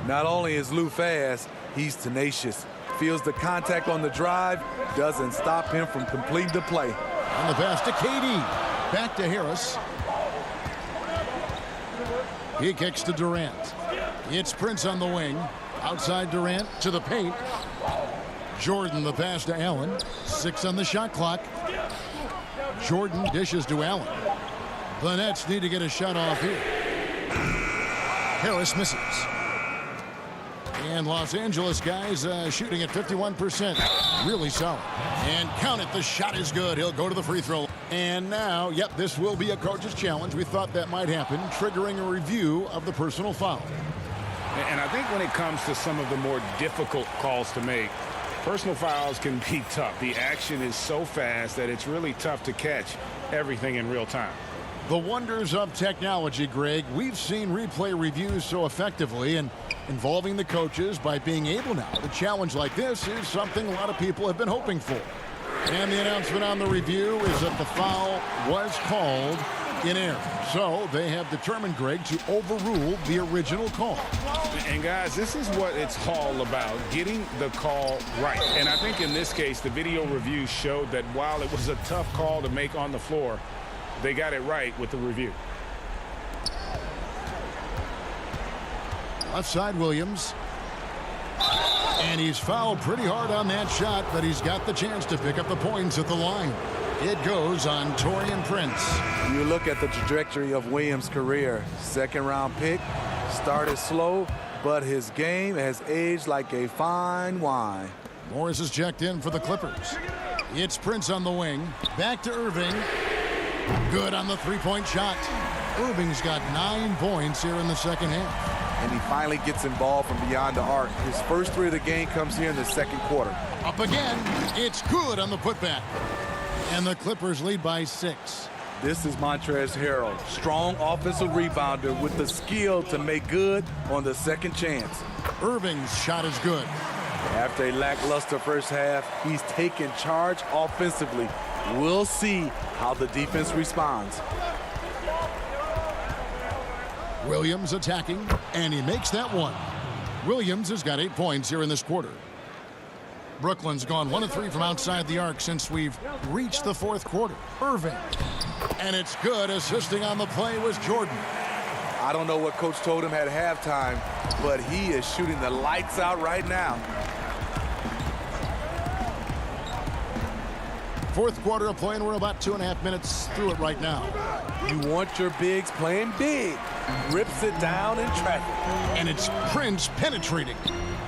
Not only is Lou fast, he's tenacious. Feels the contact on the drive, doesn't stop him from completing the play. On the pass to KD. Back to Harris. He kicks to Durant. It's Prince on the wing. Outside Durant to the paint. Jordan the pass to Allen. 6 on the shot clock. Jordan dishes to Allen. The Nets need to get a shot off here. Harris misses. And Los Angeles guys shooting at 51%. Really solid. And count it, the shot is good. He'll go to the free throw. And now, yep, this will be a coach's challenge. We thought that might happen, triggering a review of the personal foul. And I think when it comes to some of the more difficult calls to make, Personal fouls can be tough. The action is so fast that it's really tough to catch everything in real time. The wonders of technology, Greg. We've seen replay reviews so effectively, and involving the coaches by being able now to challenge like this is something a lot of people have been hoping for. And the announcement on the review is that the foul was called in error. So they have determined, Greg, to overrule the original call. And guys, this is what it's all about, getting the call right. And I think in this case, the video review showed that while it was a tough call to make on the floor, they got it right with the review. Left side, Williams. And he's fouled pretty hard on that shot, but he's got the chance to pick up the points at the line. It goes on Taurean Prince. You look at the trajectory of Williams' career. Second-round pick, started slow, but his game has aged like a fine wine. Morris is checked in for the Clippers. It's Prince on the wing. Back to Irving. Good on the three-point shot. Irving's got 9 points here in the second half. And he finally gets involved from beyond the arc. His first three of the game comes here in the second quarter. Up again. It's good on the putback. And the Clippers lead by 6. This is Montrezl Harrell, strong offensive rebounder with the skill to make good on the second chance. Irving's shot is good. After a lackluster first half, he's taken charge offensively. We'll see how the defense responds. Williams attacking, and he makes that one. Williams has got 8 points here in this quarter. Brooklyn's gone 1 of 3 from outside the arc since we've reached the fourth quarter. Irving. And it's good. Assisting on the play was Jordan. I don't know what Coach told him at halftime, but he is shooting the lights out right now. Fourth quarter of play, and we're about 2.5 minutes through it right now. You want your bigs playing big. Rips it down in traffic. And it's Prince penetrating.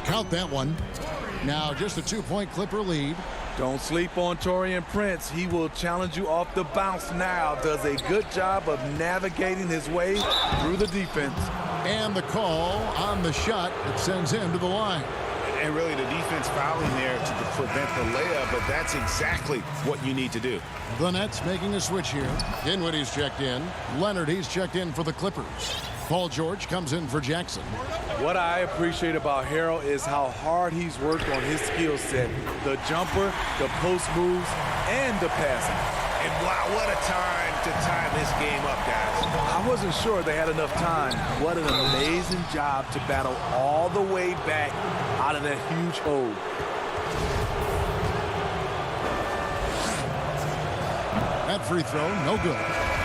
Count that one. Now just a 2-point Clipper lead. Don't sleep on Taurean Prince. He will challenge you off the bounce now. Does a good job of navigating his way through the defense. And the call on the shot that sends him to the line. And really the defense fouling there to prevent the layup, but that's exactly what you need to do. The Nets making a switch here. Dinwiddie's checked in. Leonard, he's checked in for the Clippers. Paul George comes in for Jackson. What I appreciate about Harrell is how hard he's worked on his skill set. The jumper, the post moves, and the passing. And wow, what a time to tie this game up, guys. I wasn't sure they had enough time. What an amazing job to battle all the way back out of that huge hole. That free throw, no good.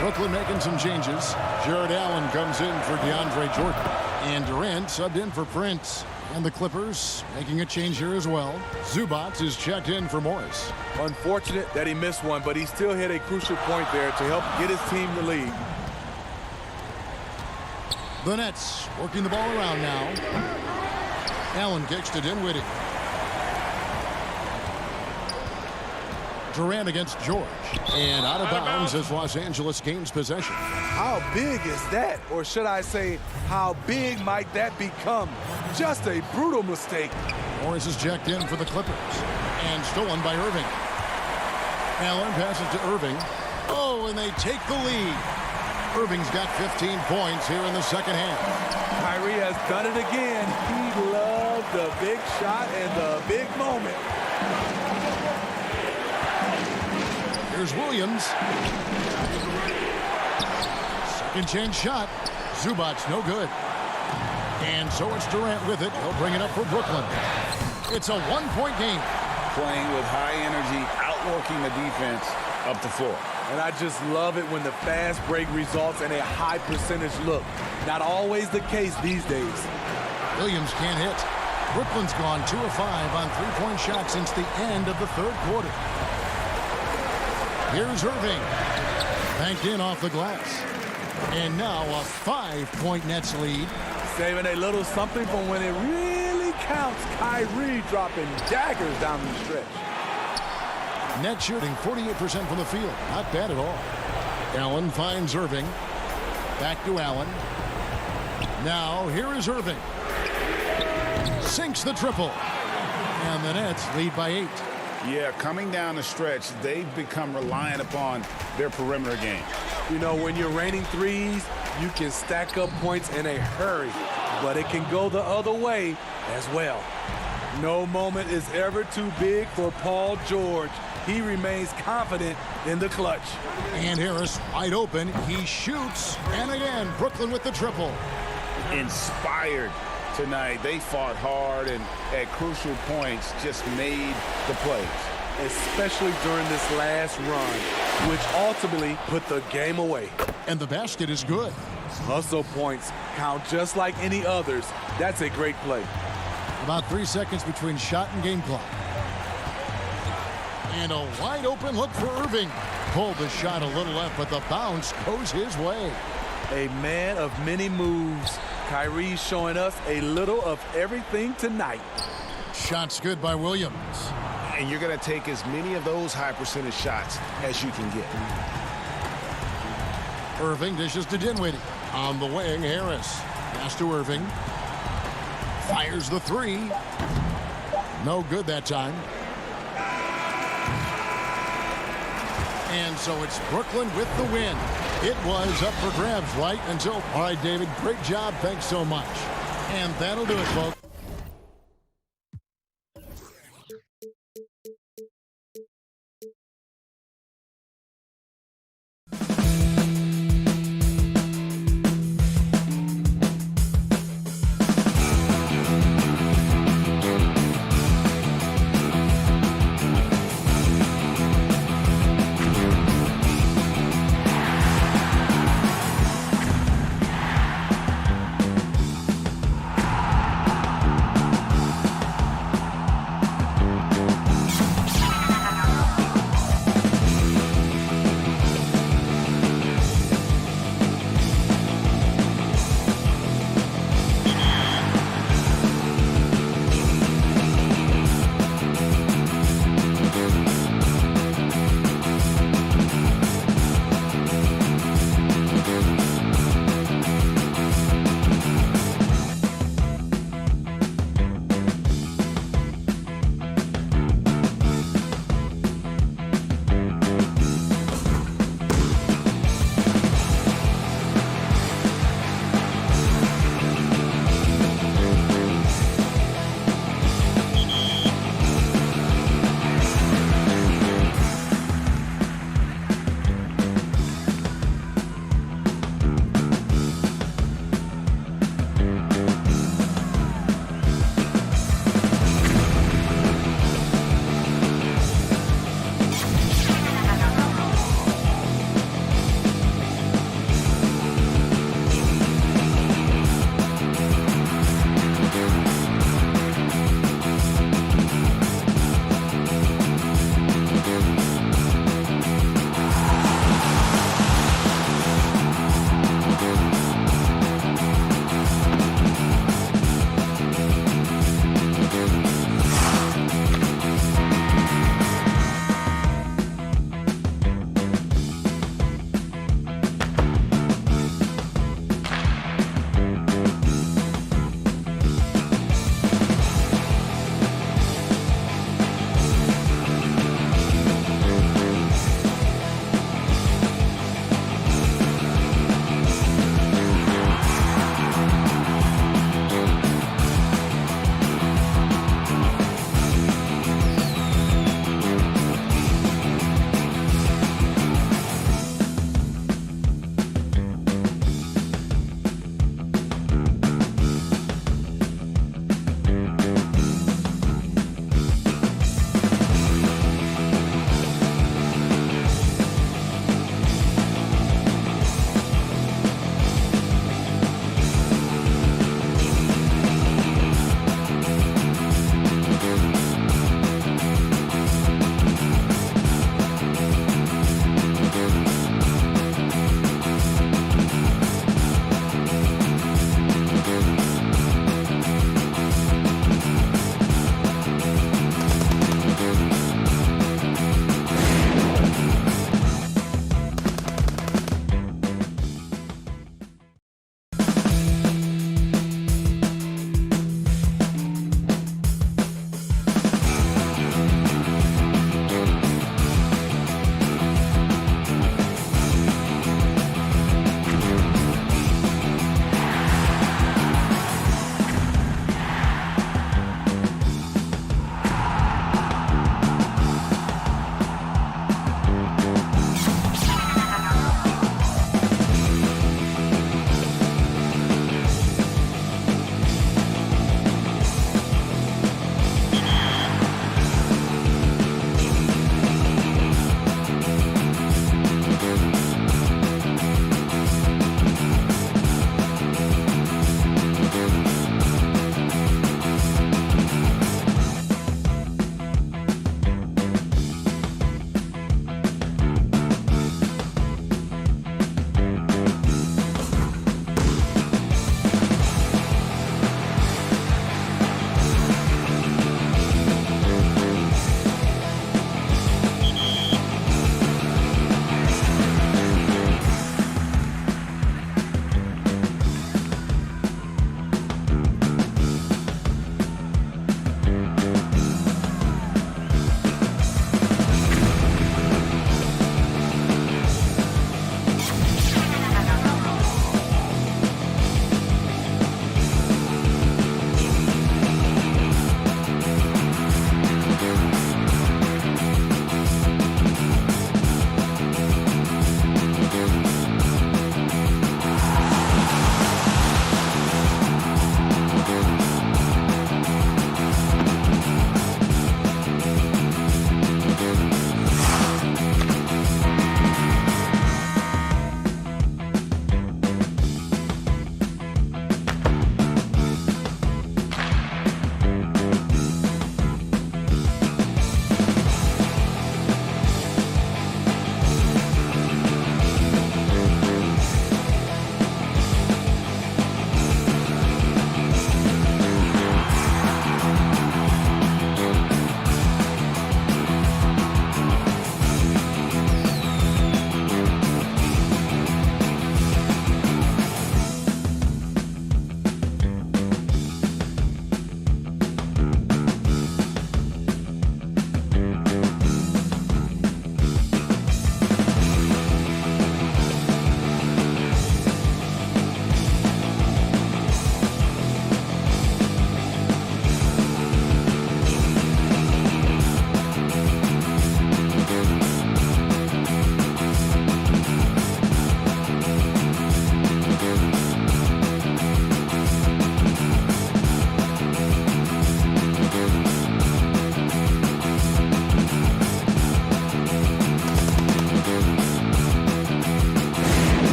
Brooklyn making some changes. Jared Allen comes in for DeAndre Jordan. And Durant subbed in for Prince. And the Clippers making a change here as well. Zubac is checked in for Morris. Unfortunate that he missed one, but he still hit a crucial point there to help get his team the lead. The Nets working the ball around now. Allen kicks to Dinwiddie. Durant against George. And out of bounds as Los Angeles gains possession. How big is that? Or should I say, how big might that become? Just a brutal mistake. Morris is checked in for the Clippers. And stolen by Irving. Allen passes to Irving. Oh, and they take the lead. Irving's got 15 points here in the second half. Kyrie has done it again. He loved the big shot and the big moment. Here's Williams. Second chance shot. Zubac no good. And so it's Durant with it. He'll bring it up for Brooklyn. It's a 1-point game. Playing with high energy, outworking the defense up the floor. And I just love it when the fast break results in a high percentage look. Not always the case these days. Williams can't hit. Brooklyn's gone 2 of 5 on 3-point shots since the end of the third quarter. Here's Irving. Banked in off the glass. And now a 5-point Nets lead. Saving a little something for when it really counts. Kyrie dropping daggers down the stretch. Nets shooting 48% from the field. Not bad at all. Allen finds Irving. Back to Allen. Now here is Irving. Sinks the triple. And the Nets lead by 8. Yeah, coming down the stretch, they've become reliant upon their perimeter game. You know, when you're raining threes, you can stack up points in a hurry, but it can go the other way as well. No moment is ever too big for Paul George. He remains confident in the clutch. And Harris wide open. He shoots. And again, Brooklyn with the triple. Inspired tonight. They fought hard and at crucial points just made the plays. Especially during this last run, which ultimately put the game away. And the basket is good. Hustle points count just like any others. That's a great play. About 3 seconds between shot and game clock. And a wide open look for Irving. Pulled the shot a little left, but the bounce goes his way. A man of many moves. Kyrie showing us a little of everything tonight. Shots good by Williams. And you're going to take as many of those high percentage shots as you can get. Irving dishes to Dinwiddie. On the wing, Harris. Pass to Irving. Fires the three. No good that time. And so it's Brooklyn with the win. It was up for grabs right until... All right, David, great job. Thanks so much. And that'll do it, folks.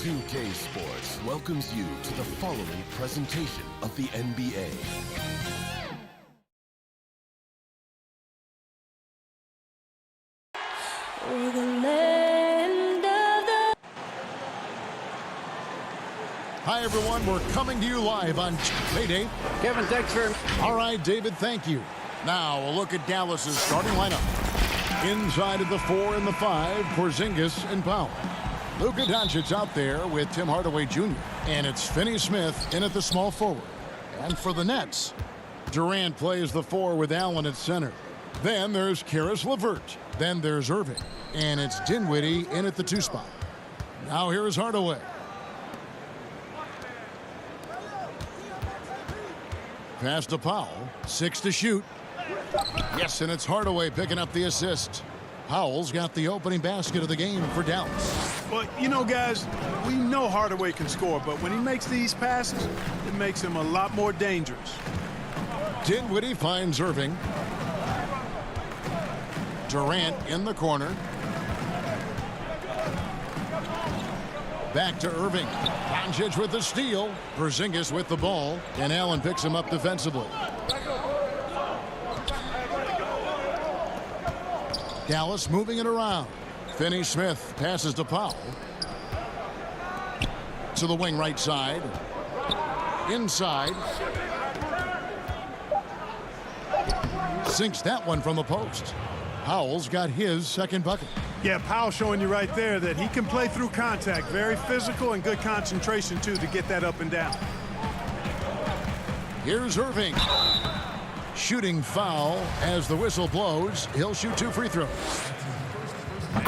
2K Sports welcomes you to the following presentation of the NBA. Hi, everyone. We're coming to you live on Payday. Kevin, thanks very much. All right, David, thank you. Now, a look at Dallas's starting lineup. Inside of the 4 and the 5, Porzingis and Powell. Luka Doncic out there with Tim Hardaway Jr. And it's Finney Smith in at the small forward. And for the Nets, Durant plays the 4 with Allen at center. Then there's Karis LeVert. Then there's Irving. And it's Dinwiddie in at the 2 spot. Now here's Hardaway. Pass to Powell. 6 to shoot. Yes, and it's Hardaway picking up the assist. Powell's got the opening basket of the game for Dallas. Well, you know, guys, we know Hardaway can score, but when he makes these passes, it makes him a lot more dangerous. Dinwiddie finds Irving. Durant in the corner. Back to Irving. Doncic with the steal. Porzingis with the ball. And Allen picks him up defensively. Dallas moving it around. Finney Smith passes to Powell. To the wing right side. Inside. Sinks that one from the post. Powell's got his second bucket. Yeah, Powell showing you right there that he can play through contact. Very physical and good concentration, too, to get that up and down. Here's Irving. Shooting foul as the whistle blows. He'll shoot 2 free throws.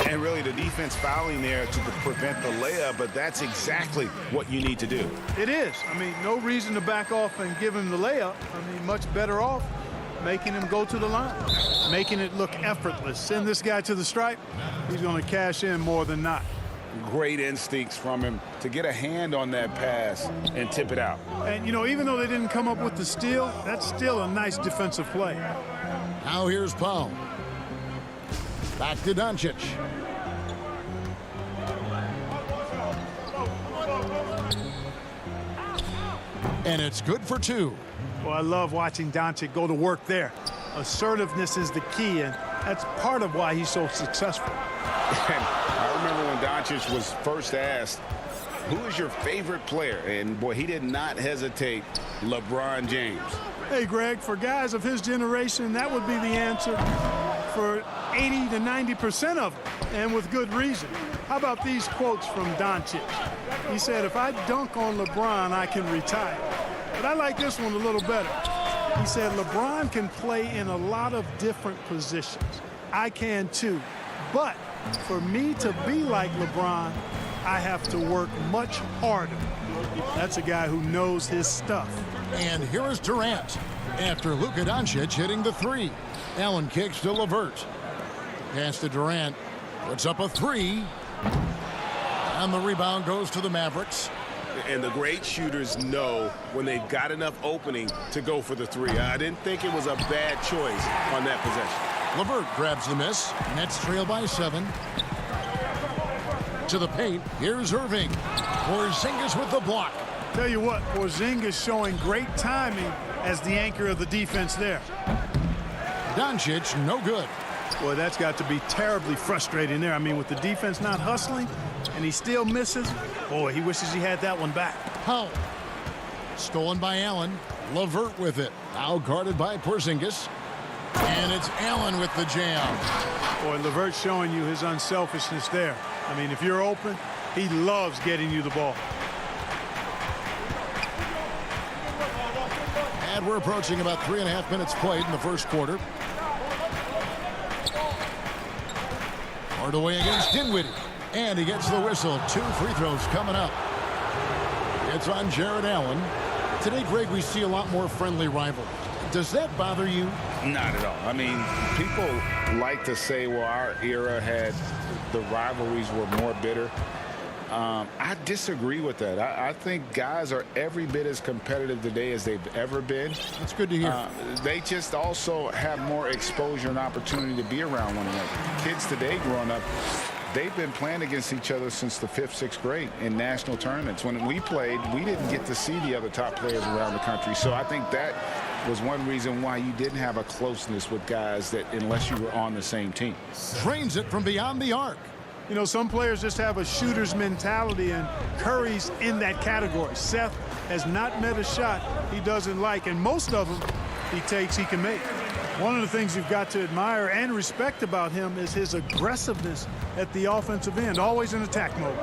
And really the defense fouling there to prevent the layup, but that's exactly what you need to do. It is. I mean, no reason to back off and give him the layup. I mean, much better off making him go to the line, making it look effortless. Send this guy to the stripe, he's going to cash in more than not. Great instincts from him to get a hand on that pass and tip it out. And, you know, even though they didn't come up with the steal, that's still a nice defensive play. Now here's Powell. Back to Doncic. And it's good for 2. Well, I love watching Doncic go to work there. Assertiveness is the key, and that's part of why he's so successful. And I remember when Doncic was first asked, who is your favorite player? And, boy, he did not hesitate. LeBron James. Hey, Greg, for guys of his generation, that would be the answer for 80 to 90% of them, and with good reason. How about these quotes from Doncic? He said, if I dunk on LeBron, I can retire. But I like this one a little better. He said, LeBron can play in a lot of different positions. I can too. But for me to be like LeBron, I have to work much harder. That's a guy who knows his stuff. And here is Durant after Luka Doncic hitting the 3. Allen kicks to LeVert. Pass to Durant. Puts up a 3. And the rebound goes to the Mavericks. And the great shooters know when they've got enough opening to go for the 3. I didn't think it was a bad choice on that possession. LeVert grabs the miss. Nets trail by 7. To the paint. Here's Irving. Porzingis with the block. Tell you what, Porzingis showing great timing as the anchor of the defense there. Doncic, no good. Boy, that's got to be terribly frustrating there. I mean, with the defense not hustling and he still misses, boy, he wishes he had that one back. Powell. Stolen by Allen. LeVert with it. Now guarded by Porzingis. And it's Allen with the jam. Boy, LeVert showing you his unselfishness there. I mean, if you're open, he loves getting you the ball. And we're approaching about 3.5 minutes played in the first quarter. Hardaway against Dinwiddie. And he gets the whistle. 2 free throws coming up. It's on Jared Allen. Today, Greg, we see a lot more friendly rivalries. Does that bother you? Not at all. I mean, people like to say, well, our era had the rivalries were more bitter. I disagree with that. I think guys are every bit as competitive today as they've ever been. That's good to hear. They just also have more exposure and opportunity to be around one another. Kids today growing up, they've been playing against each other since the 5th, 6th grade in national tournaments. When we played, we didn't get to see the other top players around the country. So I think that was one reason why you didn't have a closeness with guys that unless you were on the same team. Drains it from beyond the arc. You know, some players just have a shooter's mentality, and Curry's in that category. Seth has not met a shot he doesn't like, and most of them he takes he can make. One of the things you've got to admire and respect about him is his aggressiveness at the offensive end, always in attack mode.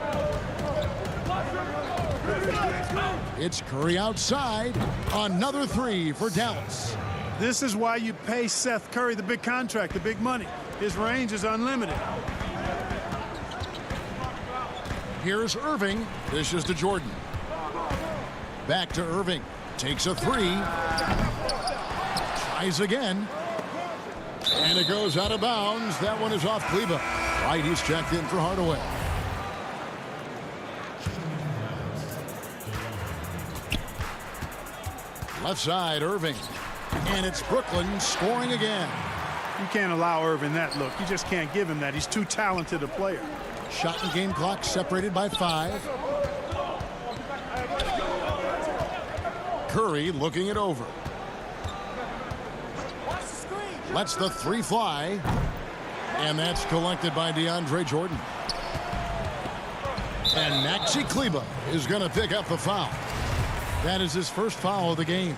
It's Curry outside. Another three for Dallas. This is why you pay Seth Curry the big contract, the big money. His range is unlimited. Here's Irving. Dishes to Jordan. Back to Irving. Takes a three. Tries again. And it goes out of bounds. That one is off Kleba. Right, he's checked in for Hardaway. Left side, Irving. And it's Brooklyn scoring again. You can't allow Irving that look. You just can't give him that. He's too talented a player. Shot and game clock separated by 5. Curry looking it over. Lets the three fly. And that's collected by DeAndre Jordan. And Maxi Kleba is going to pick up the foul. That is his first foul of the game.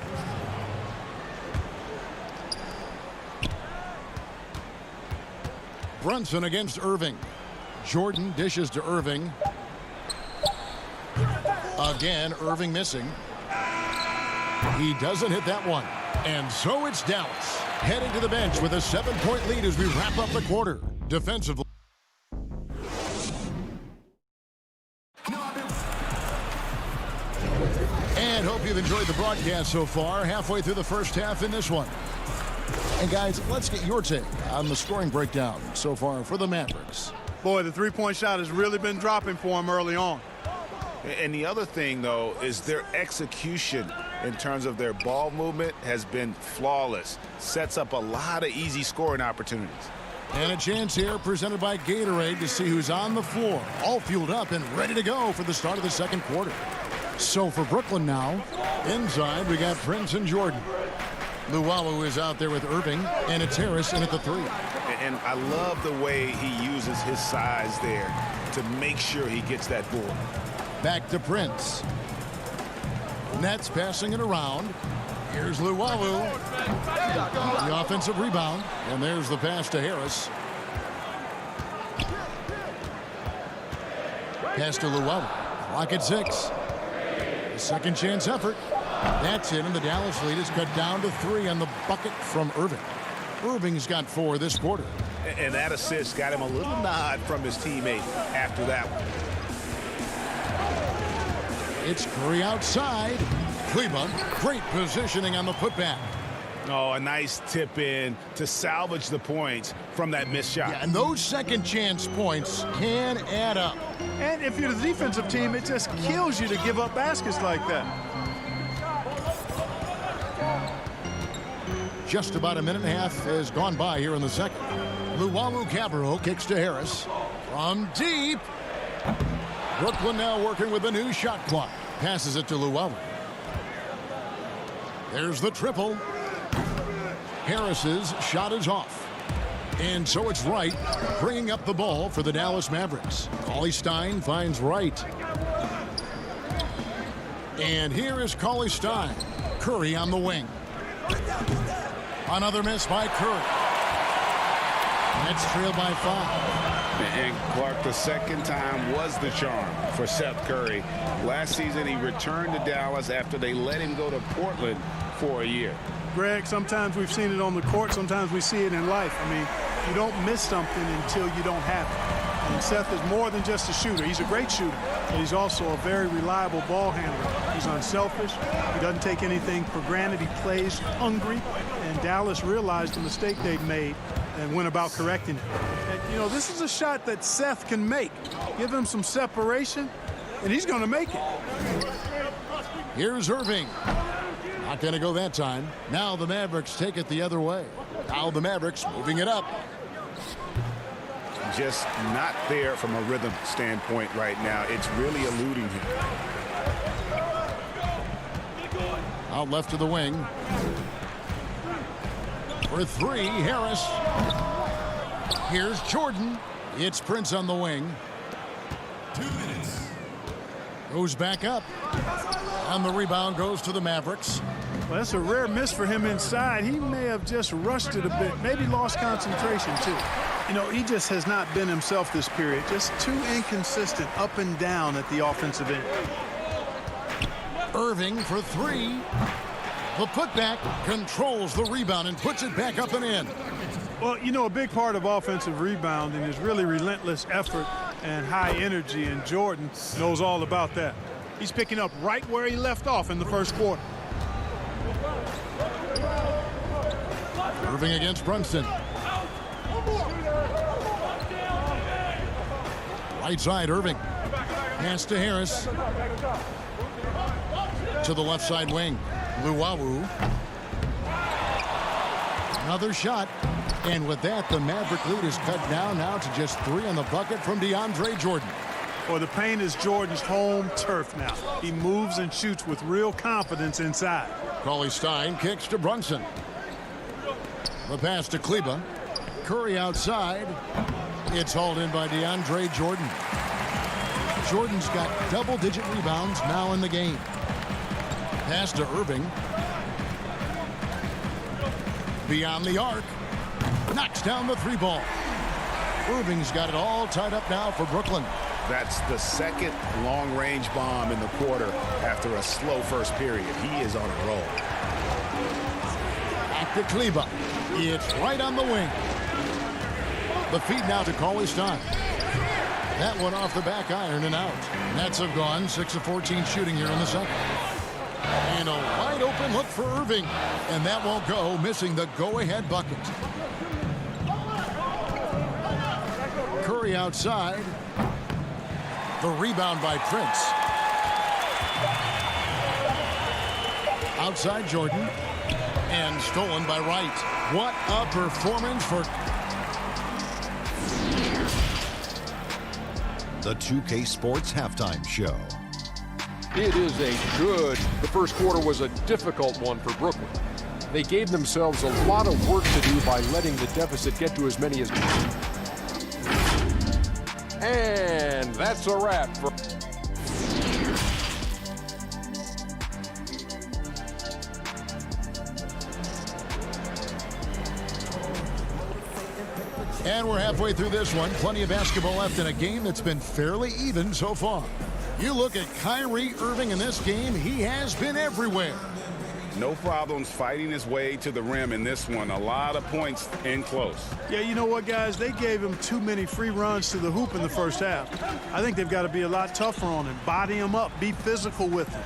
Brunson against Irving. Jordan dishes to Irving. Again, Irving missing. He doesn't hit that one. And so it's Dallas heading to the bench with a 7-point lead as we wrap up the quarter. Defensively. And hope you've enjoyed the broadcast so far. Halfway through the first half in this one. And guys, let's get your take on the scoring breakdown so far for the Mavericks. Boy, the three-point shot has really been dropping for him early on. And the other thing, though, is their execution in terms of their ball movement has been flawless. Sets up a lot of easy scoring opportunities. And a chance here presented by Gatorade to see who's on the floor. All fueled up and ready to go for the start of the second quarter. So for Brooklyn now, inside we got Prince and Jordan. Luwawu is out there with Irving, and it's Harris in at the 3. And I love the way he uses his size there to make sure he gets that board. Back to Prince. Nets passing it around. Here's Luwawu. The offensive rebound, and there's the pass to Harris. Pass to Luwawu. Clock at 6. The second chance effort. That's it, and the Dallas lead is cut down to 3 on the bucket from Irving. Irving's got 4 this quarter. And that assist got him a little nod from his teammate after that one. It's Curry outside. Kleba, great positioning on the putback. Oh, a nice tip in to salvage the points from that missed shot. Yeah, and those second chance points can add up. And if you're the defensive team, it just kills you to give up baskets like that. Just about a minute and a half has gone by here in the second. Luwawu-Cabarrot kicks to Harris. From deep. Brooklyn now working with a new shot clock. Passes it to Luwawu. There's the triple. Harris's shot is off. And so it's Wright bringing up the ball for the Dallas Mavericks. Cauley-Stein finds Wright. And here is Cauley-Stein. Curry on the wing. Another miss by Curry. That's trailed by 5. And Clark, the second time was the charm for Seth Curry. Last season, he returned to Dallas after they let him go to Portland for a year. Greg, sometimes we've seen it on the court, sometimes we see it in life. I mean, you don't miss something until you don't have it. And Seth is more than just a shooter. He's a great shooter, but he's also a very reliable ball handler. He's unselfish. He doesn't take anything for granted. He plays hungry. And Dallas realized the mistake they'd made and went about correcting it. And, you know, this is a shot that Seth can make. Give him some separation, and he's going to make it. Here's Irving. Not going to go that time. Now the Mavericks take it the other way. Now the Mavericks moving it up. just not there from a rhythm standpoint right now. It's really eluding him. Out left to the wing. For three, Harris. Here's Jordan. It's Prince on the wing. 2 minutes. Goes back up. And the rebound goes to the Mavericks. Well, that's a rare miss for him inside. He may have just rushed it a bit, maybe lost concentration too. You know, he just has not been himself this period. Just too inconsistent up and down at the offensive end. Irving for three. The putback controls the rebound and puts it back up and in. Well, you know, a big part of offensive rebounding is really relentless effort and high energy, and Jordan knows all about that. He's picking up right where he left off in the first quarter. Irving against Brunson. Right side, Irving. Pass to Harris. To the left side wing. Luwawu. Another shot. And with that, the Maverick lead is cut down now to just 3 on the bucket from DeAndre Jordan. Well, the paint is Jordan's home turf now. He moves and shoots with real confidence inside. Cauley-Stein kicks to Brunson. The pass to Kleba. Curry outside. It's hauled in by DeAndre Jordan. Jordan's got double-digit rebounds now in the game. Pass to Irving. Beyond the arc. Knocks down the 3 ball. Irving's got it all tied up now for Brooklyn. That's the second long-range bomb in the quarter after a slow first period. He is on a roll. Back to Kleba. It's right on the wing. The feed now to Cauley-Stein. That one off the back iron and out. Nets have gone 6 of 14 shooting here in the second. And a wide open look for Irving. And that won't go, missing the go-ahead bucket. Curry outside. The rebound by Prince. Outside Jordan. And stolen by Wright. What a performance for The 2K Sports Halftime Show. It is the first quarter was a difficult one for Brooklyn. They gave themselves a lot of work to do by letting the deficit get to as many as. And that's a wrap for. And we're halfway through this one. Plenty of basketball left in a game that's been fairly even so far. You look at Kyrie Irving in this game, he has been everywhere. No problems fighting his way to the rim in this one. A lot of points in close. Yeah, you know what, guys? They gave him too many free runs to the hoop in the first half. I think they've got to be a lot tougher on him. Body him up. Be physical with him.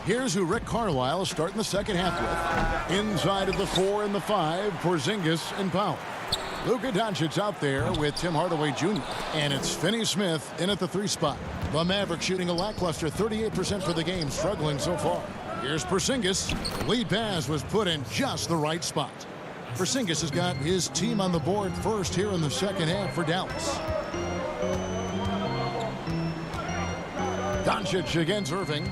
Here's who Rick Carlisle is starting the second half with. Inside of the 4 and the 5, Porzingis and Powell. Luka Doncic out there with Tim Hardaway Jr. And it's Finney-Smith in at the 3 spot. The Mavericks shooting a lackluster 38% for the game, struggling so far. Here's Porzingis. Lead pass was put in just the right spot. Porzingis has got his team on the board first here in the second half for Dallas. Doncic against Irving.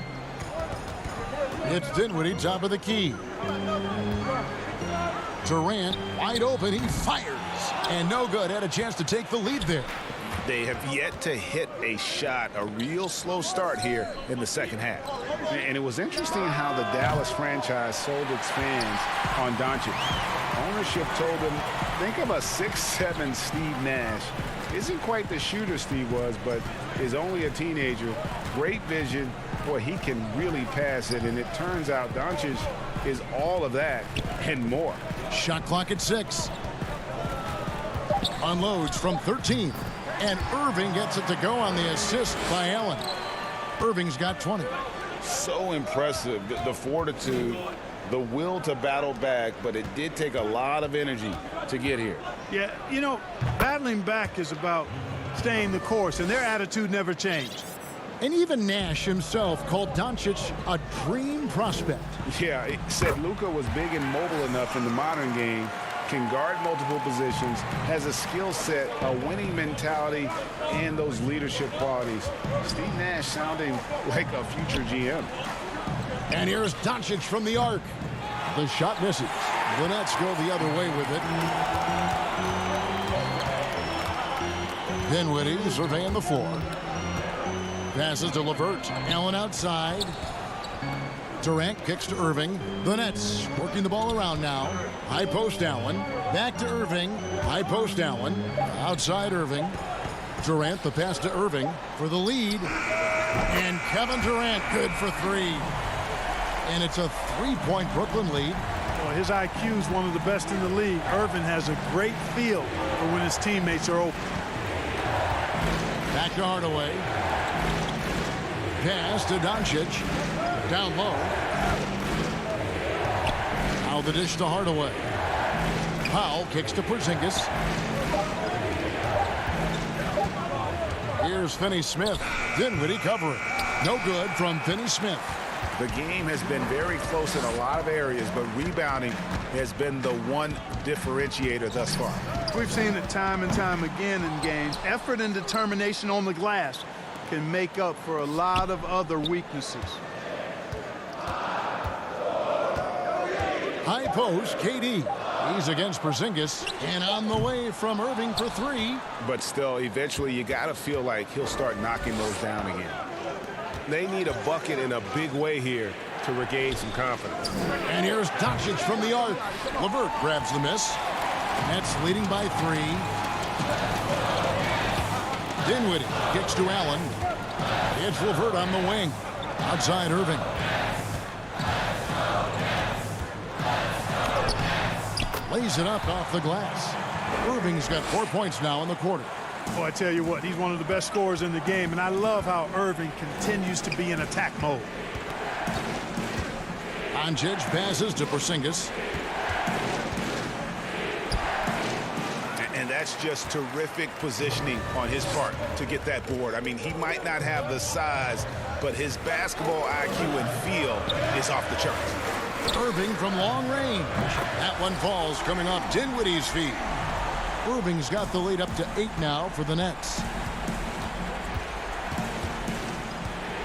It's Dinwiddie, top of the key. Durant wide open, he fires. And no good, had a chance to take the lead there. They have yet to hit a shot, a real slow start here in the second half. And it was interesting how the Dallas franchise sold its fans on Doncic. Ownership told them, think of a 6'7" Steve Nash. Isn't quite the shooter Steve was, but is only a teenager. Great vision. Boy, he can really pass it. And it turns out Doncic is all of that and more. Shot clock at 6. Unloads from 13. And Irving gets it to go on the assist by Allen. Irving's got 20. So impressive, the fortitude, the will to battle back, but it did take a lot of energy to get here. Yeah, you know, battling back is about staying the course, and their attitude never changed. And even Nash himself called Doncic a dream prospect. Yeah, he said Luka was big and mobile enough in the modern game can guard multiple positions, has a skill set, a winning mentality, and those leadership qualities. Steve Nash sounding like a future GM. And here's Doncic from the arc. The shot misses. The Nets go the other way with it. Dinwiddie surveying the floor. Passes to LeVert. Allen outside. Durant kicks to Irving. The Nets working the ball around now. High post Allen. Back to Irving. High post Allen. Outside Irving. Durant, the pass to Irving for the lead. And Kevin Durant good for three. And it's a three-point Brooklyn lead. Well, his IQ is one of the best in the league. Irving has a great feel for when his teammates are open. Back to Hardaway. Pass to Doncic. Down low. Now the dish to Hardaway. Powell kicks to Porzingis. Here's Finney-Smith. Dinwiddie covering. No good from Finney-Smith. The game has been very close in a lot of areas, but rebounding has been the one differentiator thus far. We've seen it time and time again in games. Effort and determination on the glass can make up for a lot of other weaknesses. High post, KD. He's against Porzingis, and on the way from Irving for three. But still, eventually, you got to feel like he'll start knocking those down again. They need a bucket in a big way here to regain some confidence. And here's Doncic from the arc. LeVert grabs the miss. Nets leading by three. Dinwiddie kicks to Allen. It's LeVert on the wing. Outside Irving. Lays it up off the glass. Irving's got 4 points now in the quarter. Oh, I tell you what, he's one of the best scorers in the game, and I love how Irving continues to be in attack mode. Doncic passes to Porzingis. And that's just terrific positioning on his part to get that board. I mean, he might not have the size, but his basketball IQ and feel is off the charts. Irving from long range. That one falls coming off Dinwiddie's feet. Irving's got the lead up to 8 now for the Nets.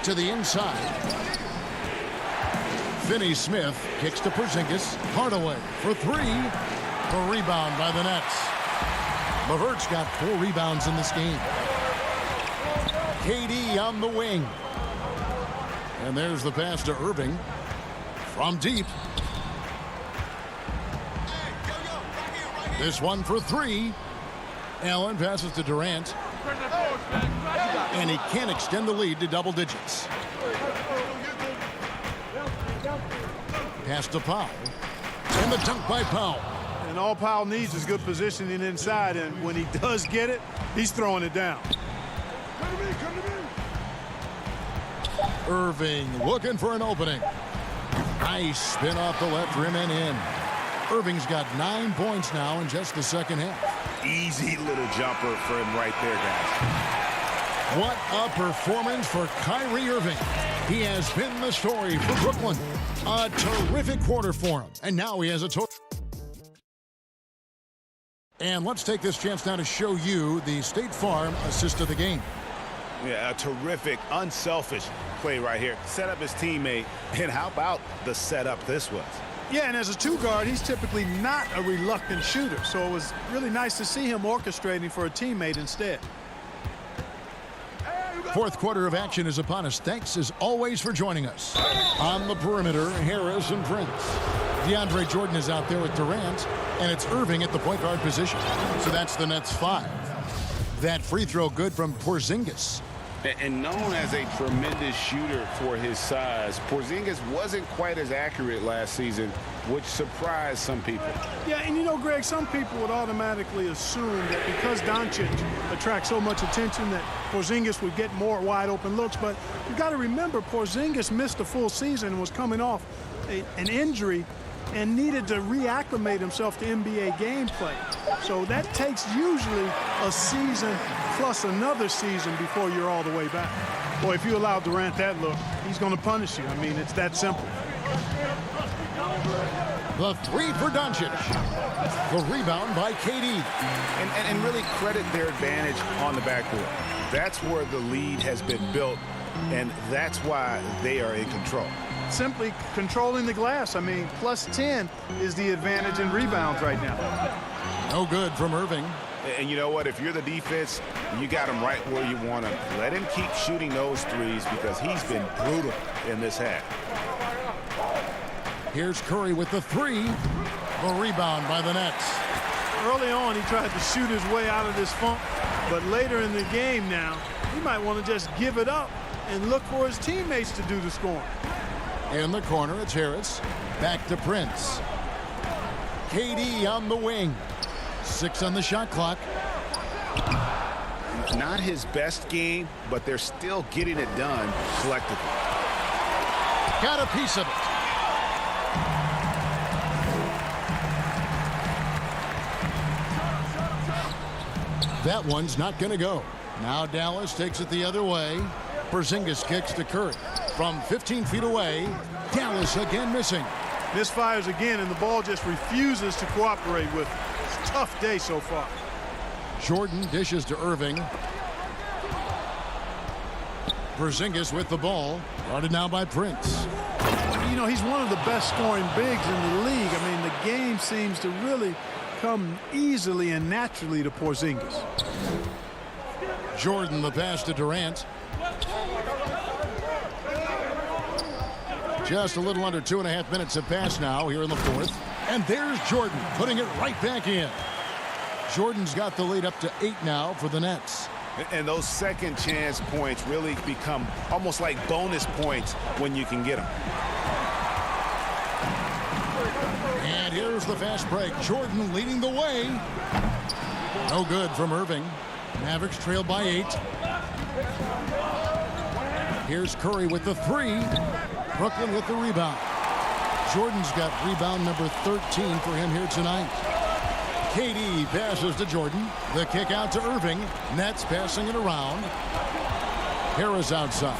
To the inside. Finney-Smith kicks to Porzingis. Hardaway for three. A rebound by the Nets. LeVert's got 4 rebounds in this game. KD on the wing. And there's the pass to Irving. From deep. This one for three. Allen passes to Durant. And he can't extend the lead to double digits. Pass to Powell. And the dunk by Powell. And all Powell needs is good positioning inside, and when he does get it, he's throwing it down. Irving looking for an opening. Nice spin off the left rim and in. Irving's got 9 points now in just the second half. Easy little jumper for him right there, guys. What a performance for Kyrie Irving. He has been the story for Brooklyn. A terrific quarter for him. And now he has a total. And let's take this chance now to show you the State Farm assist of the game. Yeah, a terrific, unselfish play right here. Set up his teammate, and how about the setup this was? Yeah, and as a two guard, he's typically not a reluctant shooter, so it was really nice to see him orchestrating for a teammate instead. Fourth quarter of action is upon us. Thanks, as always, for joining us. On the perimeter, Harris and Prince. DeAndre Jordan is out there with Durant, and it's Irving at the point guard position. So that's the Nets 5. That free throw good from Porzingis. And known as a tremendous shooter for his size, Porzingis wasn't quite as accurate last season, which surprised some people. Yeah, and you know, Greg, some people would automatically assume that because Doncic attracts so much attention that Porzingis would get more wide open looks, but you got to remember Porzingis missed a full season and was coming off an injury and needed to reacclimate himself to NBA gameplay. So that takes usually a season plus another season before you're all the way back. Boy, if you allow Durant that look, he's going to punish you. I mean, it's that simple. The three for Doncic. The rebound by KD. And really credit their advantage on the backcourt. That's where the lead has been built, and that's why they are in control. Simply controlling the glass. I mean, plus 10 is the advantage in rebounds right now. No good from Irving. And you know what? If you're the defense, you got him right where you want him. Let him keep shooting those threes because he's been brutal in this half. Here's Curry with the three. The rebound by the Nets. Early on, he tried to shoot his way out of this funk, but later in the game now, he might want to just give it up and look for his teammates to do the scoring. In the corner, it's Harris. Back to Prince. KD on the wing. 6 on the shot clock. Not his best game, but they're still getting it done collectively. Got a piece of it. That one's not going to go. Now Dallas takes it the other way. Porzingis kicks to Curry. From 15 feet away, Dallas again missing. Misfires again, and the ball just refuses to cooperate with it. It's a tough day so far. Jordan dishes to Irving. Porzingis with the ball. Guarded now by Prince. You know, he's one of the best scoring bigs in the league. I mean, the game seems to really come easily and naturally to Porzingis. Jordan the pass to Durant. Just a little under 2.5 minutes have passed now here in the fourth. And there's Jordan putting it right back in. Jordan's got the lead up to 8 now for the Nets. And those second chance points really become almost like bonus points when you can get them. And here's the fast break. Jordan leading the way. No good from Irving. Mavericks trail by 8. Here's Curry with the three. Brooklyn with the rebound. Jordan's got rebound number 13 for him here tonight. KD passes to Jordan. The kick out to Irving. Nets passing it around. Harris outside.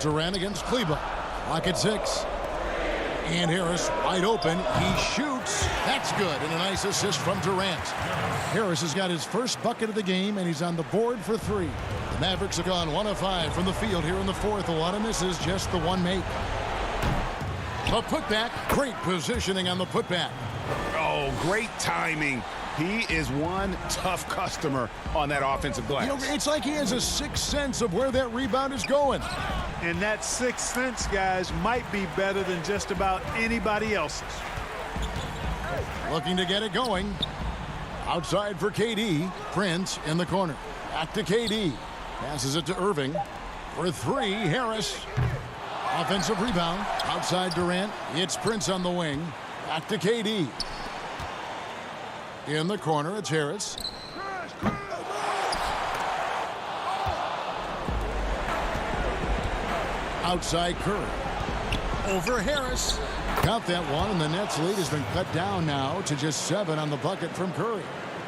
Durant against Kleber. Lock at 6. And Harris wide open. He shoots. That's good. And a nice assist from Durant. Harris has got his first bucket of the game, and he's on the board for 3. The Mavericks have gone 1 of 5 from the field here in the fourth. A lot of misses, just the one make. A putback. Great positioning on the putback. Oh, great timing. He is one tough customer on that offensive glass. You know, it's like he has a sixth sense of where that rebound is going. And that sixth sense, guys, might be better than just about anybody else's. Looking to get it going. Outside for KD. Prince in the corner. Back to KD. Passes it to Irving. For 3, Harris. Offensive rebound. Outside Durant. It's Prince on the wing. Back to KD. In the corner, it's Harris. Outside Curry. Over Harris. Got that one, and the Nets lead has been cut down now to just 7 on the bucket from Curry.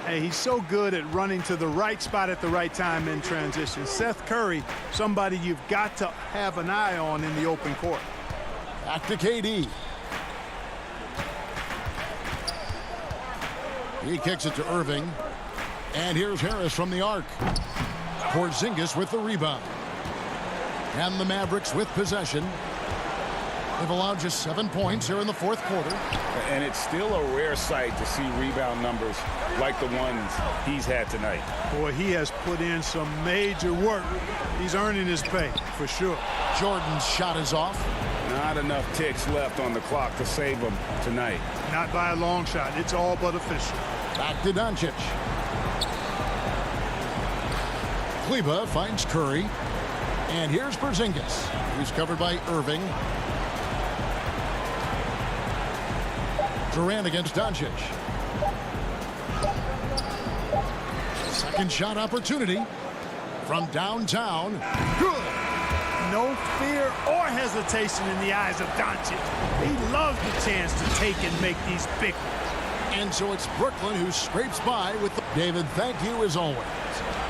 Hey, he's so good at running to the right spot at the right time in transition. Seth Curry, somebody you've got to have an eye on in the open court. Back to KD. He kicks it to Irving. And here's Harris from the arc. Porzingis with the rebound. And the Mavericks with possession. They've allowed just 7 points here in the fourth quarter. And it's still a rare sight to see rebound numbers like the ones he's had tonight. Boy, he has put in some major work. He's earning his pay, for sure. Jordan's shot is off. Not enough ticks left on the clock to save him tonight. Not by a long shot. It's all but official. Back to Doncic. Kleber finds Curry. And here's Porzingis. He's covered by Irving. Durant against Doncic. Second shot opportunity from downtown. Good. No fear or hesitation in the eyes of Doncic. He loves the chance to take and make these big ones. And so it's Brooklyn who scrapes by with the... David, thank you as always.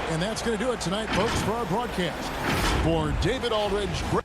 And that's going to do it tonight, folks, for our broadcast. For David Aldridge...